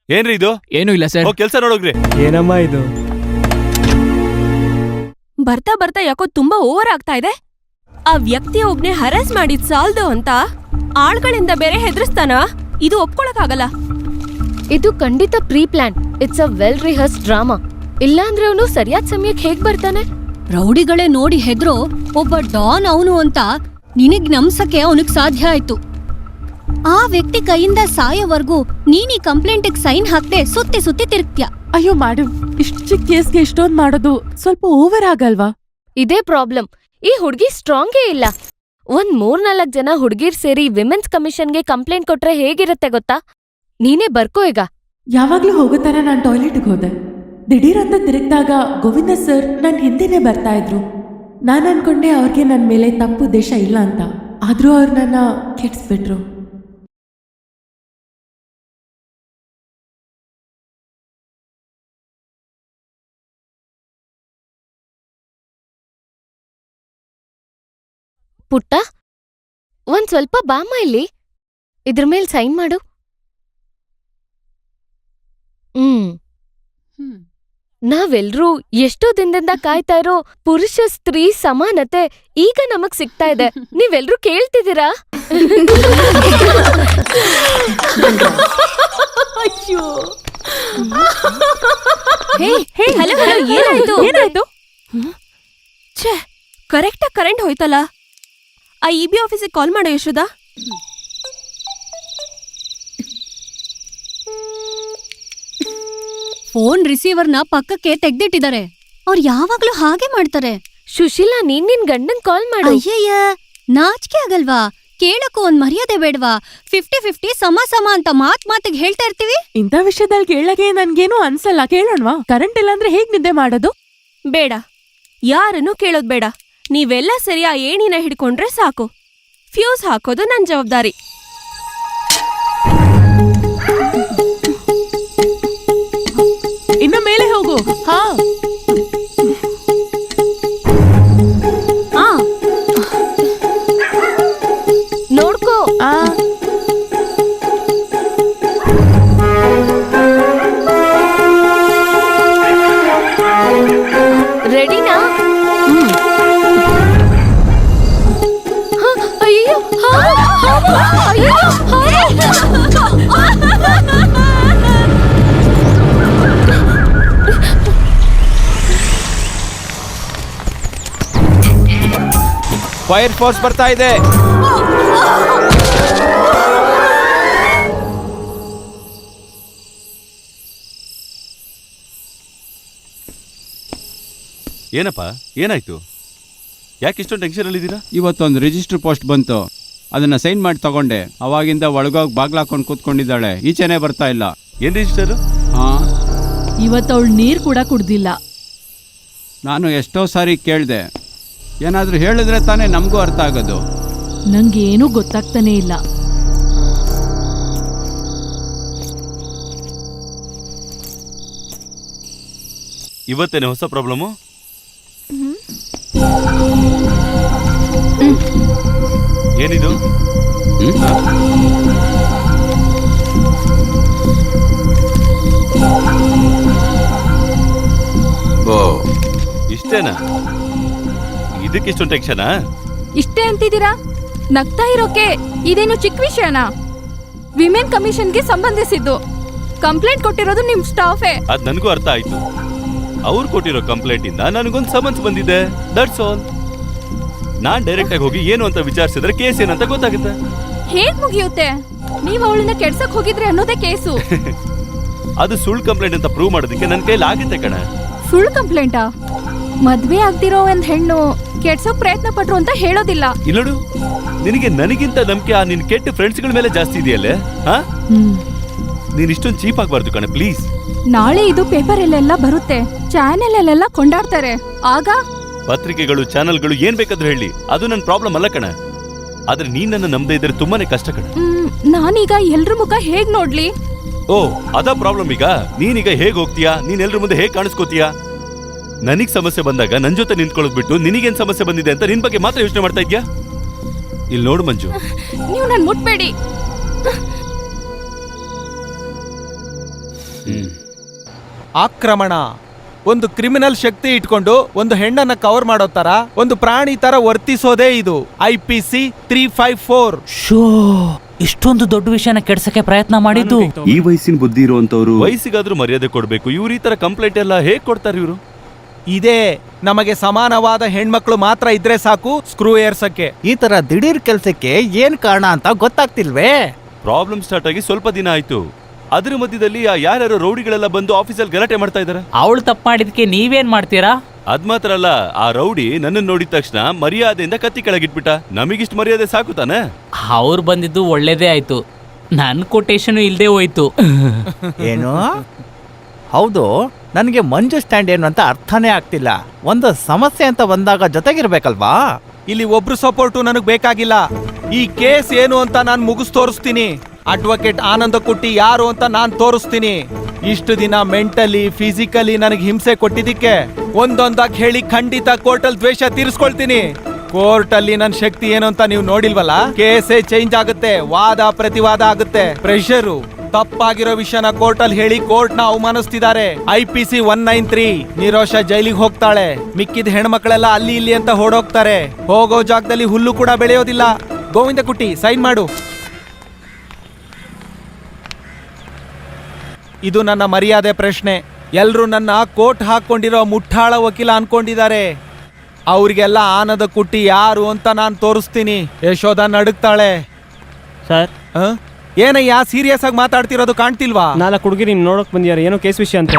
ಏನ್ರಿ ಇದು? ಏನು ಇಲ್ಲ ಸರ್, ಕೆಲಸ ನೋಡೋಗ್ರಿ. ಏನಮ್ಮ ಇದು? ಬರ್ತಾ ಬರ್ತಾ ಯಾಕೋ ತುಂಬಾ ಓವರ್ ಆಗ್ತಾ ಇದೆ. ಆ ವ್ಯಕ್ತಿ ಒಬ್ನೇ ಹರಾಸ್ ಮಾಡಿದ್ ಸಾಲ್ದು ಅಂತ ಆಳ್ಗಳಿಂದ ಬೇರೆ ಹೆದರ್ಸ್ತಾನ? ಇದು ಒಪ್ಕೊಳಕ್ಕಾಗಲ್ಲ. ಇದು ಖಂಡಿತ pre plan. It's a well rehearse drama. ಇಲ್ಲಾಂದ್ರೆ ಅವನು ಸರಿಯಾದ ಸಮಯಕ್ಕೆ ಹೇಗ್ ಬರ್ತಾನೆ? ರೌಡಿಗಳೇ ನೋಡಿ ಹೆದ್ರೋ ಒಬ್ಬ ಡಾನ್ ಅವನು ಅಂತ ನಿನಗ್ ನಮ್ಸಕ್ಕೆ ಅವನಿಗೆ ಸಾಧ್ಯ ಆಯ್ತು. ಆ ವ್ಯಕ್ತಿ ಕೈಯಿಂದ ಸಾಯೋವರೆಗೂ ನೀನ್ ಈ ಕಂಪ್ಲೇಂಟಿಗೆ ಸೈನ್ ಹಾಕ್ದೆ ಸುತ್ತಿ ತಿರುಗ್ತ್ಯಾ. ಅಯ್ಯೋ ಮೇಡಮ್, ಇಷ್ಟು ಚಿಕ್ಕ ಕೇಸ್ಗೆ ಇಷ್ಟೊಂದು ಮಾಡೋದು ಸ್ವಲ್ಪ ಓವರ್ ಆಗಲ್ವಾ? ಇದೇ ಪ್ರಾಬ್ಲಮ್. ಈ ಹುಡ್ಗಿ ಸ್ಟ್ರಾಂಗೇ ಇಲ್ಲ. 3-4 ಜನ ಹುಡ್ಗಿರ್ ಸೇರಿ ವಿಮೆನ್ಸ್ ಕಮಿಷನ್ಗೆ ಕಂಪ್ಲೇಂಟ್ ಕೊಟ್ರೆ ಹೇಗಿರುತ್ತೆ ಗೊತ್ತಾ? ನೀನೇ ಬರ್ಕೋ ಈಗ. ಯಾವಾಗ್ಲೂ ಹೋಗುತ್ತಾನೆ ನಾನು ಟಾಯ್ಲೆಟ್ಗೆ ಹೋದೆ. ದಿಢೀರಂತ ತಿರುಗಿದಾಗ ಗೋವಿಂದ ಸರ್ ನನ್ನ ಹಿಂದೆನೆ ಬರ್ತಾ ಇದ್ರು. ನಾನು ಅನ್ಕೊಂಡೆ ಅವ್ರಿಗೆ ನನ್ನ ಮೇಲೆ ತಪ್ಪು ಉದ್ದೇಶ ಇಲ್ಲ ಅಂತ. ಆದ್ರೂ ಅವ್ರು ನನ್ನ ಕೆಡ್ಸ್ಬಿಟ್ರು. ಪುಟ್ಟ, ಒಂದ್ ಸ್ವಲ್ಪ ಬಾಮ ಇಲ್ಲಿ. ಇದ್ರ ಮೇಲ್ ಸೈನ್ ಮಾಡು. ನಾವೆಲ್ರೂ ಎಷ್ಟೋ ದಿನದಿಂದ ಕಾಯ್ತಾ ಇರೋ ಪುರುಷ ಸ್ತ್ರೀ ಸಮಾನತೆ ಈಗ ನಮಗ್ ಸಿಗ್ತಾ ಇದೆ. ನೀವೆಲ್ರೂ ಕೇಳ್ತಿದ್ದೀರಾ? ಅಯ್ಯೋ, ಹಲೋ ಹಲೋ, ಏನಾಯ್ತು? ಛೇ, ಕರೆಕ್ಟಾಗಿ ಕರೆಂಟ್ ಹೋಯ್ತಲ್ಲ. ಆ EB ಆಫೀಸಿಗೆ ಕಾಲ್ ಮಾಡೋ ಯಶೋದ. ಫೋನ್ ರಿಸೀವರ್ನ ಪಕ್ಕಕ್ಕೆ ತೆಗ್ದಿಟ್ಟಿದ್ದಾರೆ. ಅವ್ರು ಯಾವಾಗ್ಲೂ ಹಾಗೆ ಮಾಡ್ತಾರೆ. ಸುಶೀಲಾ, ನೀನ್ ನಿನ್ ಗಂಡನ್ ಕಾಲ್ ಮಾಡು. ಅಯ್ಯಯ್ಯ, ನಾಚಿಕೆ ಆಗಲ್ವಾ? ಕೇಳಕ್ಕೂ ಒಂದ್ ಮರ್ಯಾದೆ ಬೇಡವಾ? 50-50 ಸಮ ಅಂತ ಮಾತಿಗೆ ಹೇಳ್ತಾ ಇರ್ತೀವಿ. ಇಂಥ ವಿಷಯದಲ್ಲಿ ಕೇಳಕ್ಕೆ ನನ್ಗೇನು ಅನ್ಸಲ್ಲ. ಕೇಳೋಣವಾ? ಕರೆಂಟ್ ಇಲ್ಲ ಅಂದ್ರೆ ಹೇಗ್ ನಿದ್ದೆ ಮಾಡೋದು? ಬೇಡ, ಯಾರನ್ನೂ ಕೇಳೋದ್ ಬೇಡ. ನೀವೆಲ್ಲ ಸರಿ ಆ ಏಣಿನ ಹಿಡ್ಕೊಂಡ್ರೆ ಸಾಕು. ಫ್ಯೂಸ್ ಹಾಕೋದು ನನ್ ಜವಾಬ್ದಾರಿ. ಇನ್ನು ಮೇಲೆ ಹೋಗು. ಹಾ, ನೋಡ್ಕೋ. ರೆಡಿನಾ? ಅಯ್ಯೋ, ಅಯ್ಯೋ, ಫೈರ್ ಫೋರ್ಸ್ ಬರ್ತಾ ಇದೆ. ಏನಪ್ಪ, ಏನಾಯ್ತು? ಯಾಕೆ ಇಷ್ಟೊಂದು ಟೆನ್ಷನ್ ಅಲ್ಲಿದ್ದೀರಾ? ಇವತ್ತೊಂದು ರಿಜಿಸ್ಟರ್ ಪೋಸ್ಟ್ ಬಂತು, ಅದನ್ನ ಸೈನ್ ಮಾಡಿ ತಗೊಂಡೆ. ಅವಾಗಿಂದ ಒಳಗೋಗಿ ಬಾಗ್ಲಾಕೊಂಡು ಕೂತ್ಕೊಂಡಿದ್ದಾಳೆ, ಈಚೆನೆ ಬರ್ತಾ ಇಲ್ಲ. ಏನ್ ರಿಜಿಸ್ಟರ್? ಹಾ, ಇವತ್ತವಳು ನೀರ್ ಕೂಡ ಕುಡ್ದಿಲ್ಲ. ನಾನು ಎಷ್ಟೋ ಸಾರಿ ಕೇಳಿದೆ. ಏನಾದ್ರೂ ಹೇಳಿದ್ರೆ ತಾನೇ ನಮಗೂ ಅರ್ಥ ಆಗೋದು. ನಂಗೇನೂ ಗೊತ್ತಾಗ್ತಾನೆ ಇಲ್ಲ. ಇವತ್ತೇನೆ ಹೊಸ ಪ್ರಾಬ್ಲಮ್ಮು? ಏನಿದು? ಇಷ್ಟೇನಾ? ಇದಕ್ಕಿಷ್ಟೊಂದು ಟೆನ್ಷನಾ? ಇಷ್ಟೇ ಅಂತಿದ್ದೀರಾ? ನಗ್ತಾ ಇರೋಕೆ ಇದೇನು ಚಿಕ್ಕ ವಿಷಯನಾ? ವಿಮೆನ್ ಕಮಿಷನ್ಗೆ ಸಂಬಂಧಿಸಿದ್ದು. ಕಂಪ್ಲೇಂಟ್ ಕೊಟ್ಟಿರೋದು ನಿಮ್ ಸ್ಟಾಫೇ. ಅದ್ ನನಗೂ ಅರ್ಥ ಆಯ್ತು. ಅವ್ರು ಕೊಟ್ಟಿರೋ ಕಂಪ್ಲೇಂಟ್ ಇಂದ ನನಗೊಂದು ಸಮನ್ಸ್ ಬಂದಿದೆ, ದಟ್ಸ್ ಆಲ್. ನಾನ್ ಡೈರೆಕ್ಟ್ ಆಗಿ ಹೋಗಿ ಏನು ಅಂತ ವಿಚಾರಿಸಿದ್ರೆ ಕೇಸ್ ಏನಂತ ಗೊತ್ತಾಗುತ್ತೆ. ಹೇಗ್ ಮುಗಿಯುತ್ತೆ? ನೀವ್ ಅವಳನ್ನ ಕೆಡ್ಸಕ್ ಹೋಗಿದ್ರಿ ಅನ್ನೋದೇ ಕೇಸು. ಅದು ಸುಳ್ಳು ಕಂಪ್ಲೇಂಟ್ ಅಂತ ಪ್ರೂವ್ ಮಾಡೋದಕ್ಕೆ ನನ್ನ ಕೈಲಿ ಆಗುತ್ತೆ ಕಣ. ಸುಳ್ಳು ಕಂಪ್ಲೇಂಟಾ? ಮದ್ವೆ ಆಗ್ದಿರೋ ಒಂದ್ ಹೆಣ್ಣು ಕೆಡ್ಸೋಕ್ ಪ್ರಯತ್ನ ಪಟ್ರು ಅಂತ ಹೇಳೋದಿಲ್ಲ. ಇಲ್ಲಡು, ನಿನಗೆ ನನಗಿಂತ ನಂಬಿಕೆ ಆ ನಿನ್ ಕೆಟ್ಟ ಫ್ರೆಂಡ್ಸ್ಗಳ ಮೇಲೆ ಜಾಸ್ತಿ ಇದೆಯಲ್ಲೇ? ಹಾ, ನೀನ್ ಇಷ್ಟೊಂದು ಚೀಪ್ ಆಗ್ಬಾರ್ದು ಕಣ, ಪ್ಲೀಸ್. ನಾಳೆ ಇದು ಪೇಪರ್ ಅಲ್ಲೆಲ್ಲ ಬರುತ್ತೆ, ಚಾನೆಲ್ ಅಲ್ಲೆಲ್ಲ ಕೊಂಡಾಡ್ತಾರೆ. ಆಗ ಪತ್ರಿಕೆಗಳು, ಚಾನೆಲ್ಗಳು ಏನ್ ಬೇಕಾದ್ರೂ ಹೇಳಿ, ಅದು ನನ್ನ ಪ್ರಾಬ್ಲಮ್ ಅಲ್ಲ ಕಣ. ಆದ್ರೆ ನೀನ್ ನನ್ನ ನಂಬದೇ ಇದ್ರೆ ತುಂಬಾನೇ ಕಷ್ಟ ಕಣ. ನಾನೀಗ ಎಲ್ರ ಮುಖ ಹೇಗ್ ನೋಡ್ಲಿ? ಓ, ಅದ ಪ್ರಾಬ್ಲಮ್. ಈಗ ನೀನೀಗ ಹೇಗ್ ಹೋಗ್ತೀಯಾ? ನೀನ್ ಎಲ್ರ ಮುಂದೆ ಹೇಗ್ ಕಾಣಿಸ್ಕೋತೀಯಾ? ನನಗ್ ಸಮಸ್ಯೆ ಬಂದಾಗ ನನ್ ಜೊತೆ ನಿಂತ್ಕೊಳ್ಳೋದ್ ಬಿಟ್ಟು ನಿನಗೇನ್ ಸಮಸ್ಯೆ ಬಂದಿದೆ ಅಂತ ನಿನ್ ಬಗ್ಗೆ ಮಾತ್ರ ಯೋಚನೆ ಮಾಡ್ತಾ ಇದ್ಯಾ? ಇಲ್ಲಿ ನೋಡು ಮಂಜು, ನೀವು ನನ್ ಮುಟ್ಬೇಡಿ. ಆಕ್ರಮಣ ಒಂದು ಕ್ರಿಮಿನಲ್ ಶಕ್ತಿ ಇಟ್ಕೊಂಡು ಒಂದು ಹೆಣ್ಣನ್ನ ಕವರ್ ಮಾಡೋ ತರ, ಒಂದು ಪ್ರಾಣಿ ತರ ವರ್ತಿಸೋದೇ ಇದು IPC 354. ಶೋ, ಇಷ್ಟೊಂದು ದೊಡ್ಡ ವಿಷಯನ ಕೆಡ್ಸಕ್ಕೆ ಪ್ರಯತ್ನ ಮಾಡಿದ್ದು. ಈ ವಯಸ್ಸಿನ ಬುದ್ಧಿ ಇರುವಂತವ್ರು ವಯಸ್ಸಿಗಾದ್ರೂ ಮರ್ಯಾದೆ ಕೊಡ್ಬೇಕು. ಇವ್ರು ಈ ತರ ಕಂಪ್ಲೇಂಟ್ ಎಲ್ಲ ಹೇಗ್ ಕೊಡ್ತಾರೆ ಇವರು? ಇದೇ ನಮಗೆ ಸಮಾನವಾದ ಹೆಣ್ಮಕ್ಳು ಮಾತ್ರ ಇದ್ರೆ ಸಾಕು ಸ್ಕ್ರೂ ಏರ್ಸಕ್ಕೆ. ಈ ತರ ದಿಢೀರ್ ಕೆಲ್ಸಕ್ಕೆ ಏನ್ ಕಾರಣ ಅಂತ ಗೊತ್ತಾಗ್ತಿಲ್ವೇ? ಪ್ರಾಬ್ಲಮ್ ಸ್ಟಾರ್ಟ್ ಆಗಿ ಸ್ವಲ್ಪ ದಿನ ಆಯ್ತು. ಅದ್ರ ಮಧ್ಯದಲ್ಲಿ ಯಾರ್ಯಾರೋ ರೌಡಿಗಳೆಲ್ಲ ಬಂದು ಆಫೀಸಲ್ಲಿ ಗಲಾಟೆ ಮಾಡ್ತಾ ಇದಾರೆ. ಅವಳು ತಪ್ಪು ಮಾಡಿದ್ಕೆ ನೀವೇನ್ ಮಾಡ್ತೀರಾ? ಅದ್ ಮಾತ್ರ ಅಲ್ಲ, ಆ ರೌಡಿ ನನ್ನನ್ನು ನೋಡಿದ ತಕ್ಷಣ ಮರ್ಯಾದೆಯಿಂದ ಕತ್ತಿ ಕೆಳಗಿಟ್ಬಿಟ್ಟ. ನಮಗಿಷ್ಟು ಮರ್ಯಾದೆ ಸಾಕು ತಾನೆ? ಅವ್ರು ಬಂದಿದ್ದು ಒಳ್ಳೇದೇ ಆಯ್ತು, ನನ್ನ ಕೊಟೇಶನ್ ಇಲ್ದೇ ಹೋಯ್ತು. ಏನು? ಹೌದು, ನನಗೆ ಮಂಜು ಸ್ಟ್ಯಾಂಡ್ ಏನು ಅಂತ ಅರ್ಥನೇ ಆಗ್ತಿಲ್ಲ. ಒಂದು ಸಮಸ್ಯೆ ಅಂತ ಬಂದಾಗ ಜೊತೆಗಿರ್ಬೇಕಲ್ವಾ? ಇಲ್ಲಿ ಒಬ್ರು ಸಪೋರ್ಟು ನನಗೆ ಬೇಕಾಗಿಲ್ಲ. ಈ ಕೇಸ್ ಏನು ಅಂತ ನಾನು ಮುಗಿಸ್ ತೋರಿಸ್ತೀನಿ. ಅಡ್ವೊಕೇಟ್ ಆನಂದ ಕುಟ್ಟಿ ಯಾರು ಅಂತ ನಾನು ತೋರಿಸ್ತೀನಿ. ಇಷ್ಟು ದಿನ ಮೆಂಟಲಿ ಫಿಸಿಕಲಿ ನನಗೆ ಹಿಂಸೆ ಕೊಟ್ಟಿದ್ದಕ್ಕೆ ಒಂದೊಂದಾಗಿ ಹೇಳಿ ಖಂಡಿತ ಕೋರ್ಟಲ್ಲಿ ದ್ವೇಷ ತೀರಿಸ್ಕೊಳ್ತೀನಿ. ಕೋರ್ಟಲ್ಲಿ ನನ್ನ ಶಕ್ತಿ ಏನು ಅಂತ ನೀವು ನೋಡಿಲ್ವಲ್ಲ? ಕೇಸೇ ಚೇಂಜ್ ಆಗುತ್ತೆ, ವಾದ ಪ್ರತಿವಾದ ಆಗುತ್ತೆ. ಪ್ರೆಷರು ತಪ್ಪಾಗಿರೋ ವಿಷಯನ ಕೋರ್ಟಲ್ಲಿ ಹೇಳಿ ಕೋರ್ಟ್ ನ ಅವಮಾನಿಸ್ತಿದ್ದಾರೆ. IPC 193 ನಿರೋಷ ಜೈಲಿಗೆ ಹೋಗ್ತಾಳೆ. ಮಿಕ್ಕಿದ ಹೆಣ್ಮಕ್ಳೆಲ್ಲ ಅಲ್ಲಿ ಇಲ್ಲಿ ಅಂತ ಹೊಡೋಗ್ತಾರೆ. ಹೋಗೋ ಜಾಗದಲ್ಲಿ ಹುಲ್ಲು ಕೂಡ ಬೆಳೆಯೋದಿಲ್ಲ. ಗೋವಿಂದ ಕುಟ್ಟಿ ಸೈನ್ ಮಾಡು. ಇದು ನನ್ನ ಮರ್ಯಾದೆ ಪ್ರಶ್ನೆ. ಎಲ್ರು ನನ್ನ ಕೋರ್ಟ್ ಹಾಕೊಂಡಿರೋ ಮುಠಾಳ ವಕೀಲ ಅನ್ಕೊಂಡಿದ್ದಾರೆ. ಅವ್ರಿಗೆಲ್ಲ ಆನಂದ ಕುಟ್ಟಿ ಯಾರು ಅಂತ ನಾನು ತೋರಿಸ್ತೀನಿ. ಯಶೋಧ ನಡುಗ್ತಾಳೆ. ಸರ್, ಏನಯ್ಯ ಸೀರಿಯಸ್ ಆಗಿ ಮಾತಾಡ್ತಿರೋದು ಕಾಣ್ತಿಲ್ವಾ? 4 ಹುಡುಗಿರು ನಿಮ್ ನೋಡಕ್ ಬಂದಿದ್ದಾರೆ, ಏನೋ ಕೇಸ್ ವಿಷಯ ಅಂತೆ.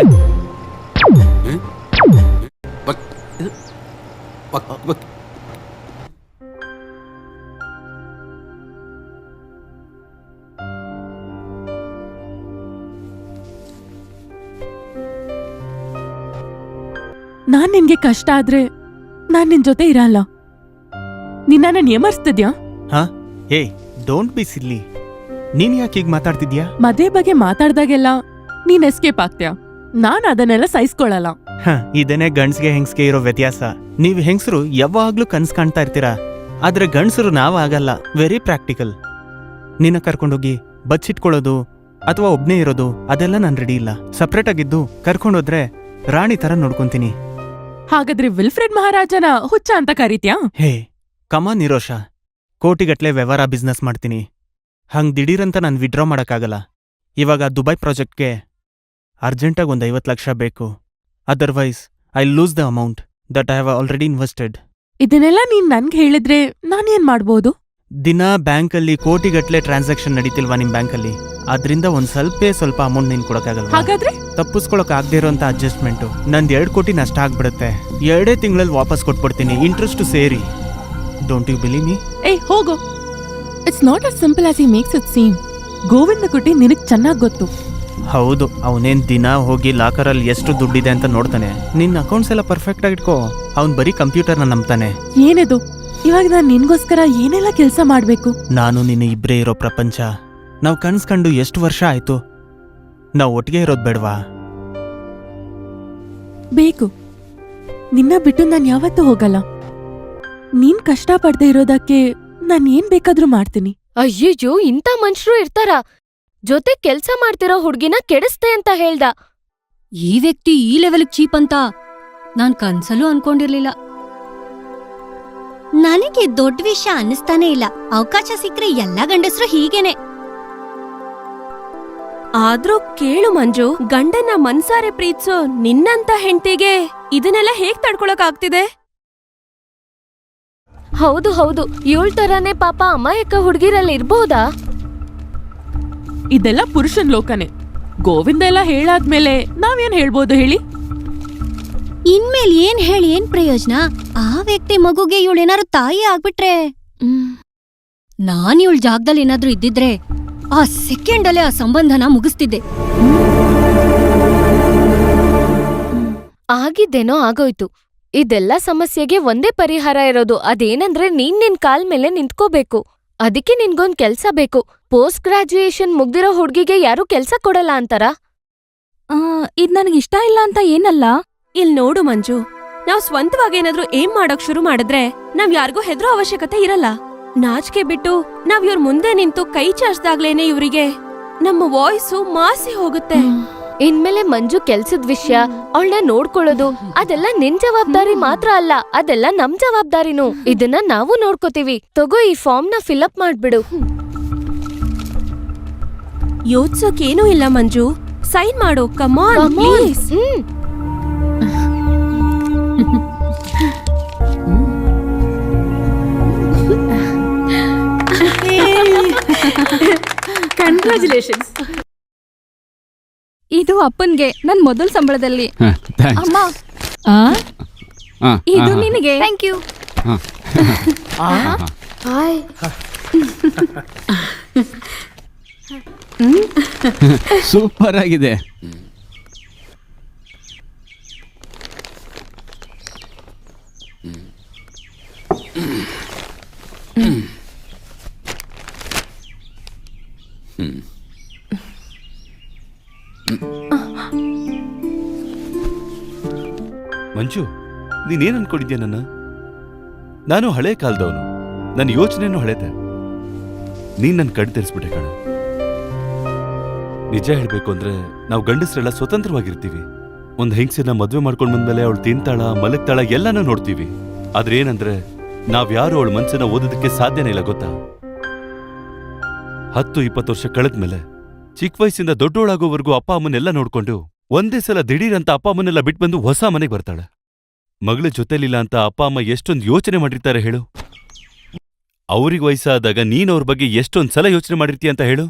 ನಾನ್ ನಿನ್ಗೆ ಕಷ್ಟ ಆದ್ರೆ ನಾನ್ ನಿನ್ ಜೊತೆ ಇರಲ್ಲ. ನಿನ್ನ ನೇಮರ್ಸ್ತಿದ್ಯಾ? ಏಯ್, ಡೋಂಟ್ ಬಿ ಸಿಲ್ಲಿ. ನೀನ್ ಯಾಕೆ ಈಗ ಮಾತಾಡ್ತಿದ್ಯಾ? ಮದ್ವೆ ಬಗ್ಗೆ ಮಾತಾಡ್ದಾಗೆಲ್ಲ ನೀನ್ ಎಸ್ಕೇಪ್ ಆಗ್ತೀಯ. ನಾನ್ ಅದನ್ನೆಲ್ಲ ಸಹಿಸ್ಕೊಳಲ್ಲ. ಇದೇನೆ ಗಂಡ್ಸ್ಗೆ ಹೆಂಗ್ಸ್ಗೆ ಇರೋ ವ್ಯತ್ಯಾಸ. ನೀವ್ ಹೆಂಗ್ಸರು ಯಾವಾಗ್ಲೂ ಕನ್ಸ್ ಕಾಣ್ತಾ ಇರ್ತೀರಾ, ಆದ್ರೆ ಗಂಡ್ಸರು ನಾವ್ ಆಗಲ್ಲ. Very practical. ನಿನ್ನ ಕರ್ಕೊಂಡೋಗಿ ಬಚ್ಚಿಟ್ಕೊಳ್ಳೋದು ಅಥವಾ ಒಬ್ನೇ ಇರೋದು ಅದೆಲ್ಲ ನಾನ್ ರೆಡಿ ಇಲ್ಲ. ಸಪ್ರೇಟ್ ಆಗಿದ್ದು ಕರ್ಕೊಂಡೋದ್ರೆ ರಾಣಿ ತರ ನೋಡ್ಕೊಂತೀನಿ. ಹಾಗಾದ್ರೆ ವಿಲ್ಫ್ರೆಡ್ ಮಹಾರಾಜನ ಹುಚ್ಚ ಅಂತ ಕರೀತ್ಯಾ? ಹೇ ಕಮಾ ನಿರೋಷ, ಕೋಟಿಗಟ್ಲೆ ವ್ಯವಹಾರ ಬಿಸ್ನೆಸ್ ಮಾಡ್ತೀನಿ. ಹಂಗ್ ದಿಢೀರಂತ ನಾನು ವಿಡ್ರಾ ಮಾಡಕ್ಕಾಗಲ್ಲ. ಇವಾಗ ದುಬೈ ಪ್ರಾಜೆಕ್ಟ್ಗೆ ಅರ್ಜೆಂಟಾಗಿ ಒಂದು 50 ಲಕ್ಷ ಬೇಕು. Otherwise I lose the amount that I have already invested. ಇದನ್ನೆಲ್ಲ ನೀನ್ ನನ್ಗೆ ಹೇಳಿದ್ರೆ ನಾನೇನ್ ಮಾಡ್ಬೋದು? ದಿನ ಬ್ಯಾಂಕಲ್ಲಿ ಕೋಟಿಗಟ್ಲೆ ಟ್ರಾನ್ಸಾಕ್ಷನ್ ನಡೀತಿಲ್ವಾ ನಿಮ್ ಬ್ಯಾಂಕಲ್ಲಿ? ಅದ್ರಿಂದ ಒಂದ್ ಸ್ವಲ್ಪ ಅಮೌಂಟ್ ನೀನ್ ಕೊಡಕ್ಕಾಗಲ್ಲ. ಹಾಗಾದ್ರೆ ತಪ್ಪಿಸ್ಕೊಳಕ್ ಆಗದೆ ಇರೋಂತ ಅಡ್ಜಸ್ಟ್ಮೆಂಟು ನಂದು 2 ಕೋಟಿ ನಷ್ಟ ಆಗ್ಬಿಡುತ್ತೆ. 2 ತಿಂಗಳಲ್ಲಿ ವಾಪಸ್ ಕೊಟ್ಬಿಡ್ತೀನಿ, ಇಂಟ್ರೆಸ್ಟ್ ಸೇರಿ. Don't you believe me? ಏಯ್ ಹೋಗೋ. It's not as simple as he makes it seem. Govinda Kutty ನಿನಗ್ ಚೆನ್ನಾಗ್ ಗೊತ್ತು. ಹೌದು, ಅವನೇನ್ ದಿನ ಹೋಗಿ ಲಾಕರಲ್ಲಿ ಎಷ್ಟು ದುಡ್ಡಿದೆ ಅಂತ ನೋಡ್ತಾನೆ. ನಿನ್ನ ಅಕೌಂಟ್ಸ್ ಎಲ್ಲ ಪರ್ಫೆಕ್ಟ್ ಆಗಿ ಇಟ್ಕೋ. ಅವ್ನ್ ಬರೀ ಕಂಪ್ಯೂಟರ್ನ ನಂಬ್ತಾನೆ. ಏನಿದು? ಇವಾಗ ನಾನ್ ನಿನ್ಗೋಸ್ಕರ ಏನೆಲ್ಲ ಕೆಲಸ ಮಾಡ್ಬೇಕು? ನಾನು ನಿನ್ನ ಇಬ್ರೇ ಇರೋ ಪ್ರಪಂಚ. ನಾವು ಕನ್ಸ್ಕಂಡು ಎಷ್ಟು ವರ್ಷ ಆಯ್ತು? ನಾವು ಒಟ್ಟಿಗೆ ಇರೋದ್ ಬೇಡವಾ? ಬೇಕು. ನಿನ್ನ ಬಿಟ್ಟು ನಾನ್ ಯಾವತ್ತೂ ಹೋಗಲ್ಲ. ನೀನ್ ಕಷ್ಟ ಪಡ್ದೇ ಇರೋದಕ್ಕೆ ನಾನ್ ಏನ್ ಬೇಕಾದ್ರೂ ಮಾಡ್ತೀನಿ. ಅಯ್ಯಯ್ಯೋ, ಇಂಥ ಮನುಷ್ಯರು ಇರ್ತಾರ? ಜೊತೆ ಕೆಲ್ಸ ಮಾಡ್ತಿರೋ ಹುಡ್ಗಿನ ಕೆಡಿಸ್ತೆ ಅಂತ ಹೇಳ್ದ. ಈ ವ್ಯಕ್ತಿ ಈ ಲೆವೆಲ್ ಚೀಪ್ ಅಂತ ನಾನ್ ಕನ್ಸಲ್ಲೂ ಅನ್ಕೊಂಡಿರ್ಲಿಲ್ಲ. ನನಗೆ ದೊಡ್ಡ ವಿಷಯ ಅನ್ನಿಸ್ತಾನೆ ಇಲ್ಲ. ಅವಕಾಶ ಸಿಕ್ಕ್ರೆ ಎಲ್ಲಾ ಗಂಡಸ್ರು ಹೀಗೇನೆ. ಆದ್ರೂ ಕೇಳು ಮಂಜು, ಗಂಡನ ಮನ್ಸಾರೆ ಪ್ರೀತ್ಸೋ ನಿನ್ನಂತ ಹೆಂಡತಿಗೆ ಇದನ್ನೆಲ್ಲ ಹೇಗ್ ತಡ್ಕೊಳಕ್ ಆಗ್ತಿದೆ? ಹೌದು ಹೌದು, ಇವಳ ತರಾನೇ ಪಾಪ ಅಮಾಯಕ ಹುಡ್ಗಿರಲ್ಲಿ ಇರ್ಬಹುದಾ? ಇದೆಲ್ಲ ಪುರುಷನ್ ಲೋಕನೇ. ಗೋವಿಂದ ಎಲ್ಲ ಹೇಳಾದ್ಮೇಲೆ ನಾವೇನ್ ಹೇಳ್ಬೋದು ಹೇಳಿ? ಇನ್ಮೇಲ್ ಏನ್ ಹೇಳಿ ಏನ್ ಪ್ರಯೋಜನ? ಆ ವ್ಯಕ್ತಿ ಮಗುಗೆ ಇವಳೇನಾದ್ರು ತಾಯಿ ಆಗ್ಬಿಟ್ರೆ, ನಾನ್ ಇವಳ ಜಾಗದಲ್ಲಿ ಏನಾದ್ರೂ ಇದ್ದಿದ್ರೆ ಆ ಸೆಕೆಂಡಲ್ಲೇ ಆ ಸಂಬಂಧನ ಮುಗಿಸ್ತಿದ್ದೆ. ಆಗಿದ್ದೇನೋ ಆಗೋಯ್ತು. ಇದೆಲ್ಲ ಸಮಸ್ಯೆಗೆ ಒಂದೇ ಪರಿಹಾರ ಇರೋದು. ಅದೇನಂದ್ರೆ ನೀನ್ ನಿನ್ ಕಾಲ್ ಮೇಲೆ ನಿಂತ್ಕೋಬೇಕು. ಅದಕ್ಕೆ ನಿನ್ಗೊಂದ್ ಕೆಲ್ಸ ಬೇಕು. ಪೋಸ್ಟ್ ಗ್ರಾಜುಯೇಷನ್ ಮುಗ್ದಿರೋ ಹುಡ್ಗಿಗೆ ಯಾರು ಕೆಲ್ಸ ಕೊಡಲ್ಲ ಅಂತಾರ? ಇದ್ ನನಗಿಷ್ಟ ಇಲ್ಲ ಅಂತ ಏನಲ್ಲ. ಇಲ್ ನೋಡು ಮಂಜು, ನಾವ್ ಸ್ವಂತವಾಗಿ ಏನಾದ್ರೂ ಏನ್ ಮಾಡಕ್ ಶುರು ಮಾಡಿದ್ರೆ ನಾವ್ ಯಾರಿಗೂ ಹೆದ್ರೋ ಅವಶ್ಯಕತೆ ಇರಲ್ಲ. ನಾಚಿಕೆ ಬಿಟ್ಟು ನಾವ್ ಇವ್ರ ಮುಂದೆ ನಿಂತು ಕೈ ಚಾಚ್ದಾಗ್ಲೇನೆ ಇವ್ರಿಗೆ ನಮ್ಮ ವಾಯ್ಸು ಮಾಸಿ ಹೋಗುತ್ತೆ. ಇನ್ಮೇಲೆ ಮಂಜು ಕೆಲ್ಸದ ವಿಷಯ, ಅವಳನ್ನ ನೋಡ್ಕೊಳ್ಳೋದು ಅದೆಲ್ಲ ನಿನ್ ಜವಾಬ್ದಾರಿ ಮಾತ್ರ ಅಲ್ಲ, ಅದೆಲ್ಲ ನಮ್ ಜವಾಬ್ದಾರಿನೂ. ಇದನ್ನ ನಾವು ನೋಡ್ಕೋತೀವಿ. ತಗೋ, ಈ ಫಾರ್ಮ್ ನ ಫಿಲ್ಅಪ್ ಮಾಡ್ಬಿಡು. ಯೋಚ್ಸೋಕೇನೂ ಇಲ್ಲ ಮಂಜು, ಸೈನ್ ಮಾಡು. ಕಮಾನ್ ಪ್ಲೀಸ್. ಕಂಗ್ರಾಚುಲೇಷನ್ಸ್. ಇದು ಅಪ್ಪನ್ಗೆ ನನ್ ಮೊದಲ ಸಂಬಳದಲ್ಲಿ. ಅಮ್ಮ ಇದು ನಿನಗೆ. Thank you. ಹಾಯ್. ಸೂಪರ್ ಆಗಿದೆ. ಮಂಜು, ನೀನೇನ್ ಅನ್ಕೊಂಡಿದ್ಯಾ ನನ್ನ? ನಾನು ಹಳೆ ಕಾಲದವನು, ನನ್ನ ಯೋಚನೆನೂ ಹಳೇದೆ. ನೀನ್ ನನ್ನ ಕಣ್ ತೆರೆಸ್ಬಿಟ್ಟೆ ಕಣ. ನಿಜ ಹೇಳ್ಬೇಕು ಅಂದ್ರೆ ನಾವು ಗಂಡಸರೆಲ್ಲ ಸ್ವತಂತ್ರವಾಗಿರ್ತೀವಿ. ಒಂದ್ ಹೆಂಗಸನ್ನ ಮದ್ವೆ ಮಾಡ್ಕೊಂಡ್ ಬಂದ್ಮೇಲೆ ಅವಳು ತಿಂತಾಳ, ಮಲಗ್ತಾಳ ಎಲ್ಲಾನು ನೋಡ್ತೀವಿ. ಆದ್ರೆ ಏನಂದ್ರೆ ನಾವ್ಯಾರು ಅವಳ ಮನ್ಸನ್ನ ಓದೋದಕ್ಕೆ ಸಾಧ್ಯನೇ ಇಲ್ಲ ಗೊತ್ತಾ? 10-20 ವರ್ಷ ಕಳೆದ್ಮೇಲೆ ಚಿಕ್ಕ ವಯಸ್ಸಿಂದ ದೊಡ್ಡೋಳಾಗೋವರೆಗೂ ಅಪ್ಪ ಅಮ್ಮನ್ನೆಲ್ಲ ನೋಡ್ಕೊಂಡು ಒಂದೇ ಸಲ ದಿಢೀರಂತ ಅಪ್ಪ ಅಮ್ಮನ್ನೆಲ್ಲ ಬಿಟ್ಟು ಬಂದು ಹೊಸ ಮನೆಗೆ ಬರ್ತಾಳೆ. ಮಗಳ ಜೊತೆಲಿಲ್ಲ ಅಂತ ಅಪ್ಪ ಅಮ್ಮ ಎಷ್ಟೊಂದು ಯೋಚನೆ ಮಾಡಿರ್ತಾರೆ ಹೇಳು. ಅವ್ರಿಗೆ ವಯಸ್ಸಾದಾಗ ನೀನ್ ಅವ್ರ ಬಗ್ಗೆ ಎಷ್ಟೊಂದ್ ಸಲ ಯೋಚನೆ ಮಾಡಿರ್ತೀಯ ಅಂತ ಹೇಳು.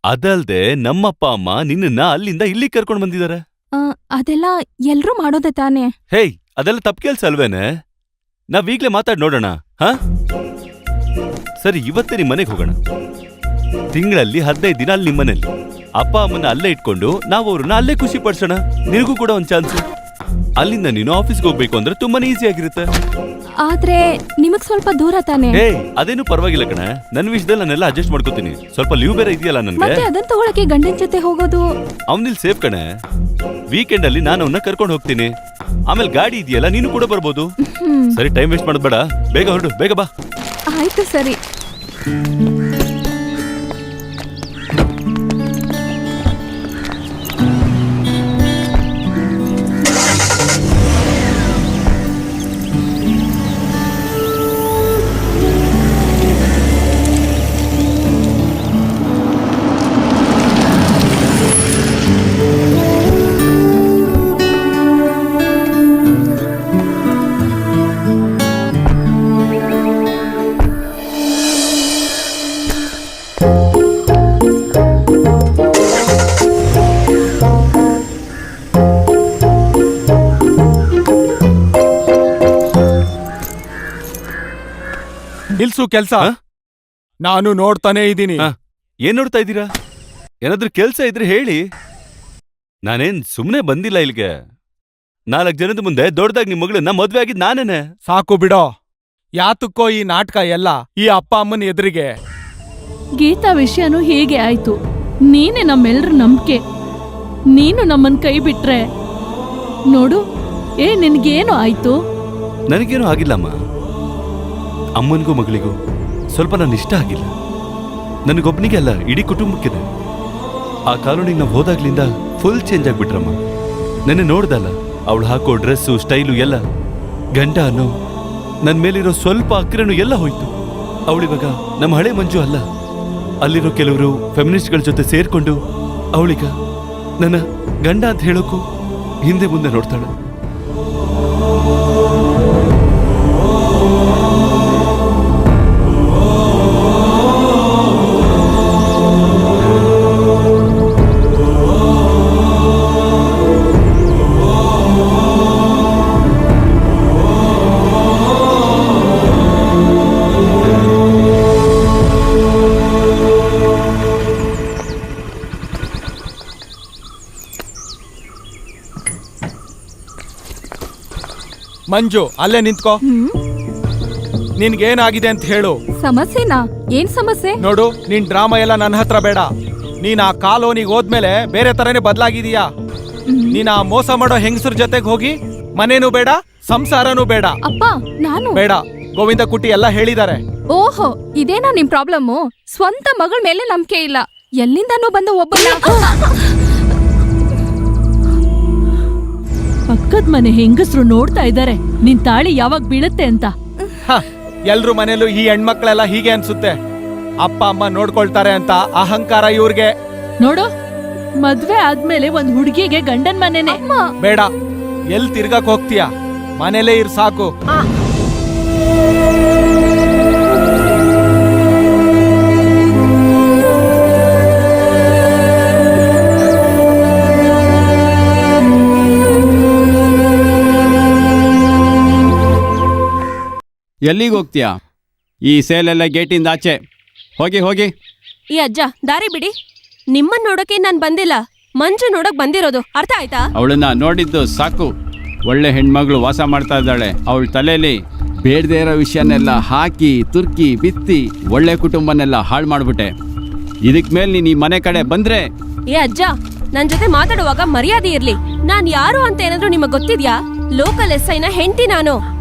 ಅದಲ್ದೆ ನಮ್ಮಪ್ಪ ಅಮ್ಮ ನಿನ್ನನ್ನ ಅಲ್ಲಿಂದ ಇಲ್ಲಿ ಕರ್ಕೊಂಡ್ ಬಂದಿದ್ದಾರೆ. ಅದೆಲ್ಲ ಎಲ್ರೂ ಮಾಡೋದೆ ತಾನೇ. ಹೇಯ್, ಅದೆಲ್ಲ ತಪ್ಪು ಕೆಲ್ಸ ಅಲ್ವೇನೆ? ನಾವೀಗ್ಲೇ ಮಾತಾಡ್ ನೋಡೋಣ. ಹಾ ಸರಿ, ಇವತ್ತೇ ನಿಮ್ ಮನೆಗೆ ಹೋಗೋಣ. ತಿಂಗಳಲ್ಲಿ 15 ದಿನ ಅಲ್ಲಿ ನಿಮ್ಮನೇಲಿ ಅಪ್ಪ ಅಮ್ಮನ ಅಲ್ಲೇ ಇಟ್ಕೊಂಡು ನಾವು ಅವ್ರನ್ನ ಅಲ್ಲೇ ಖುಷಿ ಪಡ್ಸೋಣ. ನಿನಗೂ ಕೂಡ ಒಂದ್ ಚಾನ್ಸ್. ಅಲ್ಲಿಂದ ನೀನು ಆಫೀಸ್ಗೆ ಹೋಗ್ಬೇಕು ಅಂದ್ರೆ ತುಂಬಾನೇ ಈಸಿ ಆಗಿರುತ್ತೆ. ಆದ್ರೆ ನಿಮಗ್ ಸ್ವಲ್ಪ ದೂರ ತಾನೇ. ಏಯ್, ಅದೇನು ಪರವಾಗಿಲ್ಲ ಕಣ. ನನ್ನ ವಿಷಯದಲ್ಲಿ ನಾನೆಲ್ಲ ಅಡ್ಜಸ್ಟ್ ಮಾಡ್ಕೋತೀನಿ. ಸ್ವಲ್ಪ ಲೀವ್ ಬೇರೆ ಇದೆಯಲ್ಲ ನನ್ಗೆ. ಮತ್ತೆ ಅದನ್ನ ತಗೊಳಕ್ಕೆ ಗಂಡನ್ ಜೊತೆ ಹೋಗೋದು. ಅವನಿಲ್ ಸೇಫ್ ಕಣೆ. ವೀಕೆಂಡ್ ಅಲ್ಲಿ ನಾನು ಅವನ್ನ ಕರ್ಕೊಂಡು ಹೋಗ್ತೀನಿ. ಆಮೇಲೆ ಗಾಡಿ ಇದೆಯಲ್ಲ, ನೀನು ಕೂಡ ಬರ್ಬೋದು. ಸರಿ, ಟೈಮ್ ವೇಸ್ಟ್ ಮಾಡೋದ್ ಬೇಡ, ಬೇಗ ಹೊರಡು, ಬೇಗ ಬಾ. ಆಯ್ತು ಸರಿ. ನಿಲ್ಸು ಕೆಲ್ಸ. ನಾನು ನೋಡ್ತಾನೆ ಇದ್ದೀನಿ. ಏನ್ ನೋಡ್ತಾ ಇದ್ದೀರಾ? ಏನಾದ್ರೂ ಕೆಲ್ಸ ಇದ್ರೆ ಹೇಳಿ. ನಾನೇನ್ ಸುಮ್ನೆ ಬಂದಿಲ್ಲ ಇಲ್ಲಿಗೆ. 4 ಜನದ ಮುಂದೆ ದೊಡ್ಡದಾಗಿ ನಿಮ್ ಮಗಳನ್ನ ಮದ್ವೆ ಆಗಿದ್ ನಾನೇನೆ. ಸಾಕು ಬಿಡೋ. ಯಾತಕ್ಕೋ ಈ ನಾಟಕ ಎಲ್ಲ ಈ ಅಪ್ಪ ಅಮ್ಮನ ಎದುರಿಗೆ? ಗೀತಾ ವಿಷಯನೂ ಹೀಗೆ ಆಯ್ತು. ನೀನೇ ನಮ್ಮೆಲ್ರ ನಂಬಿಕೆ. ನೀನು ನಮ್ಮನ್ ಕೈ ಬಿಟ್ರೆ ನೋಡು, ನಿನ್ಗೇನು ಆಯ್ತು? ನನಗೇನು ಆಗಿಲ್ಲಮ್ಮ. ಅಮ್ಮನಿಗೂ ಮಗಳಿಗೂ ಸ್ವಲ್ಪ ನನ್ನ ಇಷ್ಟ ಆಗಿಲ್ಲ. ನನಗೊಬ್ಬನಿಗೆ ಅಲ್ಲ, ಇಡೀ ಕುಟುಂಬಕ್ಕಿದೆ. ಆ ಕಾಲೋನಿಗೆ ನಾವು ಹೋದಾಗ್ಲಿಂದ ಫುಲ್ ಚೇಂಜ್ ಆಗ್ಬಿಟ್ರಮ್ಮ. ನೆನ್ನೆ ನೋಡ್ದಲ್ಲ, ಅವಳು ಹಾಕೋ ಡ್ರೆಸ್ಸು, ಸ್ಟೈಲು ಎಲ್ಲ. ಗಂಡ ಅನ್ನೋ ನನ್ನ ಮೇಲಿರೋ ಸ್ವಲ್ಪ ಅಕ್ರೆನೂ ಎಲ್ಲ ಹೋಯ್ತು. ಅವಳಿವಾಗ ನಮ್ಮ ಹಳೆ ಮಂಜು ಅಲ್ಲ. ಅಲ್ಲಿರೋ ಕೆಲವರು ಫೆಮಿನಿಸ್ಟ್ಗಳ ಜೊತೆ ಸೇರ್ಕೊಂಡು ಅವಳಿಗ ನನ್ನ ಗಂಡ ಅಂತ ಹೇಳೋಕ್ಕೂ ಹಿಂದೆ ಮುಂದೆ ನೋಡ್ತಾಳೆ. ಮಂಜು, ಅಲ್ಲೇ ನಿಂತ್ಕೋ. ನಿನ್ಗೇನಾಗಿದೆ ಅಂತ ಹೇಳು. ಸಮಸ್ಯೆನಾ? ಏನ್ ಸಮಸ್ಯೆ? ನೋಡು, ನಿನ್ ಡ್ರಾಮಾ ಎಲ್ಲ ನನ್ನ ಹತ್ರ ಬೇಡ. ನೀನ್ ಆ ಕಾಲೋನಿಗೆ ಹೋದ್ಮೇಲೆ ಬೇರೆ ತರನೇ ಬದಲಾಗಿದೀಯಾ. ನೀನ್ ಆ ಮೋಸ ಮಾಡೋ ಹೆಂಗಸರ ಜೊತೆಗೆ ಹೋಗಿ ಮನೇನೂ ಬೇಡ, ಸಂಸಾರನೂ ಬೇಡ. ಅಪ್ಪ, ನಾನು ಬೇಡ. ಗೋವಿಂದ ಕುಟಿ ಎಲ್ಲ ಹೇಳಿದ್ದಾರೆ. ಓಹೋ, ಇದೇನಾ ನಿಮ್ ಪ್ರಾಬ್ಲಮ್ಮು? ಸ್ವಂತ ಮಗಳ ಮೇಲೆ ನಂಬಿಕೆ ಇಲ್ಲ. ಎಲ್ಲಿಂದನೂ ಬಂದ ಒಬ್ಬ ಪಕ್ಕದ ಮನೆ ಹೆಂಗಸ್ರು ನೋಡ್ತಾ ಇದ್ದಾರೆ ನಿನ್ ತಾಳಿ ಯಾವಾಗ ಬೀಳುತ್ತೆ ಅಂತ. ಎಲ್ರು ಮನೇಲೂ ಈ ಹೆಣ್ಮಕ್ಳೆಲ್ಲ ಹೀಗೆ ಅನ್ಸುತ್ತೆ. ಅಪ್ಪ ಅಮ್ಮ ನೋಡ್ಕೊಳ್ತಾರೆ ಅಂತ ಅಹಂಕಾರ ಇವ್ರಿಗೆ. ನೋಡು, ಮದ್ವೆ ಆದ್ಮೇಲೆ ಒಂದ್ ಹುಡುಗಿಗೆ ಗಂಡನ್ ಮನೆನೆ. ಬೇಡ, ಎಲ್ ತಿರ್ಗಕ್ ಹೋಗ್ತೀಯ? ಮನೇಲೇ ಇರ್ ಸಾಕು. ಎಲ್ಲಿಗೆ ಹೋಗ್ತೀಯಾ? ಈ ಸೇಲೆಲ್ಲ ಗೇಟಿಂದ ಆಚೆ ಹೋಗಿ ಹೋಗಿ. ಈ ಅಜ್ಜ ದಾರಿ ಬಿಡಿ. ನಿಮ್ಮನ್ ನೋಡಕ್ಕೆ ನಾನ್ ಬಂದಿಲ್ಲ, ಮಂಜು ನೋಡಕ್ ಬಂದಿರೋದು. ಅರ್ಥ ಆಯ್ತಾ? ಅವಳನ್ನ ನೋಡಿದ್ದು ಸಾಕು. ಒಳ್ಳೆ ಹೆಣ್ಮಗಳು ವಾಸ ಮಾಡ್ತಾ ಇದ್ದಾಳೆ. ಅವಳ ತಲೆಯಲ್ಲಿ ಬೇಡದೇ ಇರೋ ವಿಷಯನೆಲ್ಲ ಹಾಕಿ ತುರ್ಕಿ ಬಿತ್ತಿ ಒಳ್ಳೆ ಕುಟುಂಬನೆಲ್ಲ ಹಾಳು ಮಾಡ್ಬಿಟ್ಟೆ. ಇದಕ್ ಮೇಲೆ ನೀನ್ ಈ ಮನೆ ಕಡೆ ಬಂದ್ರೆ. ಏ ಅಜ್ಜ, ನನ್ ಜೊತೆ ಮಾತಾಡುವಾಗ ಮರ್ಯಾದೆ ಇರ್ಲಿ. ನಾನ್ ಯಾರು ಅಂತ ಏನಾದ್ರೂ ನಿಮಗ್ ಗೊತ್ತಿದ್ಯಾ? ಲೋಕಲ್ SIನ ಹೆಂಡತಿ ನಾನು.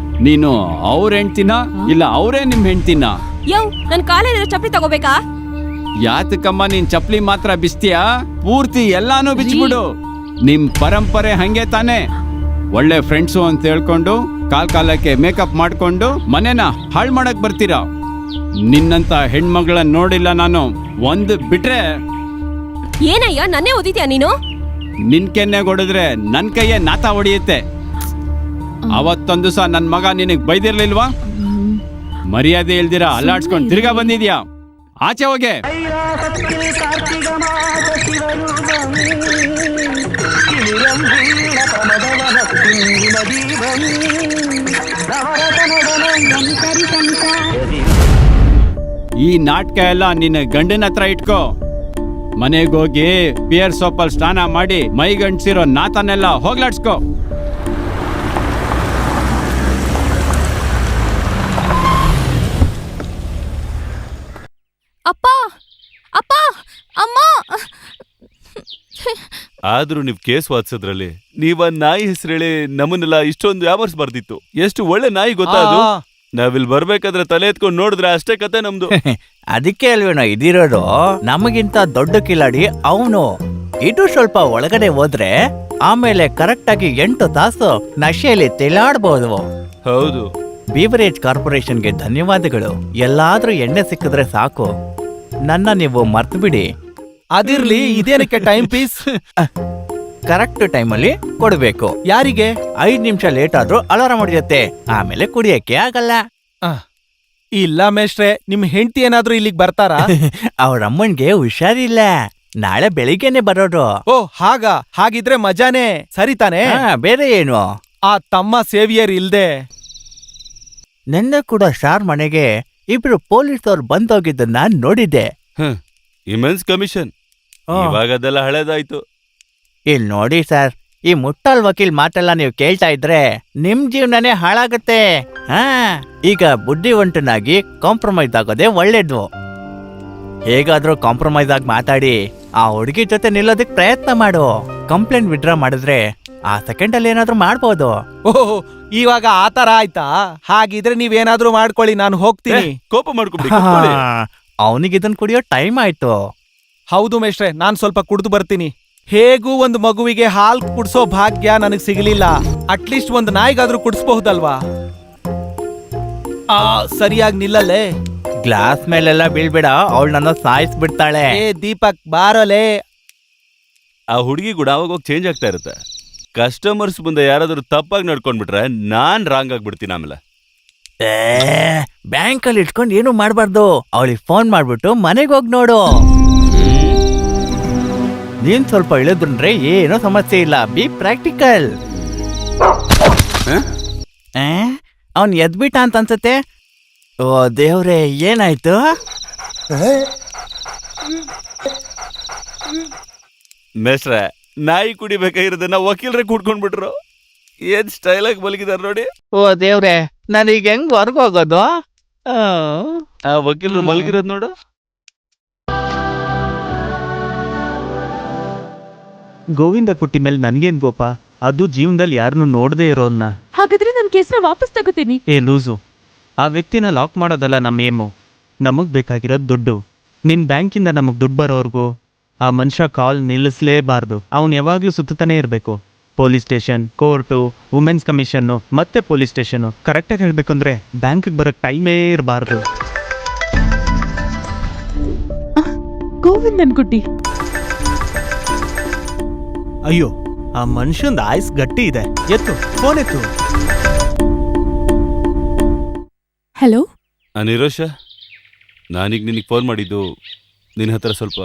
ನೀನು ಅವ್ರ ಹೆಂಡ್ತಿನ ಇಲ್ಲ ಅವರೇ ನಿಮ್ ಹೆಂಡ್ತಿನ? ಯವ್, ನನ್ ಕಾಲೇಜಿರೋ ಚಪ್ಪಲಿ ತಗೋಬೇಕಾ? ಯಾತಕಮ್ಮ ನೀನ್ ಚಪ್ಲಿ ಮಾತ್ರ ಬಿಸ್ತೀಯಾ? ಪೂರ್ತಿ ಎಲ್ಲಾನು ಬಿಚ್ಬಿಡು. ನಿಮ್ ಪರಂಪರೆ ಹಂಗೆ ತಾನೆ. ಒಳ್ಳೆ ಫ್ರೆಂಡ್ಸು ಅಂತ ಹೇಳ್ಕೊಂಡು ಕಾಲಕ್ಕೆ ಮೇಕಪ್ ಮಾಡ್ಕೊಂಡು ಮನೆನ ಹಾಳು ಮಾಡಕ್ ಬರ್ತೀರಾ. ನಿನ್ನಂತ ಹೆಣ್ಮಗಳನ್ನ ನೋಡಿಲ್ಲ ನಾನು. ಒಂದು ಬಿಟ್ರೆ ಏನಯ್ಯ ನನ್ನೇ ಓದಿದ್ಯಾ ನೀನು? ನಿನ್ ಕೆನ್ನೆ ಹೊಡೆದ್ರೆ ನನ್ ಕೈಯೇ ನಾತ ಹೊಡೆಯುತ್ತೆ. ಅವತ್ತೊಂದು ಸಹ ನನ್ ಮಗ ನಿನಗ್ ಬೈದಿರ್ಲಿಲ್ವಾ? ಮರ್ಯಾದೆ ಇಲ್ದಿರ ಅಲ್ಲಾಡ್ಸ್ಕೊಂಡ್ ತಿರ್ಗಾ ಬಂದಿದ್ಯಾ? ಆಚೆ ಹೋಗೆ. ಈ ನಾಟಕ ಎಲ್ಲ ನಿನ್ನ ಗಂಡನ ಹತ್ರ ಇಟ್ಕೋ. ಮನೆಗೋಗಿ ಪಿಯರ್ ಸೋಪಲ್ ಸ್ನಾನ ಮಾಡಿ ಮೈಗಂಡ್ಸಿರೋ ನಾತನೆಲ್ಲ ಹೋಗ್ಲಾಡ್ಸ್ಕೋ. ಅಪ್ಪ ಅಪ್ಪ ಅಮ್ಮ. ಆದ್ರೂ ನೀವ್ ಕೇಸ್ ವಾದಿಸೋದ್ರಲ್ಲಿ ನೀವ ನಾಯಿ ಹೆಸರೇಳಿ ನಮ್ಮನ್ನೆಲ್ಲ ಇಷ್ಟೊಂದು ವ್ಯಾಪಾರ್ಸ್ ಬರ್ದಿತ್ತು. ಎಷ್ಟು ಒಳ್ಳೆ ನಾಯಿ ಗೊತ್ತಾ ಅದು. ನಾವಿಲ್ ಬರ್ಬೇಕಾದ್ರೆ ತಲೆ ಎತ್ಕೊಂಡು ನೋಡಿದ್ರೆ ಅಷ್ಟೇ ಕತೆ ನಮ್ದು. ಅದಕ್ಕೆ ಅಲ್ವೇನೋ ಇದಿರೋದು. ನಮಗಿಂತ ದೊಡ್ಡ ಕಿಲಾಡಿ ಅವನು. ಇದು ಸ್ವಲ್ಪ ಒಳಗಡೆ ಹೋದ್ರೆ ಆಮೇಲೆ ಕರೆಕ್ಟ್ ಆಗಿ 8 ತಾಸು ನಶೆಯಲ್ಲಿ ತಿಲಾಡ್ಬೋದು. ಹೌದು. ಬೀವರೇಜ್ ಕಾರ್ಪೊರೇಷನ್ಗೆ ಧನ್ಯವಾದಗಳು. ಎಲ್ಲಾದ್ರೂ ಎಣ್ಣೆ ಸಿಕ್ಕಿದ್ರೆ ಸಾಕು, ನನ್ನ ನೀವು ಮರ್ತು ಬಿಡಿ. ಅದಿರ್ಲಿ, ಇದೇನಕ್ಕೆ ಟೈಮ್ ಪೀಸ್? ಕರೆಕ್ಟ್ ಟೈಮಲ್ಲಿ ಕೊಡ್ಬೇಕು. ಯಾರಿಗೆ? 5 ನಿಮಿಷ ಲೇಟ್ ಆದ್ರೂ ಅಲಾರಾಮ್ ಹೊಡೆಯುತ್ತೆ, ಆಮೇಲೆ ಕುಡಿಯಕ್ಕೆ ಆಗಲ್ಲ. ಇಲ್ಲ ಮೇಷ್ಟ್ರೆ, ನಿಮ್ ಹೆಂಡತಿ ಏನಾದ್ರೂ ಇಲ್ಲಿಗೆ ಬರ್ತಾರಾ? ಅವ್ರ ಅಮ್ಮನ್ಗೆ ಹುಷಾರಿಲ್ಲ, ನಾಳೆ ಬೆಳಿಗ್ಗೆನೆ ಬರೋದು. ಓ ಹಾಗಿದ್ರೆ ಮಜಾನೇ. ಸರಿ ತಾನೆ? ಬೇರೆ ಏನು? ಆ ತಮ್ಮ ಸೇವಿಯರ್ ಇಲ್ದೆ ನೆನ್ನೆ ಕೂಡ ಶಾರ್ ಮನೆಗೆ 2 ಪೊಲೀಸವ್ರು ಬಂದೋಗಿದ್ದನ್ನ ನೋಡಿದ್ದೆ. Immense commission. ಇವಾಗ ಅದೆಲ್ಲ ಹಳೇದಾಯ್ತು. ಇಲ್ ನೋಡಿ ಸರ್, ಈ ಮುಟ್ಟಾಳ್ ವಕೀಲ್ ಮಾತೆಲ್ಲ ನೀವು ಕೇಳ್ತಾ ಇದ್ರೆ ನಿಮ್ ಜೀವನನೇ ಹಾಳಾಗತ್ತೆ. ಈಗ ಬುದ್ಧಿವಂತನಾಗಿ ಕಾಂಪ್ರಮೈಸ್ ಆಗೋದೇ ಒಳ್ಳೇದು. ಹೇಗಾದ್ರೂ ಕಾಂಪ್ರಮೈಸ್ ಆಗಿ ಮಾತಾಡಿ ಆ ಹುಡುಗಿ ಜೊತೆ ನಿಲ್ಲೋದಕ್ ಪ್ರಯತ್ನ ಮಾಡು. ಕಂಪ್ಲೇಂಟ್ ವಿಡ್ರಾ ಮಾಡಿದ್ರೆ ಆ ಸೆಕೆಂಡ್ ಅಲ್ಲಿ ಏನಾದ್ರೂ ಮಾಡ್ಬೋದು. ಓಹ್, ಇವಾಗ ಆತರ ಆಯ್ತಾ? ಹಾಗಿದ್ರೆ ನೀವೇನಾದ್ರೂ ಮಾಡ್ಕೊಳ್ಳಿ, ನಾನು ಹೋಗ್ತೀನಿ. ಕೋಪ ಮಾಡ್ಕೊಂಡು ಅವನಿಗೆ ಇದನ್ ಕುಡಿಯೋ ಟೈಮ್ ಆಯ್ತು. ಹೌದು ಮೇಷ್ಟ್ರೆ, ನಾನ್ ಸ್ವಲ್ಪ ಕುಡ್ದು ಬರ್ತೀನಿ. ಹೇಗೂ ಒಂದು ಮಗುವಿಗೆ ಹಾಲ್ ಕುಡ್ಸೋ ಭಾಗ್ಯ ನನಗ್ ಸಿಗ್ಲಿಲ್ಲ. ಅಟ್ಲೀಸ್ಟ್ ಒಂದು ನಾಯಿಗಾದ್ರೂ ಕುಡಿಸ್ಬಹುದಲ್ವಾ? ಸರಿಯಾಗಿ ನಿಲ್ಲಲ್ಲೇ. ಗ್ಲಾಸ್ ಮೇಲೆಲ್ಲ ಬೀಳ್ಬೇಡ, ಅವಳು ನನ್ನ ಸಾಯಿಸ್ಬಿಡ್ತಾಳೆ. ಏ ದೀಪಕ್, ಬಾರಲೇ. ಆ ಹುಡುಗಿ ಕೂಡ ಅವಾಗ ಚೇಂಜ್ ಆಗ್ತಾ ಇರುತ್ತೆ. ಕಸ್ಟಮರ್ಸ್ ಮುಂದೆ ಯಾರಾದ್ರೂ ತಪ್ಪಾಗಿ ನಡ್ಕೊಂಡ್ಬಿಟ್ರೆ ನಾನ್ ರಾಂಗ್ ಆಗ್ಬಿಡ್ತೀನಿ. ಆಮೇಲೆ ಬ್ಯಾಂಕಲ್ಲಿ ಇಟ್ಕೊಂಡು ಏನು ಮಾಡ್ಬಾರ್ದು. ಅವಳಿಗೆ ಫೋನ್ ಮಾಡ್ಬಿಟ್ಟು ಮನೆಗೆ ಹೋಗಿ ನೋಡು. ನೀನ್ ಸ್ವಲ್ಪ ಇಳಿದ್ರೆ ಏನೋ ಸಮಸ್ಯೆ ಇಲ್ಲ. B practical. ಅವನ್ ಎದ್ಬಿಟ್ಟ ಅಂತ ಅನ್ಸತ್ತೆ. ಓ ದೇವ್ರೆ, ಏನಾಯ್ತು? ಮೇಷ್ಟ್ರೆ, ನಾಯಿ ಕುಡಿಬೇಕಾಗಿರೋದನ್ನ ವಕೀಲರೇ ಕುಡ್ಕೊಂಡ್ಬಿಟ್ರು. ಏನ್ ಸ್ಟೈಲ್ ಆಗಿ ಮಲಗಿದಾರ ನೋಡಿ. ಓ ದೇವ್ರೆ, ನಾನೀಗ ಹೆಂಗ್ ಹೊರ್ಗ ಹೋಗೋದು? ಆ ವಕೀಲರು ಮಲಗಿರೋದ್ ನೋಡು. ಗೋವಿಂದ ಕುಟ್ಟಿ ಮೇಲೆ ನನ್ಗೇನ್ ಗೋಪ? ಅದು ಜೀವನದಲ್ಲಿ ಯಾರನ್ನು ನೋಡದೇ ಇರೋನ್ನ. ಹಾಗಾದ್ರೆ ನನ್ ಕೇಸ್ನ ವಾಪಸ್ ತಗೋತೀನಿ. ಏ ಲೂಸು, ಆ ವ್ಯಕ್ತಿನ ಲಾಕ್ ಮಾಡೋದಲ್ಲ ನಮ್ಮ ಏಮು. ನಮಗ್ ಬೇಕಾಗಿರೋದು ದುಡ್ಡು. ನಿನ್ ಬ್ಯಾಂಕಿಂದ ನಮಗ್ ದುಡ್ಡು ಬರೋವರೆಗೂ ಆ ಮನುಷ್ಯ ಕಾಲ್ ನಿಲ್ಲಿಸಲೇಬಾರ್ದು. ಅವನು ಯಾವಾಗ್ಲೂ ಸುತ್ತಾನೆ ಇರಬೇಕು. Police station, court, women's commission, ಮತ್ತೆ ಪೊಲೀಸ್ ಸ್ಟೇಷನು. ಕರೆಕ್ಟಾಗಿ ಹೇಳ್ಬೇಕಂದ್ರೆ ಬ್ಯಾಂಕಿಗೆ ಬರೋಕ್ ಟೈಮೇ ಇರಬಾರ್ದು. ಗೋವಿಂದನ್ ಕುಟ್ಟಿ. ಅಯ್ಯೋ, ಆ ಮನುಷ್ಯಂದ ಆಯ್ಸ್ ಗಟ್ಟಿ ಇದೆ. ಎತ್ತು, ಫೋನ್ ಎತ್ತು. ಹಲೋ ನಿರೋಷ, ನಾನೀಗ ನಿನಗೆ ಫೋನ್ ಮಾಡಿದ್ದು ನಿನ್ನ ಹತ್ರ ಸ್ವಲ್ಪ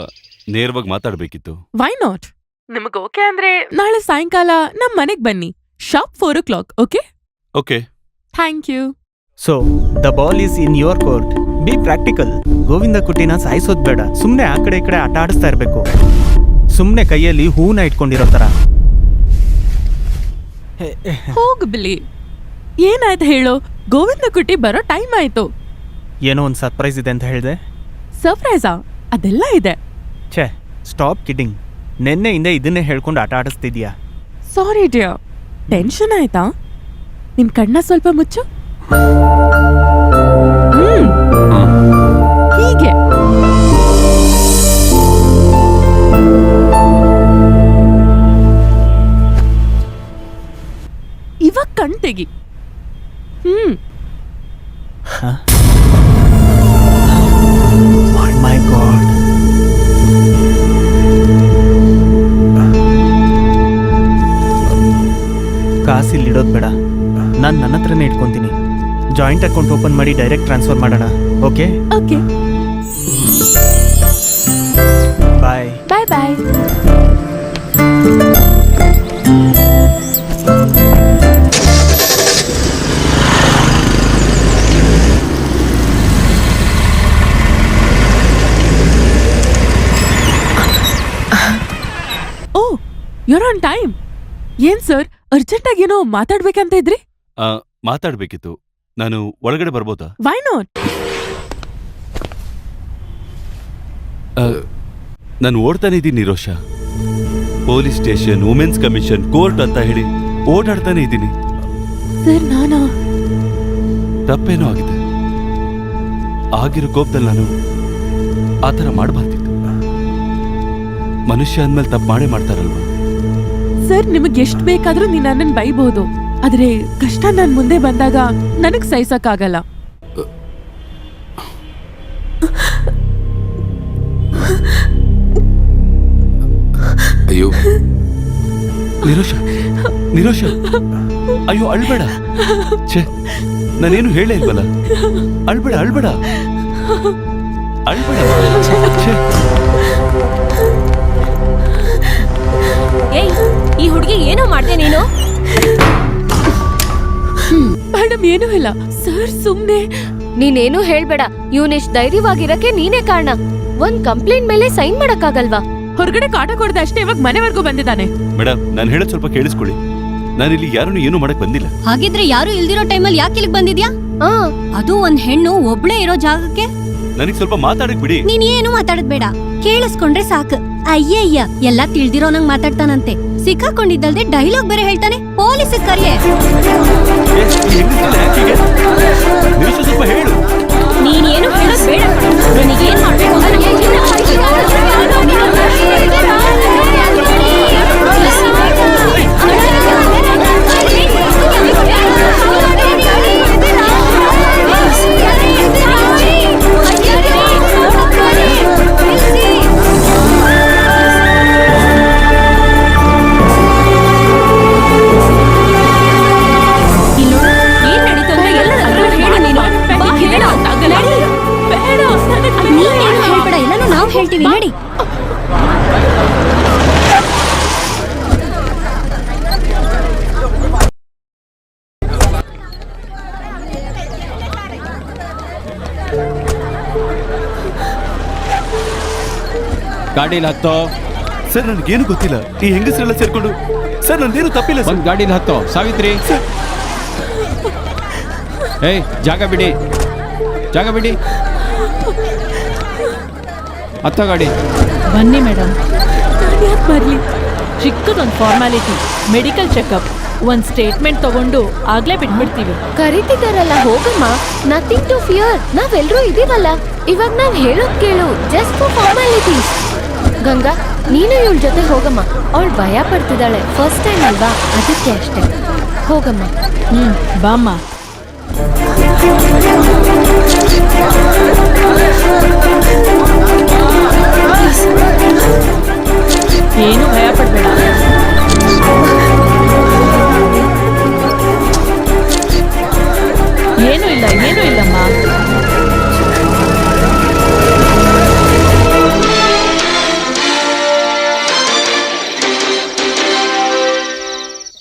ನೇರವಾಗಿ ಮಾತಾಡ್ಬೇಕಿತ್ತು. Why not? ನಿಮಗ್ ಓಕೆ ಅಂದ್ರೆ ನಾಳೆ ಸಾಯಂಕಾಲ ನಮ್ ಮನೆಗ್ ಬನ್ನಿ. Sharp 4 o'clock. Okay? Okay, thank you. So the ball is in your court. Be practical. Govinda ಕುಟ್ಟಿನ ಸಾಯಿಸೋದ್ ಬೇಡ. ಸುಮ್ಮನೆ ಆ ಕಡೆ ಈ ಕಡೆ ಆಟ ಆಡಿಸ್ತಾ ಇರಬೇಕು. ಸುಮ್ಮನೆ ಕೈಯಲ್ಲಿ ಹೂನ ಇಟ್ಕೊಂಡಿರೋ ಥರ. ಹೋಗ್ಬಿಲಿ. ಏನಾಯ್ತು ಹೇಳು? ಗೋವಿಂದ ಕುಟ್ಟಿ ಬರೋ ಟೈಮ್ ಆಯ್ತು. ಏನೋ ಒಂದು ಸರ್ಪ್ರೈಸ್ ಇದೆ ಅಂತ ಹೇಳಿದೆ. ಸರ್ಪ್ರೈಸಾ? ಅದೆಲ್ಲ ಇದೆ. ಛೇ, ಸ್ಟಾಪ್ ಕಿಡ್ಡಿಂಗ್. ನಿನ್ನೆಯಿಂದ ಇದನ್ನೇ ಹೇಳ್ಕೊಂಡು ಆಟ ಆಡಿಸ್ತಿದ್ಯಾ. Sorry dear. ಟೆನ್ಷನ್ ಆಯ್ತಾ? ನಿನ್ ಕಣ್ಣ ಸ್ವಲ್ಪ ಮುಚ್ಚು. ಹೀಗೆ. ಇವಾಗ ಕಣ್ ತೆಗಿ. ಮೈ ಗಾಡ್. ಕಾಸಿಲ್ಲಿಡೋದು ಬೇಡ. ನಾನು ನನ್ನ ಹತ್ರನೇ ಇಟ್ಕೊತೀನಿ. ಜಾಯಿಂಟ್ ಅಕೌಂಟ್ ಓಪನ್ ಮಾಡಿ ಡೈರೆಕ್ಟ್ ಟ್ರಾನ್ಸ್ಫರ್ ಮಾಡೋಣ. Okay? Okay. Bye. Bye bye. Oh, you're on time. ಏನ್ ಸರ್, ಅರ್ಜೆಂಟಾಗಿ ಏನೋ ಮಾತಾಡ್ಬೇಕಂತ ಇದ್ರಿ? ಮಾತಾಡ್ಬೇಕಿತ್ತು. ನಾನು ಒಳಗಡೆ ಬರ್ಬೋದಾ? Why not? ನಾನು ಓಡ್ತಾನೆ ಇದ್ದೀನಿ Nirosha. Police station, women's commission, court ಅಂತ ಹೇಳಿ ಓಡಾಡ್ತಾನೆ ಇದ್ದೀನಿ. ಸರ್ ನಾನಾ? ತಪ್ಪೇನೋ ಆಗಿದೆ. ಆಗಿರೋ ಕೋಪದಲ್ಲಿ ನಾನು ಆ ಥರ ಮಾಡಬಾರ್ದಿತ್ತು. ಮನುಷ್ಯ ಅಂದ್ಮೇಲೆ ತಪ್ಪು ಮಾಡೇ ಮಾಡ್ತಾರಲ್ವಾ? ಸರ್, ನಿಮಗೆ ಎಷ್ಟು ಬೇಕಾದ್ರೂ ನೀನ್ ನನ್ನನ್ನು ಬೈಬಹುದು, ಆದ್ರೆ ಕಷ್ಟ ನನ್ ಮುಂದೆ ಬಂದಾಗ ನನಗ್ ಸಹಿಸಕ್ಕಾಗಲ್ಲ. ಅಯ್ಯೋ ನಿರೋಷ, ನಿರೋಷ, ಅಯ್ಯೋ ಅಳ್ಬೇಡ. ಛೇ, ನಾನೇನು ಹೇಳೇ ಇಲ್ವಲ್ಲ. ಅಳ್ಬೇಡ, ಅಳ್ಬೇಡ, ಅಳ್ಬೇಡ. ಛೇ. ಏಯ್, ಈ ಹುಡುಗಿ ಏನೋ ಮಾಡ್ದೆ ನೀನು? ಮೇಡಮ್, ಏನೂ ಇಲ್ಲ ಸರ್, ಸುಮ್ನೆ. ನೀನೇನು ಹೇಳ್ಬೇಡ. ಇವನಿಷ್ಟು ಧೈರ್ಯವಾಗಿರಕ್ಕೆ ನೀನೇ ಕಾರಣ. ಒಂದ್ ಕಂಪ್ಲೇಂಟ್ ಮೇಲೆ ಸೈನ್ ಮಾಡಕ್ಕಾಗಲ್ವಾ? ಹೊರಗಡೆ ಕಾಟ ಕೊಡದೆ ಅಷ್ಟೇ ಇವಾಗ ಮನೆವರೆಗೂ ಬಂದಿದ್ದಾನೆ. ಮೇಡಮ್, ನಾನು ಹೇಳೋದು ಸ್ವಲ್ಪ ಕೇಳಿಸ್ಕೊಳ್ಳಿ. ನಾನಿಲ್ಲಿ ಯಾರನ್ನು ಏನು ಮಾಡಕ್ ಬಂದಿಲ್ಲ. ಹಾಗಿದ್ರೆ ಯಾರು ಇಲ್ದಿರೋ ಟೈಮಲ್ಲಿ ಯಾಕೆ ಇಲ್ಲಿಗೆ ಬಂದಿದ್ಯಾ? ಅದು ಒಂದ್ ಹೆಣ್ಣು ಒಬ್ಳೇ ಇರೋ ಜಾಗಕ್ಕೆ. ನನಗೆ ಸ್ವಲ್ಪ ಮಾತಾಡಕ್ ಬಿಡಿ. ನೀನ್ ಏನು ಮಾತಾಡದ್ ಬೇಡ, ಕೇಳಿಸ್ಕೊಂಡ್ರೆ ಸಾಕು. ಅಯ್ಯಯ್ಯ, ಎಲ್ಲಾ ತಿಳ್ದಿರೋ ನಂಗ್ ಮಾತಾಡ್ತಾನಂತೆ. ಸಿಕ್ಕಾಕೊಂಡಿದ್ದಲ್ದೆ ಡೈಲಾಗ್ ಬೇರೆ ಹೇಳ್ತಾನೆ. ಪೊಲೀಸ್ ಕರಿಯೇ. ಸ್ವಲ್ಪ ಹೇಳು. ನೀನೇನು ಹೇಳೋದ್ ಬೇಡ. ನನಗೇನ್ ಮಾಡ್ಬೇಕು ಅಂತ ಹೇಳ್ತೀವಿ ನಡಿ. ಗಾಡಿಲಿ ಹತ್ತೋ. ಸರ್, ನನಗೇನು ಗೊತ್ತಿಲ್ಲ. ಈ ಹೆಂಗಸರೆಲ್ಲ ಸೇರ್ಕೊಂಡು. ಸರ್, ನಂದೇನು ತಪ್ಪಿಲ್ಲ. ಒಂದು ಗಾಡಿಲಿ ಹತ್ತೋ. ಸಾವಿತ್ರಿ, ಏಯ್ ಜಾಗ ಬಿಡಿ, ಜಾಗ ಬಿಡಿ. ಹತ್ತೋ ಗಾಡಿ. ಬನ್ನಿ ಮೇಡಮ್. ಯಾಕೆ ಬರ್ಲಿ? ಚಿಕ್ಕದೊಂದು ಫಾರ್ಮಾಲಿಟಿ, ಮೆಡಿಕಲ್ ಚೆಕಪ್, ಒಂದ್ ಸ್ಟೇಟ್ಮೆಂಟ್ ತಗೊಂಡು ಆಗ್ಲೇ ಬಿಟ್ಬಿಡ್ತೀವಿ. ಕರೀತಿದಾರಲ್ಲ, ಹೋಗಮ್ಮ. Nothing to fear. ನಾವೆಲ್ಲರೂ ಇದೀವಲ್ಲ. ಇವಾಗ ನಾವ್ ಹೇಳೋದ್ ಕೇಳು. Just for formalities. ಗಂಗಾ, ನೀನು ಇವಳ ಜೊತೆ ಹೋಗಮ್ಮ. ಅವಳು ಭಯ ಪಡ್ತಿದ್ದಾಳೆ. ಫಸ್ಟ್ ಟೈಮ್ ಅಲ್ವಾ, ಅದಕ್ಕೆ ಅಷ್ಟೇ. ಹೋಗಮ್ಮ. ಬಾಮ್ಮ. ಏನು ಭಯ ಪಡ್ಬೇಡ. ಏನೂ ಇಲ್ಲ, ಏನೂ ಇಲ್ಲಮ್ಮ.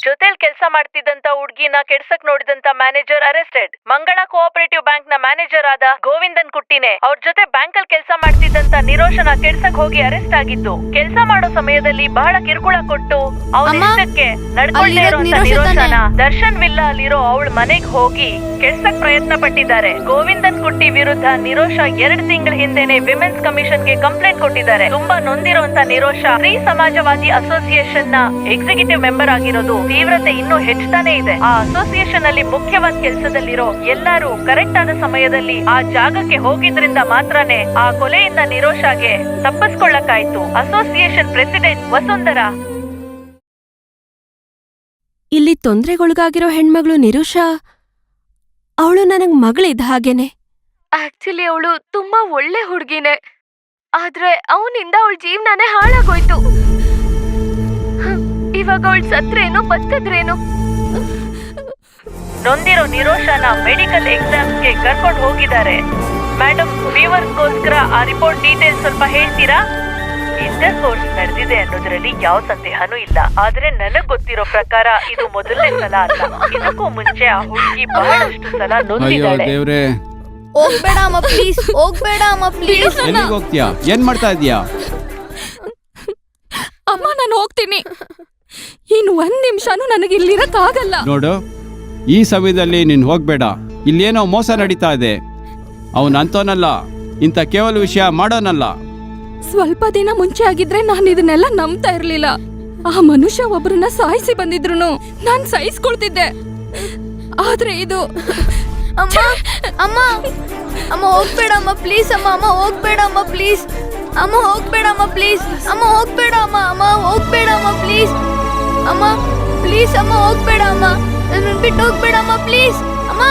ಜೊತೆಲ್ ಕೆಲ್ಸ ಕೆಲಸ ಮಾಡ್ತಿದ್ದಂತ ಹುಡ್ಗಿನ ಕೆಡ್ಸಕ್ ನೋಡಿದಂತ ಮ್ಯಾನೇಜರ್ ಅರೆಸ್ಟೆಡ್. ಮಂಗಳ ಕೋಆಪರೇಟಿವ್ ಬ್ಯಾಂಕ್ ನ ಮ್ಯಾನೇಜರ್ ಆದ ಗೋವಿಂದನ್ ಕುಟ್ಟಿನೇ ಅವ್ರ ಜೊತೆ ಬ್ಯಾಂಕ್ ಅಲ್ಲಿ ಕೆಲಸ ಮಾಡ್ತಿದ್ದಂತ ನಿರೋಷನ ಕೆಡ್ಸಕ್ ಹೋಗಿ ಅರೆಸ್ಟ್ ಆಗಿದ್ದು. ಕೆಲಸ ಮಾಡೋ ಸಮಯದಲ್ಲಿ ಬಹಳ ಕಿರುಕುಳ ಕೊಟ್ಟು ಅವನ ಇಷ್ಟಕ್ಕೆ ನಡ್ಕೊಳ್ದೇ ಇರುವಂತ ನಿರೋಷನ ದರ್ಶನ್ ವಿಲ್ಲಾ ಅಲ್ಲಿರೋ ಅವಳ ಮನೆಗ್ ಹೋಗಿ ಕೆಡ್ಸಕ್ ಪ್ರಯತ್ನ ಪಟ್ಟಿದ್ದಾರೆ. ಗೋವಿಂದನ್ ಕುಟ್ಟಿ ವಿರುದ್ಧ ನಿರೋಷ 2 ತಿಂಗಳ ಹಿಂದೆನೆ ವಿಮೆನ್ಸ್ ಕಮಿಷನ್ ಗೆ ಕಂಪ್ಲೇಂಟ್ ಕೊಟ್ಟಿದ್ದಾರೆ. ತುಂಬಾ ನೊಂದಿರುವಂತ ನಿರೋಷ ಸ್ತ್ರೀ ಸಮಾಜವಾದಿ ಅಸೋಸಿಯೇಷನ್ ನ ಎಕ್ಸಿಕ್ಯೂಟಿವ್ ಮೆಂಬರ್ ಆಗಿರೋದು ತೀವ್ರತೆ ಇನ್ನೂ ಹೆಚ್ಚುತ್ತಾನೆ ಇದೆ. ಆ ಅಸೋಸಿಯೇಷನ್ ಅಲ್ಲಿ ಮುಖ್ಯವಾದ ಕೆಲಸದಲ್ಲಿರೋ ಎಲ್ಲರೂ ಕರೆಕ್ಟ್ ಆದ ಸಮಯದಲ್ಲಿ ಆ ಜಾಗಕ್ಕೆ ಹೋಗಿದ್ರಿಂದ ಮಾತ್ರನೇ ಆ ಕೊಲೆಯಿಂದ ನಿರೋಷಾಗೆ ತಪ್ಪಿಸ್ಕೊಳ್ಳಕ್ಕಾಯ್ತು. Association president Vasundhara. ಇಲ್ಲಿ ತೊಂದರೆಗೊಳಗಾಗಿರೋ ಹೆಣ್ಮಗಳು ನಿರುಷಾ, ಅವಳು ನನಗ್ ಮಗಳಿದ್ದ ಹಾಗೇನೆ. ಆಕ್ಚುಲಿ ಅವಳು ತುಂಬಾ ಒಳ್ಳೆ ಹುಡುಗಿನೇ, ಆದ್ರೆ ಅವನಿಂದ ಅವಳ ಜೀವನನೇ ಹಾಳಾಗೋಯ್ತು. ಇವಾಗ ಅವಳು ಸತ್ರೇನು ಬದುಕಿದ್ರೇನು? ನೊಂದಿರೋ ನಿರೋಷನ ಮೆಡಿಕಲ್ ಎಕ್ಸಾಮ್ಸ್ಗೆ ಕರ್ಕೊಂಡು ಹೋಗಿದ್ದಾರೆ. ಮೇಡಮ್, ವ್ಯೂವರ್ಸ್ಗೋಸ್ಕರ ಆ ರಿಪೋರ್ಟ್ ಡೀಟೇಲ್ಸ್ ಸ್ವಲ್ಪ ಹೇಳ್ತೀರಾ? ಇಂಟರ್ ಕೋರ್ಸ್ ನಡೆದಿದೆ ಅನ್ನೋದ್ರಲ್ಲಿ ಯಾವ ಸಂದೇಹನೂ ಇಲ್ಲ. ಆದ್ರೆ ನನಗ್ ಗೊತ್ತಿರೋ ಪ್ರಕಾರ ಇದು ಮೊದಲನೇ ಸಲ ಅಲ್ಲ. ಇದಕ್ಕೂ ಮುಂಚೆ ಆ ಹುಡುಗಿ ಬಹಳಷ್ಟು ಸಲ ನೊಂದಿದ್ದಾಳೆ. ಹೋಗ್ಬೇಡ ಅಮ್ಮ ಪ್ಲೀಸ್, ಹೋಗ್ಬೇಡ ಅಮ್ಮ ಪ್ಲೀಸ್. ಎಲ್ಲಿಗೆ ಹೋಗ್ತೀಯಾ? ಏನ್ ಮಾಡ್ತಾ ಇದೀಯಾ? ಅಮ್ಮ, ನಾನು ಹೋಗ್ತೀನಿ. ಇನ್ನು 1 ನಿಮಿಷನೂ ನನಗೆ ಇಲ್ಲಿರಕ್ಕಾಗಲ್ಲ. ನೋಡು, ಈ ಸಮಯದಲ್ಲಿ ನೀನ್ ಹೋಗ್ಬೇಡ. ಇಲ್ಲೇನೋ ಮೋಸ ನಡೀತಾ ಇದೆ. ಅವನ್ ಅಂತೋನಲ್ಲ, ಇಂಥ ಕೇವಲ ವಿಷಯ ಮಾಡೋನಲ್ಲ. ಸ್ವಲ್ಪ ದಿನ ಮುಂಚೆ ಆಗಿದ್ರೆ ನಾನು ಇದನ್ನೆಲ್ಲ ನಂಬ್ತಾ ಇರ್ಲಿಲ್ಲ. ಆ ಮನುಷ್ಯ ಒಬ್ಬರನ್ನ ಸಾಯಿಸಿ ಬಂದಿದ್ರು ನಾನ್ ಸಹಿಸ್ಕೊಳ್ತಿದ್ದೆ. ಆದ್ರೆ ಇದು ಅಮ್ಮ ಅಮ್ಮ ಅಮ್ಮ ಹೋಗ್ಬೇಡ ಅಮ್ಮ ಪ್ಲೀಸ್. ಅಮ್ಮ ಅಮ್ಮ ಹೋಗ್ಬೇಡ ಅಮ್ಮ ಪ್ಲೀಸ್. ಅಮ್ಮ ಹೋಗ್ಬೇಡ ಅಮ್ಮ ಪ್ಲೀಸ್. ಅಮ್ಮ ಹೋಗ್ಬೇಡ ಅಮ್ಮ. ಅಮ್ಮ ಹೋಗ್ಬೇಡ ಅಮ್ಮ ಪ್ಲೀಸ್. ಅಮ್ಮ ಪ್ಲೀಸ್ ಅಮ್ಮ ಹೋಗ್ಬೇಡ ಅಮ್ಮ. ನನ್ನ ಬಿಟ್ಟು ಹೋಗ್ಬೇಡ ಅಮ್ಮ ಪ್ಲೀಸ್. ಅಮ್ಮ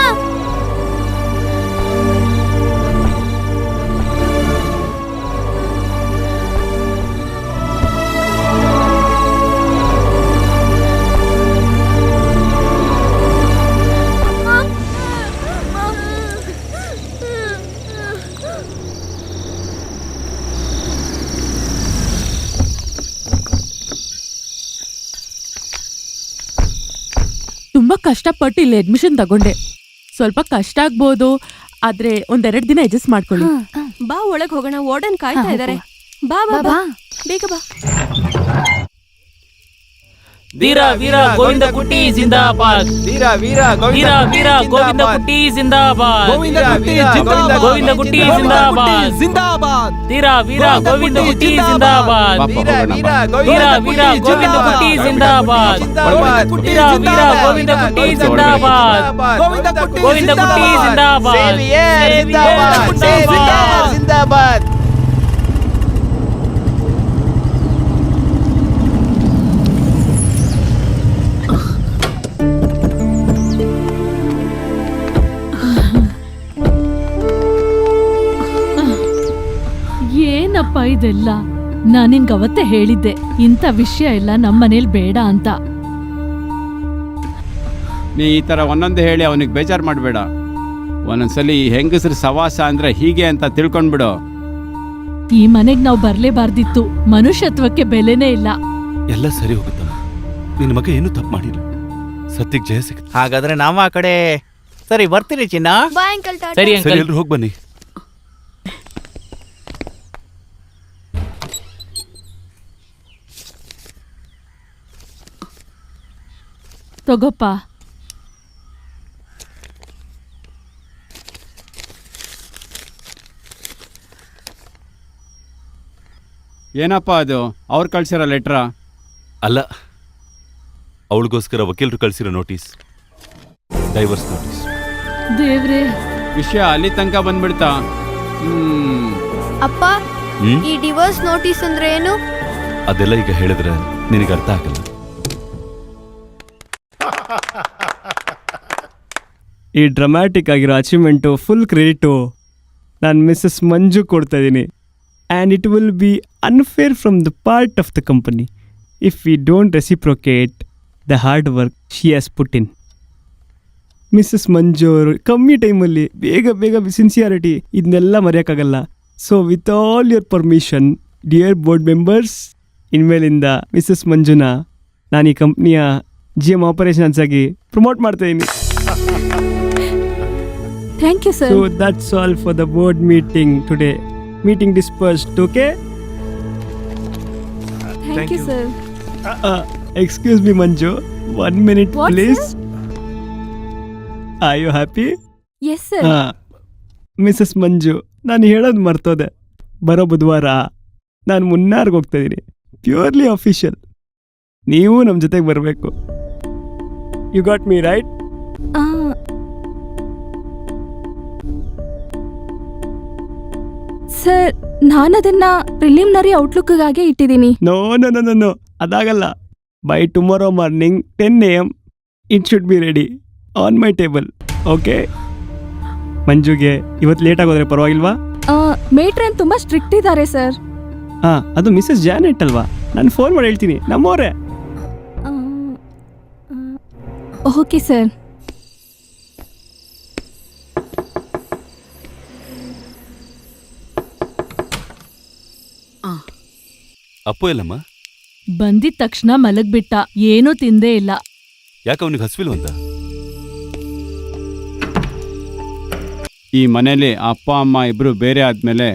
ತುಂಬಾ ಕಷ್ಟಪಟ್ಟು ಇಲ್ಲಿ ಅಡ್ಮಿಷನ್ ತಗೊಂಡೆ. ಸ್ವಲ್ಪ ಕಷ್ಟ ಆಗ್ಬೋದು, ಆದ್ರೆ 1-2 ದಿನ ಅಡ್ಜಸ್ಟ್ ಮಾಡ್ಕೊಳ್ಳಿ. ಬಾ, ಒಳಗ್ ಹೋಗೋಣ. ವಾರ್ಡನ್ ಕಾಯ್ತಾ ಇದಾರೆ. ಬಾ ಬಾ ಬಾ, ಬೇಗ ಬಾ. ವೀರ ವೀರ ಗೋವಿಂದ ಕುಟ್ಟಿ ಜಿಂದಾಬಾದ್. ವೀರ ವೀರ ವೀರ ವೀರ ಗೋವಿಂದ ಕುಟ್ಟಿ ಜಿಂದಾಬಾದ್. ಗೋವಿಂದ ಕುಟ್ಟಿ ಜಿಂದಾಬಾದ್. ವೀರ ವೀರ ಗೋವಿಂದ ಕುಟ್ಟಿ ಜಿಂದಾಬಾದ್. ವೀರ ವೀರ ಗೋವಿಂದ ಕುಟ್ಟಿ ಜಿಂದಾಬಾದ್. ವೀರ ವೀರ ಗೋವಿಂದ ಕುಟ್ಟಿ ಜಿಂದಾಬಾದ್. ಗೋವಿಂದ ಕುಟ್ಟಿ ಜಿಂದಾಬಾದ್. ಜಿಂದಾಬಾದ್. ಏನಪ್ಪ ಇದೆಲ್ಲ? ನಾನಿಂಗ್ ಅವತ್ತೇ ಹೇಳಿದ್ದೆ, ಇಂಥ ವಿಷಯ ಎಲ್ಲ ನಮ್ಮನೇಲಿ ಬೇಡ ಅಂತ. ನೀ ಈ ಥರ ಒಂದೊಂದು ಹೇಳಿ ಅವನಿಗೆ ಬೇಜಾರು ಮಾಡಬೇಡ. ಒಂದೊಂದ್ಸಲಿ ಹೆಂಗಸ್ರ ಸವಾಸ ಅಂದ್ರೆ ಹೀಗೆ ಅಂತ ತಿಳ್ಕೊಂಡ್ಬಿಡು. ಈ ಮನೆಗ್ ನಾವು ಬರ್ಲೇಬಾರ್ದಿತ್ತು. ಮನುಷ್ಯತ್ವಕ್ಕೆ ಬೆಲೆನೇ ಇಲ್ಲ. ಎಲ್ಲ ಸರಿ ಹೋಗುತ್ತಮ್ಮ. ನಿನ್ನ ಮಗ ಏನು ತಪ್ಪು ಮಾಡಿಲ್ಲ. ಸತ್ಯಕ್ಕೆ ಜಯ ಸಿಗುತ್ತೆ. ಹಾಗಾದ್ರೆ ನಾವು ಆ ಕಡೆ ಸರಿ ಬರ್ತೀರಿ ಚಿನ್ನ. Bye uncle. ಟಾಟಾ. ಸರಿ ಸರಿ, ಅಂಕಲ್. ಎಲ್ರು ಹೋಗಿ ಬನ್ನಿ. ತಗೋಪ್ಪ. ಏನಪ್ಪ ಅದು? ಅವ್ರು ಕಳ್ಸಿರೋ ಲೆಟ್ರಾ? ಅಲ್ಲ, ಅವಳಿಗೋಸ್ಕರ ವಕೀಲರು ಕಳಿಸಿರೋ ನೋಟಿಸ್, ಡೈವರ್ಸ್ ನೋಟಿಸ್. ದೇವ್ರೇ, ವಿಷಯ ಅಲ್ಲಿ ತನಕ ಬಂದ್ಬಿಡ್ತಾ? ಅಪ್ಪ, ಈ ಡಿವೋರ್ಸ್ ನೋಟಿಸ್ ಅಂದ್ರೆ ಏನು? ಅದೆಲ್ಲ ಈಗ ಹೇಳಿದ್ರೆ ನಿನಗೆ ಅರ್ಥ ಆಗಲ್ಲ. ಈ ಡ್ರಾಮ್ಯಾಟಿಕ್ ಆಗಿರೋ ಅಚೀವ್ಮೆಂಟು ಫುಲ್ ಕ್ರೆಡಿಟು ನಾನು ಮಿಸ್ಸಸ್ ಮಂಜು ಕೊಡ್ತಾ ಇದ್ದೀನಿ. And it will be unfair from the part of the company if we don't reciprocate the hard work she has put in. Mrs Manju ಅವರು ಕಮ್ಮಿ ಟೈಮಲ್ಲಿ ಬೇಗ ಸಿನ್ಸಿಯಾರಿಟಿ ಇದನ್ನೆಲ್ಲ ಮರೆಯೋಕ್ಕಾಗಲ್ಲ. So with all your permission dear board members, ಇನ್ಮೇಲಿಂದ Mrs ಮಂಜುನ ನಾನು ಈ ಕಂಪ್ನಿಯ GM ಆಪರೇಷನ್ಸ್ ಆಗಿ ಪ್ರಮೋಟ್ ಮಾಡ್ತಾ ಇದ್ದೀನಿ. Thank you sir. So that's all for the board meeting today. Meeting dispersed, okay? Thank you sir. Excuse me, Manju. 1 minute, What, please. sir? Are you happy? Yes sir. Mrs Manju, ನಾನು ಹೇಳೋದು ಮರ್ತೋದೆ. ಬರೋ ಬುಧವಾರ ನಾನು ಮುನ್ನಾರ್ಗೆ ಹೋಗ್ತಾ ಇದ್ದೀನಿ. Purely official. ನೀವು ನಮ್ಮ ಜೊತೆಗೆ ಬರಬೇಕು. You got me right? Sir, ನಾನದನ್ನ ಪ್ರಿಲಿಮಿನರಿ ಔಟ್ಲುಕ್ಗಾಗೆ ಇಟ್ಟಿದ್ದೀನಿ. No no no no no, ಅದಾಗಲ್ಲ. By tomorrow morning 10 AM it should be ready on my table. Okay? ಮಂಜುಗೆ ಇವತ್ತು ಲೇಟ್ ಆಗೋದ್ರೆ ಪರವಾಗಿಲ್ವಾ? ಮೇಟ್ರನ್ ತುಂಬಾ ಸ್ಟ್ರಿಕ್ಟ್ ಇದ್ದಾರೆ ಸರ್. ಅದು ಮಿಸಸ್ ಜಾನೆಟ್ ಅಲ್ವಾ? ನಾನು ಫೋನ್ ಮಾಡಿ ಹೇಳ್ತೀನಿ. ನಮ್ಮವರೇ. Okay sir. ಅಪ್ಪು ಎಲ್ಲಮ್ಮ? ಬಂದಿದ ತಕ್ಷಣ ಮಲಗ್ಬಿಟ್ಟ, ಏನೂ ತಿಂದೇ ಇಲ್ಲ. ಯಾಕೆ ಅವನಿಗೆ ಹಸ್ವಿಲ್ವಂತ? ಈ ಮನೇಲಿ ಅಪ್ಪ ಅಮ್ಮ ಇಬ್ಬರು ಬೇರೆ ಆದಮೇಲೆ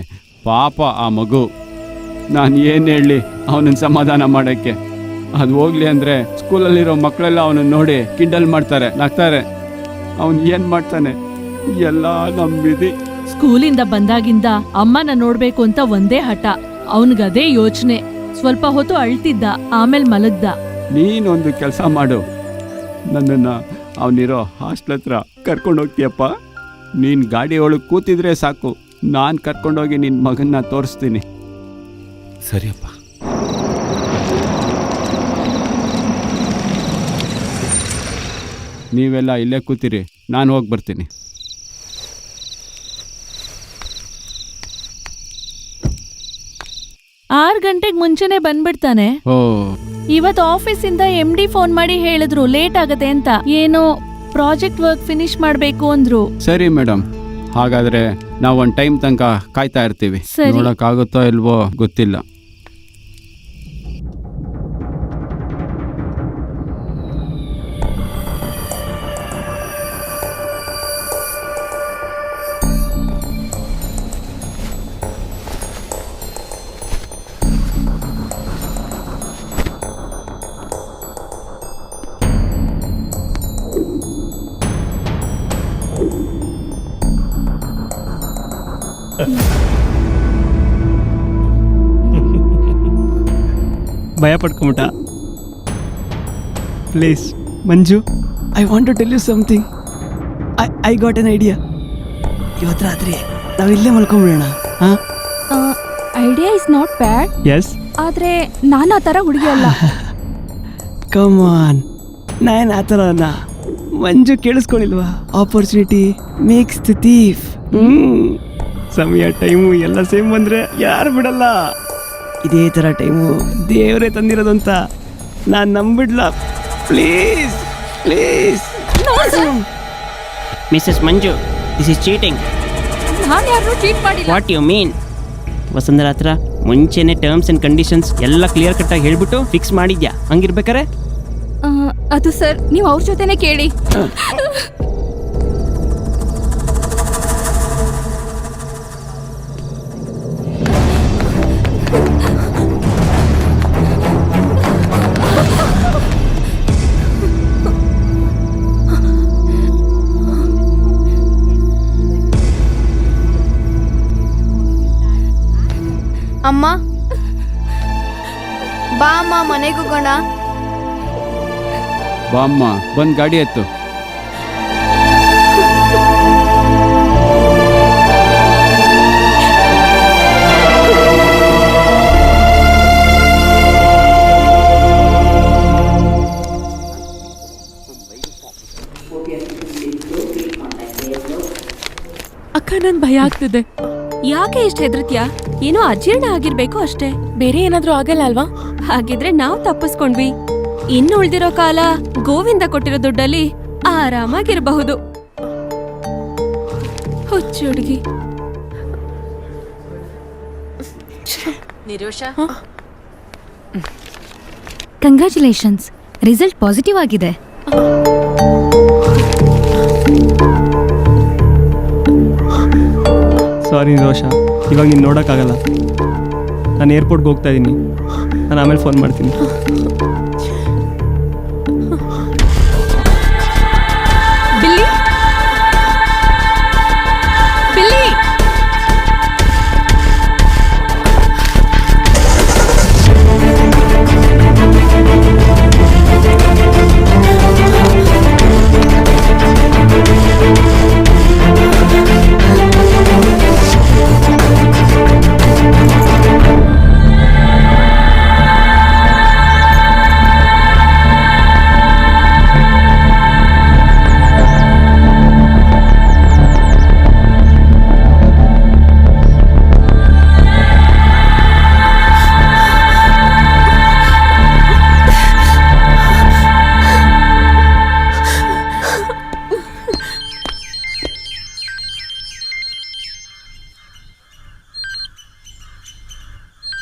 ಪಾಪ ಆ ಮಗು. ನಾನು ಏನು ಹೇಳಲಿ ಅವನನ್ನು ಸಮಾಧಾನ ಮಾಡೋಕ್ಕೆ? ಅದು ಹೋಗ್ಲಿ ಅಂದರೆ ಸ್ಕೂಲಲ್ಲಿರೋ ಮಕ್ಕಳೆಲ್ಲ ಅವನನ್ನು ನೋಡಿ ಕಿಂಡಲ್ ಮಾಡ್ತಾರೆ, ನಗ್ತಾರೆ. ಅವನು ಏನು ಮಾಡ್ತಾನೆ? ಎಲ್ಲ ನಂಬಿದಿ. ಸ್ಕೂಲಿಂದ ಬಂದಾಗಿಂದ ಅಮ್ಮನ ನೋಡ್ಬೇಕು ಅಂತ ಒಂದೇ ಹಠ. ಅವನಿಗದೇ ಯೋಚನೆ. ಸ್ವಲ್ಪ ಹೊತ್ತು ಅಳ್ತಿದ್ದ, ಆಮೇಲೆ ಮಲಗ್ದ. ನೀನೊಂದು ಕೆಲಸ ಮಾಡು, ನನ್ನನ್ನು ಅವನಿರೋ ಹಾಸ್ಟೆಲ್ ಹತ್ರ ಕರ್ಕೊಂಡು ಹೋಗ್ತೀಯಪ್ಪ. ನೀನು ಗಾಡಿ ಒಳಗೆ ಕೂತಿದ್ರೆ ಸಾಕು, ನಾನು ಕರ್ಕೊಂಡೋಗಿ ನಿನ್ನ ಮಗನ್ನ ತೋರಿಸ್ತೀನಿ. ಸರಿಯಪ್ಪ. ನೀವೆಲ್ಲ ಇಲ್ಲೇ ಕೂತಿರಿ, ನಾನು ಹೋಗಿ ಬರ್ತೀನಿ. ಆರ್ ಗಂಟೆಗೆ ಮುಂಚೆನೆ ಬಂದ್ಬಿಡ್ತಾನೆ. ಇವತ್ತು ಆಫೀಸಿಂದ MD ಫೋನ್ ಮಾಡಿ ಹೇಳಿದ್ರು ಲೇಟ್ ಆಗತ್ತೆ ಅಂತ. ಏನೋ ಪ್ರಾಜೆಕ್ಟ್ ವರ್ಕ್ ಫಿನಿಶ್ ಮಾಡಬೇಕು ಅಂದ್ರು. ಸರಿ ಮೇಡಮ್, ಹಾಗಾದ್ರೆ ನಾವು ಒಂದು ಟೈಮ್ ತನಕ ಕಾಯ್ತಾ ಇರ್ತೀವಿ. ಸರಿ. ನೋಡೋಕ್ಕಾಗುತ್ತೋ ಇಲ್ವೋ ಗೊತ್ತಿಲ್ಲ. ಭಯ ಪಡ್ಕೊಂಬಿಟ್ಟ. Please Manju, I want to tell you something. I got an idea. ಇವತ್ತು ರಾತ್ರಿ ನಾವು ಇಲ್ಲೇ ಮಲ್ಕೊಂಬಿಡೋಣ. Idea is not bad. Yes. ಆದ್ರೆ ನಾನು ಆ ಥರ ಹುಡುಗಿ ಅಲ್ಲ. ಕಮ್ ಆನ್, ನಾನು ಆ ಥರನ. ಮಂಜು ಕೇಳಿಸ್ಕೊಳ್ಳಿಲ್ವಾ? Opportunity makes the thief. ಸಮಯ ಟೈಮು ಎಲ್ಲ ಸೇಮ್ ಬಂದರೆ ಯಾರು ಬಿಡಲ್ಲ. ಇದೇ ಥರ ಟೈಮು ದೇವರೇ ತಂದಿರೋದು ಅಂತ ನಾನು ನಂಬಿಡ್ಲ. Please please. Mrs Manju, this is cheating. ನಾನು ಯಾರನ್ನೂ ಚೀಟ್ ಮಾಡಿಲ್ಲ. What you mean? ವಸುಂಧರಾ ಹತ್ರ ಮುಂಚೆನೆ ಟರ್ಮ್ಸ್ ಆ್ಯಂಡ್ ಕಂಡೀಷನ್ಸ್ ಎಲ್ಲ ಕ್ಲಿಯರ್ ಕಟ್ಟಾಗಿ ಹೇಳ್ಬಿಟ್ಟು ಫಿಕ್ಸ್ ಮಾಡಿದ್ಯಾ? ಹಂಗಿರ್ಬೇಕಾರೆ ಅದು ಸರ್, ನೀವು ಅವ್ರ ಜೊತೆನೇ ಕೇಳಿ. ಅಮ್ಮ ಬಾ ಅಮ್ಮ, ಮನೆಗೆ ಹೋಗೋಣ. ಬಾ ಅಮ್ಮ, ಬಂದು ಗಾಡಿ ಎತ್ತು. ಅಕ್ಕ, ನನ್ ಭಯ ಆಗ್ತಿದೆ. ಯಾಕೆ ಇಷ್ಟ ಹೆದರ್ತ್ಯಾ? ಏನೋ ಅಜೀರ್ಣ ಆಗಿರ್ಬೇಕು ಅಷ್ಟೇ. ಬೇರೆ ಏನಾದ್ರೂ ಆಗಲ್ಲ ಅಲ್ವಾ? ಹಾಗಿದ್ರೆ ನಾವು ತಪ್ಪಿಸ್ಕೊಂಡ್ವಿ. ಇನ್ನು ಉಳ್ದಿರೋ ಕಾಲ ಗೋವಿಂದ ಕೊಟ್ಟಿರೋ ದುಡ್ಡಲ್ಲಿ ಆರಾಮಾಗಿರಬಹುದು. ಹುಚ್ಚು ಹುಡುಗಿ. ಕಂಗ್ರ್ಯಾಚುಲೇಷನ್ಸ್. ರಿಸಲ್ಟ್ ಪಾಸಿಟಿವ್ ಆಗಿದೆ. ಸಾರಿ ನಿರೋಷ, ಇವಾಗ ನೀನು ನೋಡೋಕ್ಕಾಗಲ್ಲ. ನಾನು ಏರ್ಪೋರ್ಟ್ಗೆ ಹೋಗ್ತಾ ಇದ್ದೀನಿ. ನಾನು ಆಮೇಲೆ ಫೋನ್ ಮಾಡ್ತೀನಿ. ಬಿಲ್ಲಿ ಬಿಲ್ಲಿ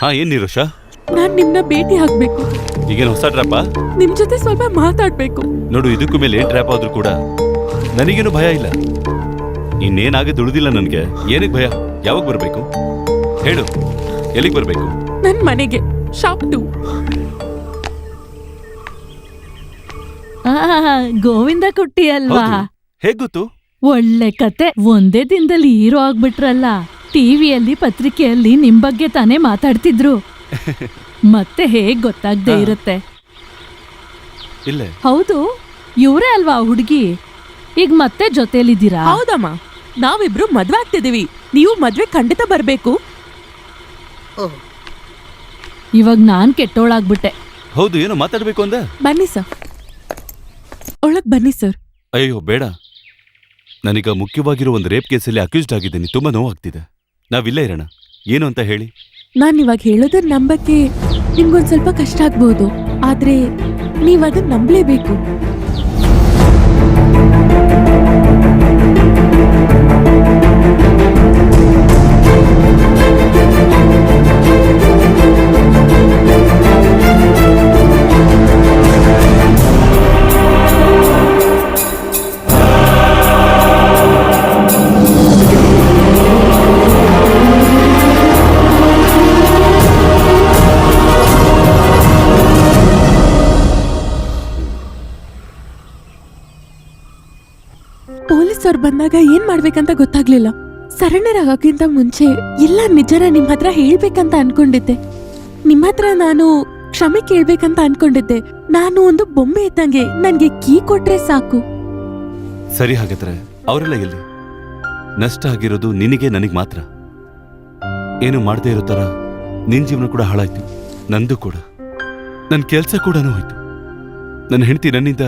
ಹಾ, ಏನ್ ನಿರೋಷ? ನಾನ್ ನಿಮ್ನ ಭೇಟಿ ಆಗ್ಬೇಕು. ಈಗೇನು ಹೊಸ ಟ್ರ್ಯಾಪಾ? ನಿಮ್ ಜೊತೆ ಸ್ವಲ್ಪ ಮಾತಾಡ್ಬೇಕು. ನೋಡು, ಇದಕ್ಕೂ ಮೇಲೆ ಏನ್ ಟ್ರ್ಯಾಪ್ ಆದ್ರೂ ಕೂಡ ನನಗೇನು ಭಯ ಇಲ್ಲ. ಇನ್ನೇನಾಗ ದುಡ್ದಿಲ್ಲ ನನ್ಗೆ. ಏನಕ್ಕೆ ಭಯ? ಯಾವಾಗ ಬರ್ಬೇಕು ಹೇಳು? ಎಲ್ಲಿಗೆ ಬರ್ಬೇಕು? ನನ್ ಮನೆಗೆ, ಶಾಪ್ 2. ಗೋವಿಂದ ಕುಟ್ಟಿ ಅಲ್ವಾ? ಹೇಗ್ ಗೊತ್ತು? ಒಳ್ಳೆ ಕತೆ. ಒಂದೇ ದಿನದಲ್ಲಿ ಹೀರೋ ಆಗ್ಬಿಟ್ರಲ್ಲ. ಟಿವಿಯಲ್ಲಿ ಪತ್ರಿಕೆಯಲ್ಲಿ ನಿಮ್ ಬಗ್ಗೆ ತಾನೇ ಮಾತಾಡ್ತಿದ್ರು. ಮತ್ತೆ ಹೇಗ್ ಗೊತ್ತಾಗ್ದೇ ಇರುತ್ತೆ? ಇಲ್ಲ. ಹೌದು, ಇವ್ರೇ ಅಲ್ವಾ ಹುಡುಗಿ? ಈಗ ಮತ್ತೆ ಜೊತೆಲಿದ್ದೀರಾ? ಹೌದಮ್ಮ, ನಾವಿಬ್ರು ಮದ್ವೆ ಆಗ್ತಿದೀವಿ. ನೀವು ಮದ್ವೆ ಖಂಡಿತ ಬರ್ಬೇಕು. ಇವಾಗ ನಾನ್ ಕೆಟ್ಟೋಳಾಗ್ಬಿಟ್ಟೆ. ಹೌದು, ಏನೋ ಮಾತಾಡ್ಬೇಕು ಅಂದ. ಬನ್ನಿ ಸರ್, ಒಳಗ್ ಬನ್ನಿ ಸರ್. ಅಯ್ಯೋ ಬೇಡ, ನನಗ ಮುಖ್ಯವಾಗಿರೋ ಒಂದು ರೇಪ್ ಕೇಸಲ್ಲಿ ಅಕ್ಯೂಸ್ಡ್ ಆಗಿದ್ದೀನಿ. ತುಂಬಾ ನೋವಾಗ್ತಿದೆ. ನಾವಿಲ್ಲೇ ಇರೋಣ. ಏನು ಅಂತ ಹೇಳಿ? ನಾನ್ ಇವಾಗ ಹೇಳೋದನ್ನ ನಂಬಕ್ಕೆ ನಿಮ್ಗೊಂದ್ ಸ್ವಲ್ಪ ಕಷ್ಟ ಆಗ್ಬಹುದು, ಆದ್ರೆ ನೀವ್ ಅದನ್ನ ನಂಬಲೇಬೇಕು. ಪೊಲೀಸವ್ರು ಬಂದಾಗ ಏನ್ ಮಾಡ್ಬೇಕಂತ ಗೊತ್ತಾಗ್ಲಿಲ್ಲ. ಸರೆಂಡರ್ ಆಗೋಕ್ಕಿಂತ ಮುಂಚೆ ಎಲ್ಲ ನಿಜನ ನಿಮ್ ಹತ್ರ ಹೇಳ್ಬೇಕಂತ ಅನ್ಕೊಂಡಿದ್ದೆ. ನಿಮ್ ಹತ್ರ ನಾನು ಕ್ಷಮೆ ಕೇಳ್ಬೇಕಂತ ಅನ್ಕೊಂಡಿದ್ದೆ. ನಾನು ಒಂದು ಬೊಂಬೆ ಇದ್ದಂಗೆ, ನನ್ಗೆ ಕೀ ಕೊಟ್ರೆ ಸಾಕು. ಸರಿ, ಹಾಗಾದ್ರೆ ಅವರೆಲ್ಲ ಎಲ್ಲಿ? ನಷ್ಟ ಆಗಿರೋದು ನಿನಗೆ ನನಗೆ ಮಾತ್ರ. ಏನು ಮಾಡದೇ ಇರೋ ತರ ನಿನ್ ಜೀವನ ಕೂಡ ಹಾಳಾಯ್ತು, ನಂದು ಕೂಡ. ನನ್ನ ಕೆಲ್ಸ ಕೂಡ ಹೋಯ್ತು. ನನ್ನ ಹೆಂಡತಿ ನನ್ನಿಂದ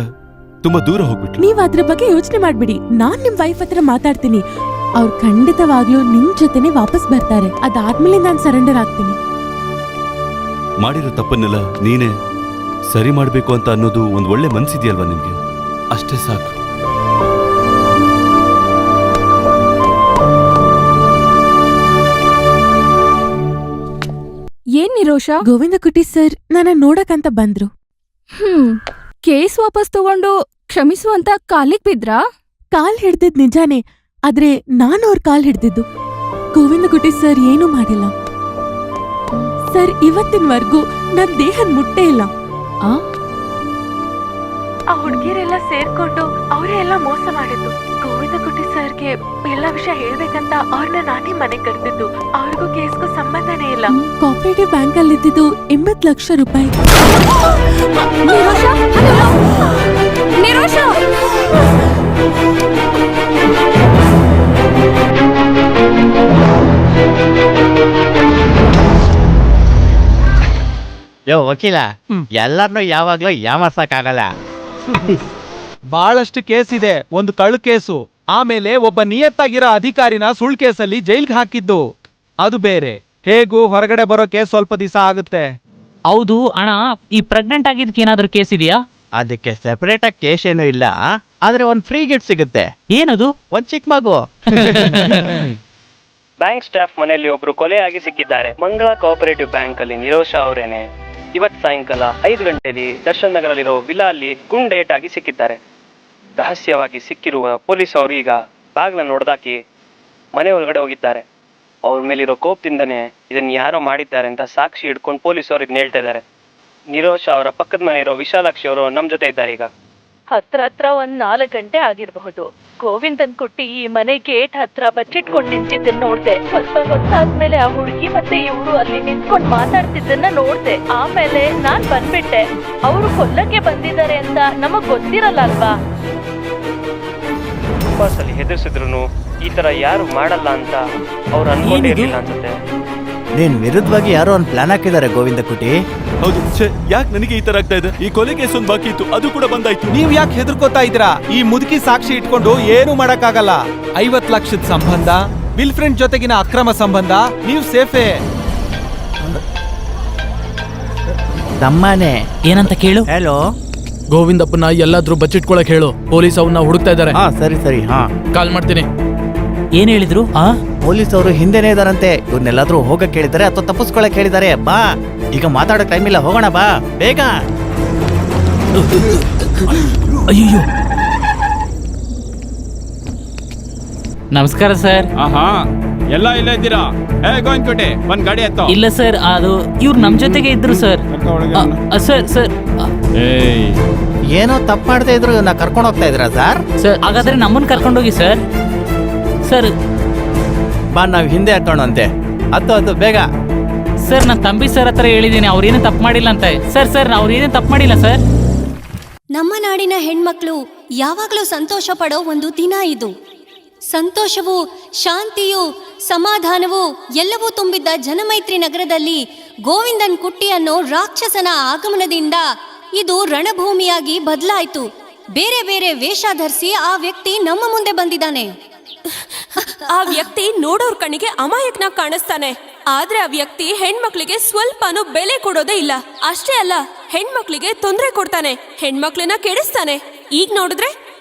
ತುಂಬಾ ದೂರ ಹೋಗ್ಬಿಟ್ಲು. ನೀವ್ ಅದ್ರ ಬಗ್ಗೆ ಯೋಚನೆ ಮಾಡ್ಬಿಡಿ. ನಾನ್ ನಿಮ್ ವೈಫ್ ಹತ್ರ ಮಾತಾಡ್ತೀನಿ. ಅವ್ರು ಖಂಡಿತವಾಗ್ಲೂ ನಿಮ್ ಜೊತೆನೆ ವಾಪಸ್ ಬರ್ತಾರೆ. ಅದಾದ್ಮೇಲೆ ನಾನ್ ಸರೆಂಡರ್ ಆಗ್ತೀನಿ. ಮಾಡಿರೋ ತಪ್ಪನ್ನೆಲ್ಲ ನೀನೇ ಸರಿ ಮಾಡ್ಬೇಕು ಅಂತ ಅನ್ನೋದು ಒಂದು ಒಳ್ಳೆ ಮನ್ಸಿದೆಯಲ್ವಾ ನಿನ್ಗೆ? ಅಷ್ಟೇ ಸಾಕು. ಏನ್ ನಿರೋಷ? ಗೋವಿಂದ ಕುಟಿ ಸರ್ ನನ್ನ ನೋಡಕಂತ ಬಂದ್ರು. ಕೇಸ್ ವಾಪಸ್ ತಗೊಂಡು ಕ್ಷಮಿಸುವಂತ ಕಾಲಿಗ್ ಬಿದ್ರಾ? ಕಾಲ್ ಹಿಡ್ದಿದ್ ನಿಜಾನೇ, ಆದ್ರೆ ನಾನು ಅವ್ರ ಕಾಲ್ ಹಿಡ್ದಿದ್ದು. ಗೋವಿಂದ ಕುಟಿ ಸರ್ ಏನೂ ಮಾಡಿಲ್ಲ ಸರ್. ಇವತ್ತಿನವರೆಗೂ ನನ್ ದೇಹನ್ ಮುಟ್ಟೇ ಇಲ್ಲ. ಆ ಹುಡುಗಿಯರೆಲ್ಲ ಸೇರ್ಕೊಂಡು ಅವರೇ ಎಲ್ಲ ಮೋಸ ಮಾಡಿದ್ದು. ಗೋವಿಂದ ಕುಟಿ ಸರ್ಗೆ ಎಲ್ಲ ವಿಷಯ ಹೇಳ್ಬೇಕಂತ ಅವ್ರನ್ನ ನಾನೇ ಮನೆಗ್ ಕರೆದಿದ್ದು. ಅವ್ರಿಗೂ ಕೇಸ್ಗೂ ಸಂಬಂಧನೇ ಇಲ್ಲ. ಕೋಆಪರೇಟಿವ್ ಬ್ಯಾಂಕ್ ಅಲ್ಲಿ ಇದ್ದಿದ್ದು 80 ಲಕ್ಷ ರೂಪಾಯಿ. ಯೋ ವಕೀಲ, ಎಲ್ಲರನ್ನೂ ಯಾವಾಗ್ಲೂ ಯಾಮರ್ಸಕ್ಕಾಗಲ್ಲ. ಬಹಳಷ್ಟು ಕೇಸ್ ಇದೆ. ಒಂದು ಕಳ್ಳು ಕೇಸು, ಆಮೇಲೆ ಒಬ್ಬ ನಿಯತ್ತಾಗಿರೋ ಅಧಿಕಾರಿನ ಸುಳ್ಳು ಕೇಸಲ್ಲಿ ಜೈಲ್ಗೆ ಹಾಕಿದ್ದು, ಅದು ಬೇರೆ. ಹೇಗೂ ಹೊರಗಡೆ ಬರೋ ಕೇಸ್ ಸ್ವಲ್ಪ ದಿವಸ ಆಗುತ್ತೆ. ಹೌದು ಅಣ್ಣ, ಈ ಪ್ರೆಗ್ನೆಂಟ್ ಆಗಿದ್ದಕ್ಕೆ ಏನಾದ್ರೂ ಕೇಸ್ ಇದೆಯಾ? ಅದಕ್ಕೆ ಸೆಪರೇಟ್ ಆಗಿ ಕೇಸ್ ಏನೂ ಇಲ್ಲ, ಆದ್ರೆ ಒಂದು ಫ್ರೀ ಗಿಫ್ಟ್ ಸಿಗುತ್ತೆ. ಏನದು? ಒಂದ್ ಚಿಕ್ಕ ಮಗು. ಬ್ಯಾಂಕ್ ಸ್ಟಾಫ್ ಮನೆಯಲ್ಲಿ ಒಬ್ರು ಕೊಲೆಯಾಗಿ ಸಿಕ್ಕಿದ್ದಾರೆ. ಮಂಗಳ ಕೋಆಪರೇಟಿವ್ ಬ್ಯಾಂಕ್ ಅಲ್ಲಿ ನಿರೋಷ ಅವರೇನೆ. ಇವತ್ತು ಸಾಯಂಕಾಲ 5 ಗಂಟೆಯಲ್ಲಿ ದರ್ಶನ್ ನಗರಲ್ಲಿರೋ ವಿಲಾ ಅಲ್ಲಿ ಗುಂಡೇಟಾಗಿ ಸಿಕ್ಕಿದ್ದಾರೆ. ರಹಸ್ಯವಾಗಿ ಸಿಕ್ಕಿರುವ ಪೊಲೀಸ್ ಅವರು ಈಗ ಬಾಗ್ಲನ್ನು ಹೊಡೆದಾಕಿ ಮನೆ ಒಳಗಡೆ ಹೋಗಿದ್ದಾರೆ. ಅವ್ರ ಮೇಲಿರೋ ಕೋಪದಿಂದನೇ ಇದನ್ನ ಯಾರೋ ಮಾಡಿದ್ದಾರೆ ಅಂತ ಸಾಕ್ಷಿ ಹಿಡ್ಕೊಂಡು ಪೊಲೀಸ್ ಅವರು ಇದನ್ನ ಹೇಳ್ತಾ ಇದ್ದಾರೆ. ನಿರೋಷ್ ಅವರ ಪಕ್ಕದ ಮನೆ ಇರೋ ವಿಶಾಲಾಕ್ಷಿ ಅವರು ನಮ್ಮ ಜೊತೆ ಇದ್ದಾರೆ. ಈಗ ಹತ್ರ ಒಂದ್ 4 ಗಂಟೆ ಆಗಿರಬಹುದು. ಗೋವಿಂದನ್ ಕುಟ್ಟಿ ಈ ಮನೆ ಗೇಟ್ ಹತ್ರ ಬಚ್ಚಿಟ್ಕೊಂಡು ನಿಂತಿದ್ದನ್ನ ನೋಡ್ದೆ. ಸ್ವಲ್ಪ ಹೊತ್ತಾದ್ಮೇಲೆ ಆ ಹುಡುಗಿ ಮತ್ತೆ ಇವ್ರು ಅಲ್ಲಿ ನಿಂತ್ಕೊಂಡು ಮಾತಾಡ್ತಿದ್ದನ್ನ ನೋಡ್ದೆ. ಆಮೇಲೆ ನಾನ್ ಬಂದ್ಬಿಟ್ಟೆ. ಅವರು ಕೊಲ್ಲಕ್ಕೆ ಬಂದಿದ್ದಾರೆ ಅಂತ ನಮಗ್ ಗೊತ್ತಿರಲ್ಲ ಅಲ್ವಾ. ತುಂಬಾ ಸಲ ಹೆದರ್ಸಿದ್ರು ಈ ತರ ಯಾರು ಮಾಡಲ್ಲ ಅಂತ ಅವ್ರು ಅನ್ಕೊಂಡಿರ್ಲಿಲ್ಲ ಅನ್ಸುತ್ತೆ. ನೀನ್ ವಿರುದ್ಧವಾಗಿ ಯಾರೋ ಒಂದು ಪ್ಲಾನ್ ಹಾಕಿದ್ದಾರೆ ಗೋವಿಂದ ಕುಟಿ. ಹೌದು, ಯಾಕೆ ನನಗೆ ಈ ತರ ಆಗ್ತಾ ಇದೆ? ಈ ಕೊಲೆ ಕೇಸ್ ಒಂದು ಬಾಕಿ ಇತ್ತು, ಅದು ಕೂಡ ಬಂದಾಯ್ತು. ನೀವ್ ಯಾಕೆ ಹೆದರ್ಕೋತಾ ಇದ್ದೀರಾ? ಈ ಮುದುಕಿ ಸಾಕ್ಷಿ ಇಟ್ಕೊಂಡು ಏನು ಮಾಡಕ್ಕಾಗಲ್ಲ. 50 ಲಕ್ಷದ ಸಂಬಂಧ, ವಿಲ್ ಫ್ರೆಂಡ್ ಜೊತೆಗಿನ ಅಕ್ರಮ ಸಂಬಂಧ, ನೀವು ಸೇಫೇ. ತಮ್ಮನೆ ಏನಂತ ಕೇಳು. ಹಲೋ, ಗೋವಿಂದಪ್ಪನ ಎಲ್ಲಾದ್ರೂ ಬಚ್ಚಿಟ್ಕೊಳಕ್ ಹೇಳು. ಪೊಲೀಸ್ ಅವನ್ನ ಹುಡುಕ್ತಾ ಇದ್ದಾರೆ. ಹಾ ಸರಿ ಹಾ ಕಾಲ್ ಮಾಡ್ತೀನಿ. ಏನ್ ಹೇಳಿದ್ರು? ಪೊಲೀಸ್ ಅವರು ಹಿಂದೆನೇ ಇದಾರಂತೆ. ಇವ್ರನ್ನೆಲ್ಲಾದ್ರೂ ಹೋಗಕ್ ಹೇಳಿದ್ದಾರೆ ಅಥವಾ ತಪ್ಪಿಸ್ಕೊಳಕ್ ಹೇಳಿದ್ದಾರೆ. ಬಾ, ಈಗ ಮಾತಾಡೋ ಟೈಮ್ ಇಲ್ಲ, ಹೋಗೋಣ ಬಾ ಬೇಗ. ಅಯ್ಯೋ, ನಮಸ್ಕಾರ ಸರ್. ಆಹಾ, ಎಲ್ಲ ಇಲ್ಲ ಇದ್ದೀರಾ? ಗೋವಿಂದಕೋಟೆ ಒಂದ್ ಗಾಡಿ ಎತ್ತೋ. ಇಲ್ಲ ಸರ್, ಅದು ಇವ್ರು ನಮ್ ಜೊತೆಗೆ ಇದ್ರು ಸರ್. ಸರ್ ಏನೋ ತಪ್ಪು ಮಾಡ್ತಾ ಇದ್ರು, ನಾ ಕರ್ಕೊಂಡು ಹೋಗ್ತಾ ಇದ್ರಾ ಸರ್? ಸರ್ ಹಾಗಾದ್ರೆ ನಮ್ಮನ್ನ ಕರ್ಕೊಂಡೋಗಿ ಸರ್. ಸರ್ ಬಾ, ನಾವ್ ಹಿಂದೆ ಹಾಕೋಣಂತೆ. ಹತ್ತು ಬೇಗ. ಸರ್ ನನ್ನ ತಂಬಿ ಸರ್ ಹತ್ರ ಹೇಳಿದ್ದೀನಿ, ಅವ್ರೇನು ತಪ್ಪು ಮಾಡಿಲ್ಲ ಅಂತ. ಸರ್ ಅವ್ರೇನು ತಪ್ಪು ಮಾಡಿಲ್ಲ ಸರ್. ನಮ್ಮ ನಾಡಿನ ಹೆಣ್ಮಕ್ಳು ಯಾವಾಗಲೂ ಸಂತೋಷ ಪಡೋ ಒಂದು ದಿನ ಇದು. ಸಂತೋಷವು, ಶಾಂತಿಯು, ಸಮಾಧಾನವು ಎಲ್ಲವೂ ತುಂಬಿದ್ದ ಜನಮೈತ್ರಿ ನಗರದಲ್ಲಿ ಗೋವಿಂದನ್ ಕುಟ್ಟಿ ಅನ್ನೋ ರಾಕ್ಷಸನ ಆಗಮನದಿಂದ ಇದು ರಣಭೂಮಿಯಾಗಿ ಬದಲಾಯಿತು. ಬೇರೆ ಬೇರೆ ವೇಷ ಧರಿಸಿ ಆ ವ್ಯಕ್ತಿ ನಮ್ಮ ಮುಂದೆ ಬಂದಿದ್ದಾನೆ. ಆ ವ್ಯಕ್ತಿ ನೋಡೋರ್ ಕಣ್ಣಿಗೆ ಅಮಾಯಕನ ಕಾಣಿಸ್ತಾನೆ. ಆದ್ರೆ ಆ ವ್ಯಕ್ತಿ ಹೆಣ್ಮಕ್ಳಿಗೆ ಸ್ವಲ್ಪನೂ ಬೆಲೆ ಕೊಡೋದೇ ಇಲ್ಲ. ಅಷ್ಟೇ ಅಲ್ಲ, ಹೆಣ್ಮಕ್ಳಿಗೆ ತೊಂದರೆ ಕೊಡ್ತಾನೆ, ಹೆಣ್ಮಕ್ಳನ್ನ ಕೆಡಿಸ್ತಾನೆ. ಈಗ ನೋಡಿದ್ರೆ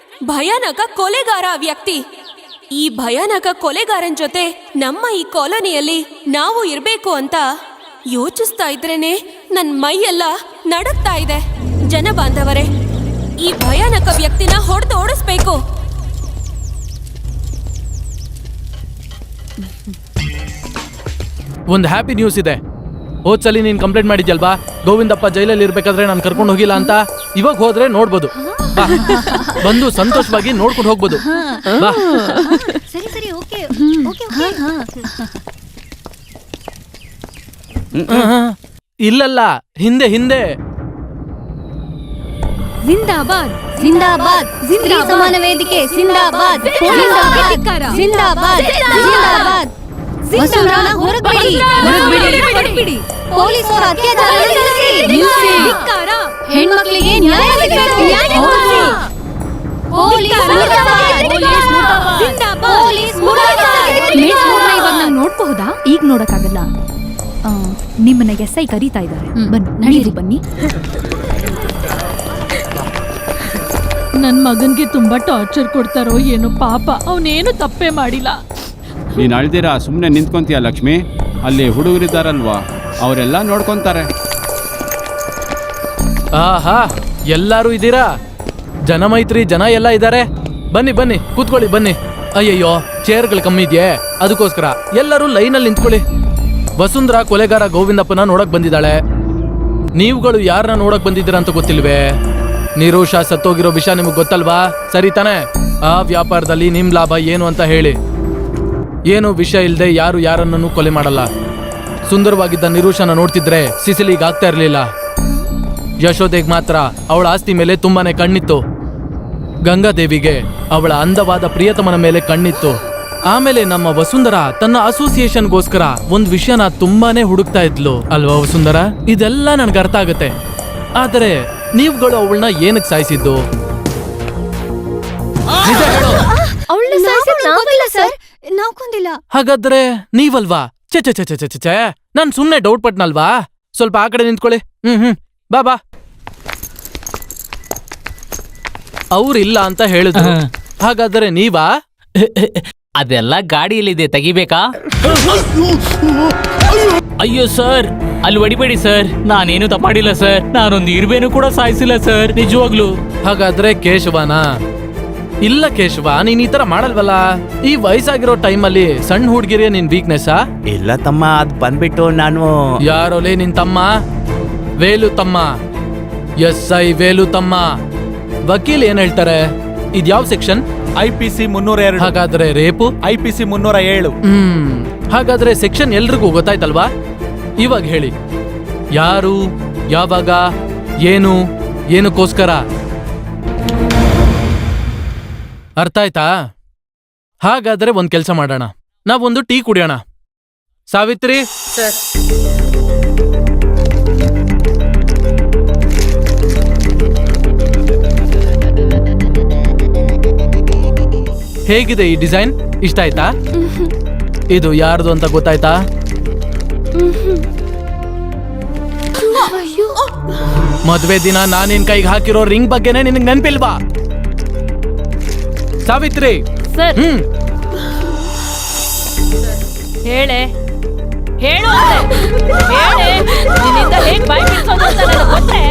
ಭಯಾನಕ ಕೊಲೆಗಾರ ಆ ವ್ಯಕ್ತಿ. ಈ ಭಯಾನಕ ಕೊಲೆಗಾರನ್ ಜೊತೆ ನಮ್ಮ ಈ ಕಾಲೋನಿಯಲ್ಲಿ ನಾವು ಇರ್ಬೇಕು ಅಂತ ಯೋಚಿಸ್ತಾ ಇದ್ರೇನೆ ನನ್ ಮೈಯೆಲ್ಲ ನಡಕ್ತಾ ಇದೆ. ಜನ ಬಾಂಧವರೇ, ಈ ಭಯಾನಕ ವ್ಯಕ್ತಿನ ಹೊಡೆದು ಓಡಿಸ್ಬೇಕು. ಒಂದು ಹ್ಯಾಪಿ ನ್ಯೂಸ್ ಇದೆ. ಹೋದ್ಸಲಿ ನೀನ್ ಕಂಪ್ಲೇಂಟ್ ಮಾಡಿದ್ಯಲ್ವಾ, ಗೋವಿಂದಪ್ಪ ಜೈಲಲ್ಲಿ ಇರ್ಬೇಕಾದ್ರೆ ನಾನು ಕರ್ಕೊಂಡು ಹೋಗಿಲ್ಲ ಅಂತ. ಇವಾಗ ಹೋದ್ರೆ ನೋಡ್ಬೋದು. ಬಾ, ಬಂದು ಸಂತೋಷವಾಗಿ ನೋಡ್ಕೊಂಡು ಹೋಗ್ಬೋದು. ಬಾ. ಸರಿ ಓಕೆ. ಇಲ್ಲಲ್ಲ, ಹಿಂದೆ ಜಿಂದಾಬಾದ್ ಜಿಂದಾಬಾದ್, ಸ್ತ್ರೀ ಸಮಾನ ವೇದಿಕೆ ಜಿಂದಾಬಾದ್, ಜಿಂದಾಬಾದ್ ಜಿಂದಾಬಾದ್. ವಸುಂಧರಾನ ಹೊರಗ್ಬಿಡಿ, ಪೊಲೀಸರ ಅತ್ಯಾಚಾರ ನಿಲ್ಲಿಸಿ, ಹೆಣ್ಮಕ್ಳಿಗೆ ನ್ಯಾಯ ಸಿಗಬೇಕು. ನೋಡ್ಬಹುದಾ? ಈಗ ನೋಡಕ್ಕಾಗಲ್ಲ. ನಿಮ್ಮನ್ನ SI ಕರೀತಾ ಇದ್ದಾರೆ. ಬನ್ನಿ. ನನ್ ಮಗನ್ಗೆ ತುಂಬಾ ಟಾರ್ಚರ್ ಕೊಡ್ತಾರೋ ಏನೋ, ಪಾಪ ಅವನೇನು ತಪ್ಪೇ ಮಾಡಿಲ್ಲ. ನೀನ್ ಅಳ್ದಿರಾ ಸುಮ್ಮನೆ ನಿಂತ್ಕೊಂತೀಯ ಲಕ್ಷ್ಮಿ? ಅಲ್ಲಿ ಹುಡುಗರಿದ್ದಾರಲ್ವಾ, ಅವರೆಲ್ಲ ನೋಡ್ಕೊಂತಾರೆ. ಆಹಾ, ಎಲ್ಲಾರು ಇದ್ದೀರಾ? ಜನಮೈತ್ರಿ ಜನ ಎಲ್ಲ ಇದ್ದಾರೆ. ಬನ್ನಿ ಕೂತ್ಕೊಳ್ಳಿ, ಬನ್ನಿ. ಅಯ್ಯಯ್ಯೋ, ಚೇರ್ಗಳು ಕಮ್ಮಿ ಇದೆಯೇ, ಅದಕ್ಕೋಸ್ಕರ ಎಲ್ಲರೂ ಲೈನಲ್ಲಿ ನಿಂತ್ಕೊಳ್ಳಿ. ವಸುಂಧರಾ ಕೊಲೆಗಾರ ಗೋವಿಂದಪ್ಪನ ನೋಡಕ್ ಬಂದಿದ್ದಾಳೆ. ನೀವುಗಳು ಯಾರನ್ನ ನೋಡಕ್ ಬಂದಿದ್ದೀರಾ ಅಂತ ಗೊತ್ತಿಲ್ವೇ? ನಿರೋಷ ಸತ್ತೋಗಿರೋ ವಿಷಯ ನಿಮಗೆ ಗೊತ್ತಲ್ವಾ? ಸರಿ ತಾನೆ? ಆ ವ್ಯಾಪಾರದಲ್ಲಿ ನಿಮ್ ಲಾಭ ಏನು ಅಂತ ಹೇಳಿ. ಏನು ವಿಷಯ ಇಲ್ಲದೆ ಯಾರು ಯಾರನ್ನೂ ಕೊಲೆ ಮಾಡಲ್ಲ. ಸುಂದರವಾಗಿದ್ದ ನಿರೋಷನ ನೋಡ್ತಿದ್ರೆ ಸಿಸಿಲಿಗೆ ಆಗ್ತಾ ಇರ್ಲಿಲ್ಲ. ಯಶೋದೆಗೆ ಮಾತ್ರ ಅವಳ ಆಸ್ತಿ ಮೇಲೆ ತುಂಬಾನೇ ಕಣ್ಣಿತ್ತು. ಗಂಗಾದೇವಿಗೆ ಅವಳ ಅಂದವಾದ ಪ್ರಿಯತಮನ ಮೇಲೆ ಕಣ್ಣಿತ್ತು. ಆಮೇಲೆ ನಮ್ಮ ವಸುಂಧರಾ ತನ್ನ ಅಸೋಸಿಯೇಷನ್ಗೋಸ್ಕರ ಒಂದ್ ವಿಷಯನ ತುಂಬಾನೇ ಹುಡುಕ್ತಾ ಇದ್ಲು ಅಲ್ವಾ ವಸುಂಧರಾ? ಇದೆಲ್ಲ ನನ್ಗೆ ಅರ್ಥ ಆಗತ್ತೆ. ಆದರೆ ನೀವುಗಳು ಅವಳನ್ನ ಏನಕ್ಕೆ ಸಾಯಿಸಿದ್ದು? ಹಾಗಾದ್ರೆ ನೀವಲ್ವಾ? ಚೆ ನಾನ್ ಸುಮ್ನೆ ಡೌಟ್ ಪಟ್ನಲ್ವಾ? ಸ್ವಲ್ಪ ಆ ಕಡೆ ನಿಂತ್ಕೊಳ್ಳಿ. ಬಾ. ಅವ್ರಿಲ್ಲ ಅಂತ ಹೇಳಿದ್ರು, ಹಾಗಾದ್ರೆ ನೀವಾ? ಅದೆಲ್ಲ ಗಾಡಿಯಲ್ಲಿದೆ, ತೆಗಿಬೇಕಾ? ಅಯ್ಯೋ ಸರ್, ಅಲ್ಲಿ ಹೊಡಿಬೇಡಿ ಸರ್, ನಾನೇನು ತಪ್ಪಾಡಿಲ್ಲ ಸರ್, ನಾನೊಂದು ಇರುವೆನೂ ಕೂಡ ಸಾಯಿಸಿಲ್ಲ ಸರ್, ನಿಜವಾಗ್ಲು. ಹಾಗಾದ್ರೆ ಕೇಶವನಾ? ಇಲ್ಲ ಕೇಶವ, ನೀನ್ ಈ ತರ ಮಾಡಲ್ವಲ್ಲ. ಈ ವಯಸ್ಸಾಗಿರೋ ಟೈಮಲ್ಲಿ ಸಣ್ಣ ಹುಡ್ಗಿರೇ ನಿನ್ ವೀಕ್ನೆಸ್ಸಾ? ಇಲ್ಲ ತಮ್ಮ, ಅದ್ ಬಂದ್ಬಿಟ್ಟು ನಾನು ಯಾರೋಲೇ ನಿನ್ ತಮ್ಮ? ವೇಲು ತಮ್ಮ, SI ವೇಲು ತಮ್ಮ. ವಕೀಲ್ ಏನ್ ಹೇಳ್ತಾರೆ? ಇದ್ಯಾವ ಸೆಕ್ಷನ್? IPC 302. ಹಾಗಾದ್ರೆ ರೇಪು? IPC 307. ಹಾಗಾದ್ರೆ ಸೆಕ್ಷನ್ ಎಲ್ರಿಗೂ ಗೊತ್ತಾಯ್ತಲ್ವಾ? ಇವಾಗ ಹೇಳಿ, ಯಾರು, ಯಾವಾಗ, ಏನು, ಏನಕ್ಕೋಸ್ಕರ? ಅರ್ಥ ಆಯ್ತಾ? ಹಾಗಾದ್ರೆ ಒಂದ್ ಕೆಲ್ಸ ಮಾಡೋಣ, ನಾವೊಂದು ಟೀ ಕುಡಿಯೋಣ. ಸಾವಿತ್ರಿ, ಹೇಗಿದೆ ಈ ಡಿಸೈನ್? ಇಷ್ಟ ಆಯ್ತಾ? ಇದು ಯಾರ್ದು ಅಂತ ಗೊತ್ತಾಯ್ತಾ? ಮದ್ವೆ ದಿನ ನಾನ್ ನಿನ್ ಕೈಗೆ ಹಾಕಿರೋ ರಿಂಗ್ ಬಗ್ಗೆನೆ ನಿನಗೆ ನೆನ್ಪಿಲ್ವಾ? ಸಾವಿತ್ರಿ ಸರ್ ಹೇಳೆ, ಹೇಳು ಹೇಳೆ, ನಿನ್ನಿಂದ ಹೇಗ್ ಬಾಯ್ ಬಿಡ್ಸೋದು ಅಂತ ನನಗೆ ಗೊತ್ತೇ.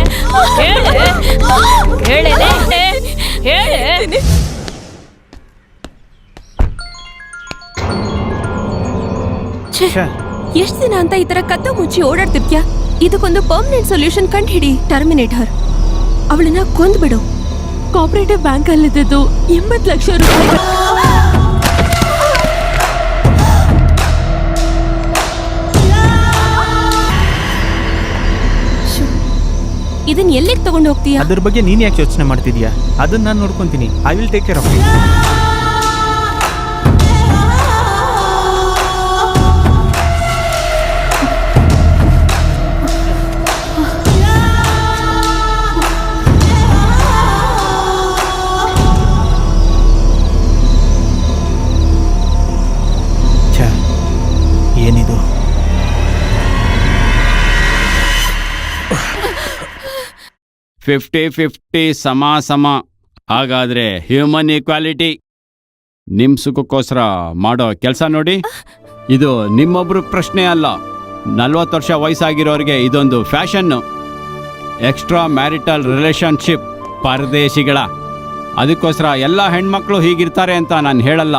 ಹೇಳೆ, ಹೇಳೆ. ಎಷ್ಟ್ ದಿನ ಅಂತ ಈ ತರ ಕದ್ದು ಮುಚ್ಚಿ ಓಡಾಡ್ತಿರ್ತ್ಯಾ? ಇದಕ್ಕೊಂದು ಪರ್ಮನೆಂಟ್ ಸೊಲ್ಯೂಷನ್ ಕಂಡು ಹಿಡಿ. ಟರ್ಮಿನೇಟರ್. ಅವಳನ್ನ ಕೊಂದ್ಬಿಡು. ಕೋಆಪರೇಟಿವ್ ಬ್ಯಾಂಕ್ ಅಲ್ಲಿದ್ದು 80 ಲಕ್ಷ ರೂಪಾಯಿ. ಇದನ್ನ ಎಲ್ಲಿಗೆ ತಗೊಂಡು ಹೋಗ್ತೀಯಾ? ಅದ್ರ ಬಗ್ಗೆ ನೀನ್ ಯಾಕೆ ಯೋಚನೆ ಮಾಡ್ತಿದ್ಯಾ? ಅದನ್ನ ನಾನು ನೋಡ್ಕೊಂತೀನಿ. I will take care of it. ಏನಿದು? ಫಿಫ್ಟಿ 50 ಸಮ. ಹಾಗಾದ್ರೆ ಹ್ಯೂಮನ್ ಈಕ್ವಾಲಿಟಿ. ನಿಮ್ ಸುಖಕ್ಕೋಸ್ಕರ ಮಾಡೋ ಕೆಲಸ ನೋಡಿ. ಇದು ನಿಮ್ಮೊಬ್ರು ಪ್ರಶ್ನೆ ಅಲ್ಲ, 40 ವರ್ಷ ವಯಸ್ಸಾಗಿರೋರಿಗೆ ಇದೊಂದು ಫ್ಯಾಷನ್ನು. ಎಕ್ಸ್ಟ್ರಾ ಮ್ಯಾರಿಟಲ್ ರಿಲೇಶನ್ಶಿಪ್ ಪರದೇಶಿಗಳ. ಅದಕ್ಕೋಸ್ಕರ ಎಲ್ಲ ಹೆಣ್ಮಕ್ಳು ಹೀಗಿರ್ತಾರೆ ಅಂತ ನಾನು ಹೇಳಲ್ಲ.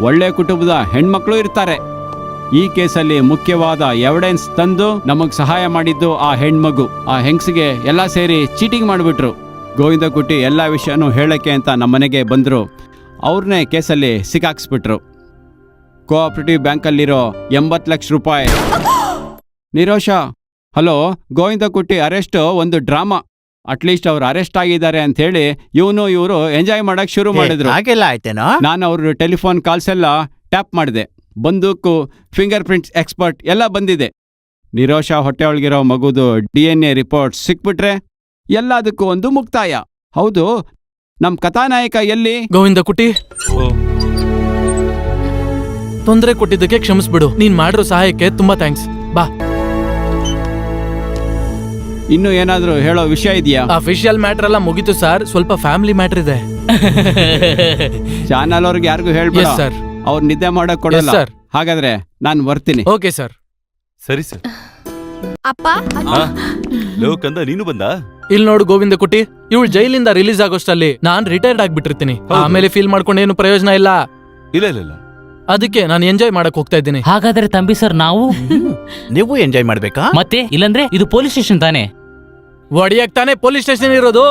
ಒಳ್ಳೆ ಕುಟುಂಬದ ಹೆಣ್ಮಕ್ಳು ಇರ್ತಾರೆ. ಈ ಕೇಸಲ್ಲಿ ಮುಖ್ಯವಾದ ಎವಿಡೆನ್ಸ್ ತಂದು ನಮಗ್ ಸಹಾಯ ಮಾಡಿದ್ದು ಆ ಹೆಣ್ಮಗು. ಆ ಹೆಂಗ್ಸಿಗೆ ಎಲ್ಲ ಸೇರಿ ಚೀಟಿಂಗ್ ಮಾಡಿಬಿಟ್ರು. ಗೋವಿಂದ ಕುಟ್ಟಿ ಎಲ್ಲ ವಿಷಯನೂ ಹೇಳಕ್ಕೆ ಅಂತ ನಮ್ಮನೆಗೆ ಬಂದರು. ಅವ್ರನ್ನೇ ಕೇಸಲ್ಲಿ ಸಿಕ್ಕಾಕ್ಸ್ಬಿಟ್ರು. ಕೋಆಪರೇಟಿವ್ ಬ್ಯಾಂಕಲ್ಲಿರೋ 80 ಲಕ್ಷ ರೂಪಾಯಿ. ನಿರೋಷ, ಹಲೋ, ಗೋವಿಂದ ಕುಟ್ಟಿ ಅರೆಸ್ಟ್ ಒಂದು ಡ್ರಾಮಾ. ಅಟ್ಲೀಸ್ಟ್ ಅವ್ರು ಅರೆಸ್ಟ್ ಆಗಿದ್ದಾರೆ ಅಂತ ಹೇಳಿ ಇವರು ಎಂಜಾಯ್ ಮಾಡಕ್ ಶುರು ಮಾಡಿದ್ರು. ಹಾಗೆಲ್ಲ ಆಯ್ತೇನೋ? ನಾನು ಅವ್ರ ಟೆಲಿಫೋನ್ ಕಾಲ್ಸ್ ಎಲ್ಲ ಟ್ಯಾಪ್ ಮಾಡಿದೆ. ಬಂದೂಕು, ಫಿಂಗರ್ ಪ್ರಿಂಟ್ಸ್ ಎಕ್ಸ್ಪರ್ಟ್ ಎಲ್ಲ ಬಂದಿದೆ. ನಿರೋಷ ಹೊಟ್ಟೆ ಒಳಗಿರೋ ಮಗುದು DNA ರಿಪೋರ್ಟ್ ಸಿಕ್ಬಿಟ್ರೆ ಎಲ್ಲದಕ್ಕೂ ಒಂದು ಮುಕ್ತಾಯ. ಹೌದು, ನಮ್ ಕಥಾನಾಯಕ ಎಲ್ಲಿ? ಗೋವಿಂದ ಕುಟ್ಟಿ, ತೊಂದರೆ ಕೊಟ್ಟಿದ್ದಕ್ಕೆ ಕ್ಷಮಿಸ್ಬಿಡು. ನೀನ್ ಮಾಡಿರೋ ಸಹಾಯಕ್ಕೆ ತುಂಬಾ ಥ್ಯಾಂಕ್ಸ್. ಬಾ. ಇನ್ನು ಏನಾದ್ರೂ ಹೇಳೋ ವಿಷಯ ಇದೆಯಾ? ಅಫಿಷಿಯಲ್ ಮ್ಯಾಟರ್ ಎಲ್ಲ ಮುಗೀತು ಸರ್, ಸ್ವಲ್ಪ ಫ್ಯಾಮಿಲಿ ಮ್ಯಾಟರ್ ಇದೆ. ಚಾನಲ್ ಅವ್ರಿಗೆ ಯಾರಿಗೂ ಹೇಳ್ಬೇಡ ಸರ್, ಅವ್ರು ನಿದ್ದೆ ಮಾಡಕ್ ಕೊಡಲ್ಲ. ಸರ್. ಹಾಗಾದ್ರೆ ನಾನು ಬರ್ತೀನಿ. Okay sir. ಸರಿ ಸರ್. ಅಪ್ಪ ಲೋಕಂದ ನೀನು ಬಂದ? ಇಲ್ಲಿ ನೋಡು ಗೋವಿಂದ ಕುಟ್ಟಿ, ಇವಳು ಜೈಲಿಂದ ರಿಲೀಸ್ ಆಗೋಷ್ಟಲ್ಲಿ ನಾನ್ ರಿಟೈರ್ಡ್ ಆಗ್ಬಿಟ್ಟಿರ್ತೀನಿ. ಆಮೇಲೆ ಫೀಲ್ ಮಾಡ್ಕೊಂಡು ಏನು ಪ್ರಯೋಜನ ಇಲ್ಲ. ಇಲ್ಲ, ಅದಕ್ಕೆ ನಾನು ಎಂಜಾಯ್ ಮಾಡಕ್ ಹೋಗ್ತಾ ಇದ್ದೀನಿ. ಹಾಗಾದ್ರೆ ತಂಬಿ ಸರ್, ನೀವು ಎಂಜಾಯ್ ಮಾಡ್ಬೇಕಾ? ಮತ್ತೆ ಇಲ್ಲಂದ್ರೆ ಇದು ಪೊಲೀಸ್ ಸ್ಟೇಷನ್ ತಾನೇ? ಒಡಿಯಕ್ ತಾನೇ ಪೊಲೀಸ್ ಸ್ಟೇಷನ್ ಇರೋದು.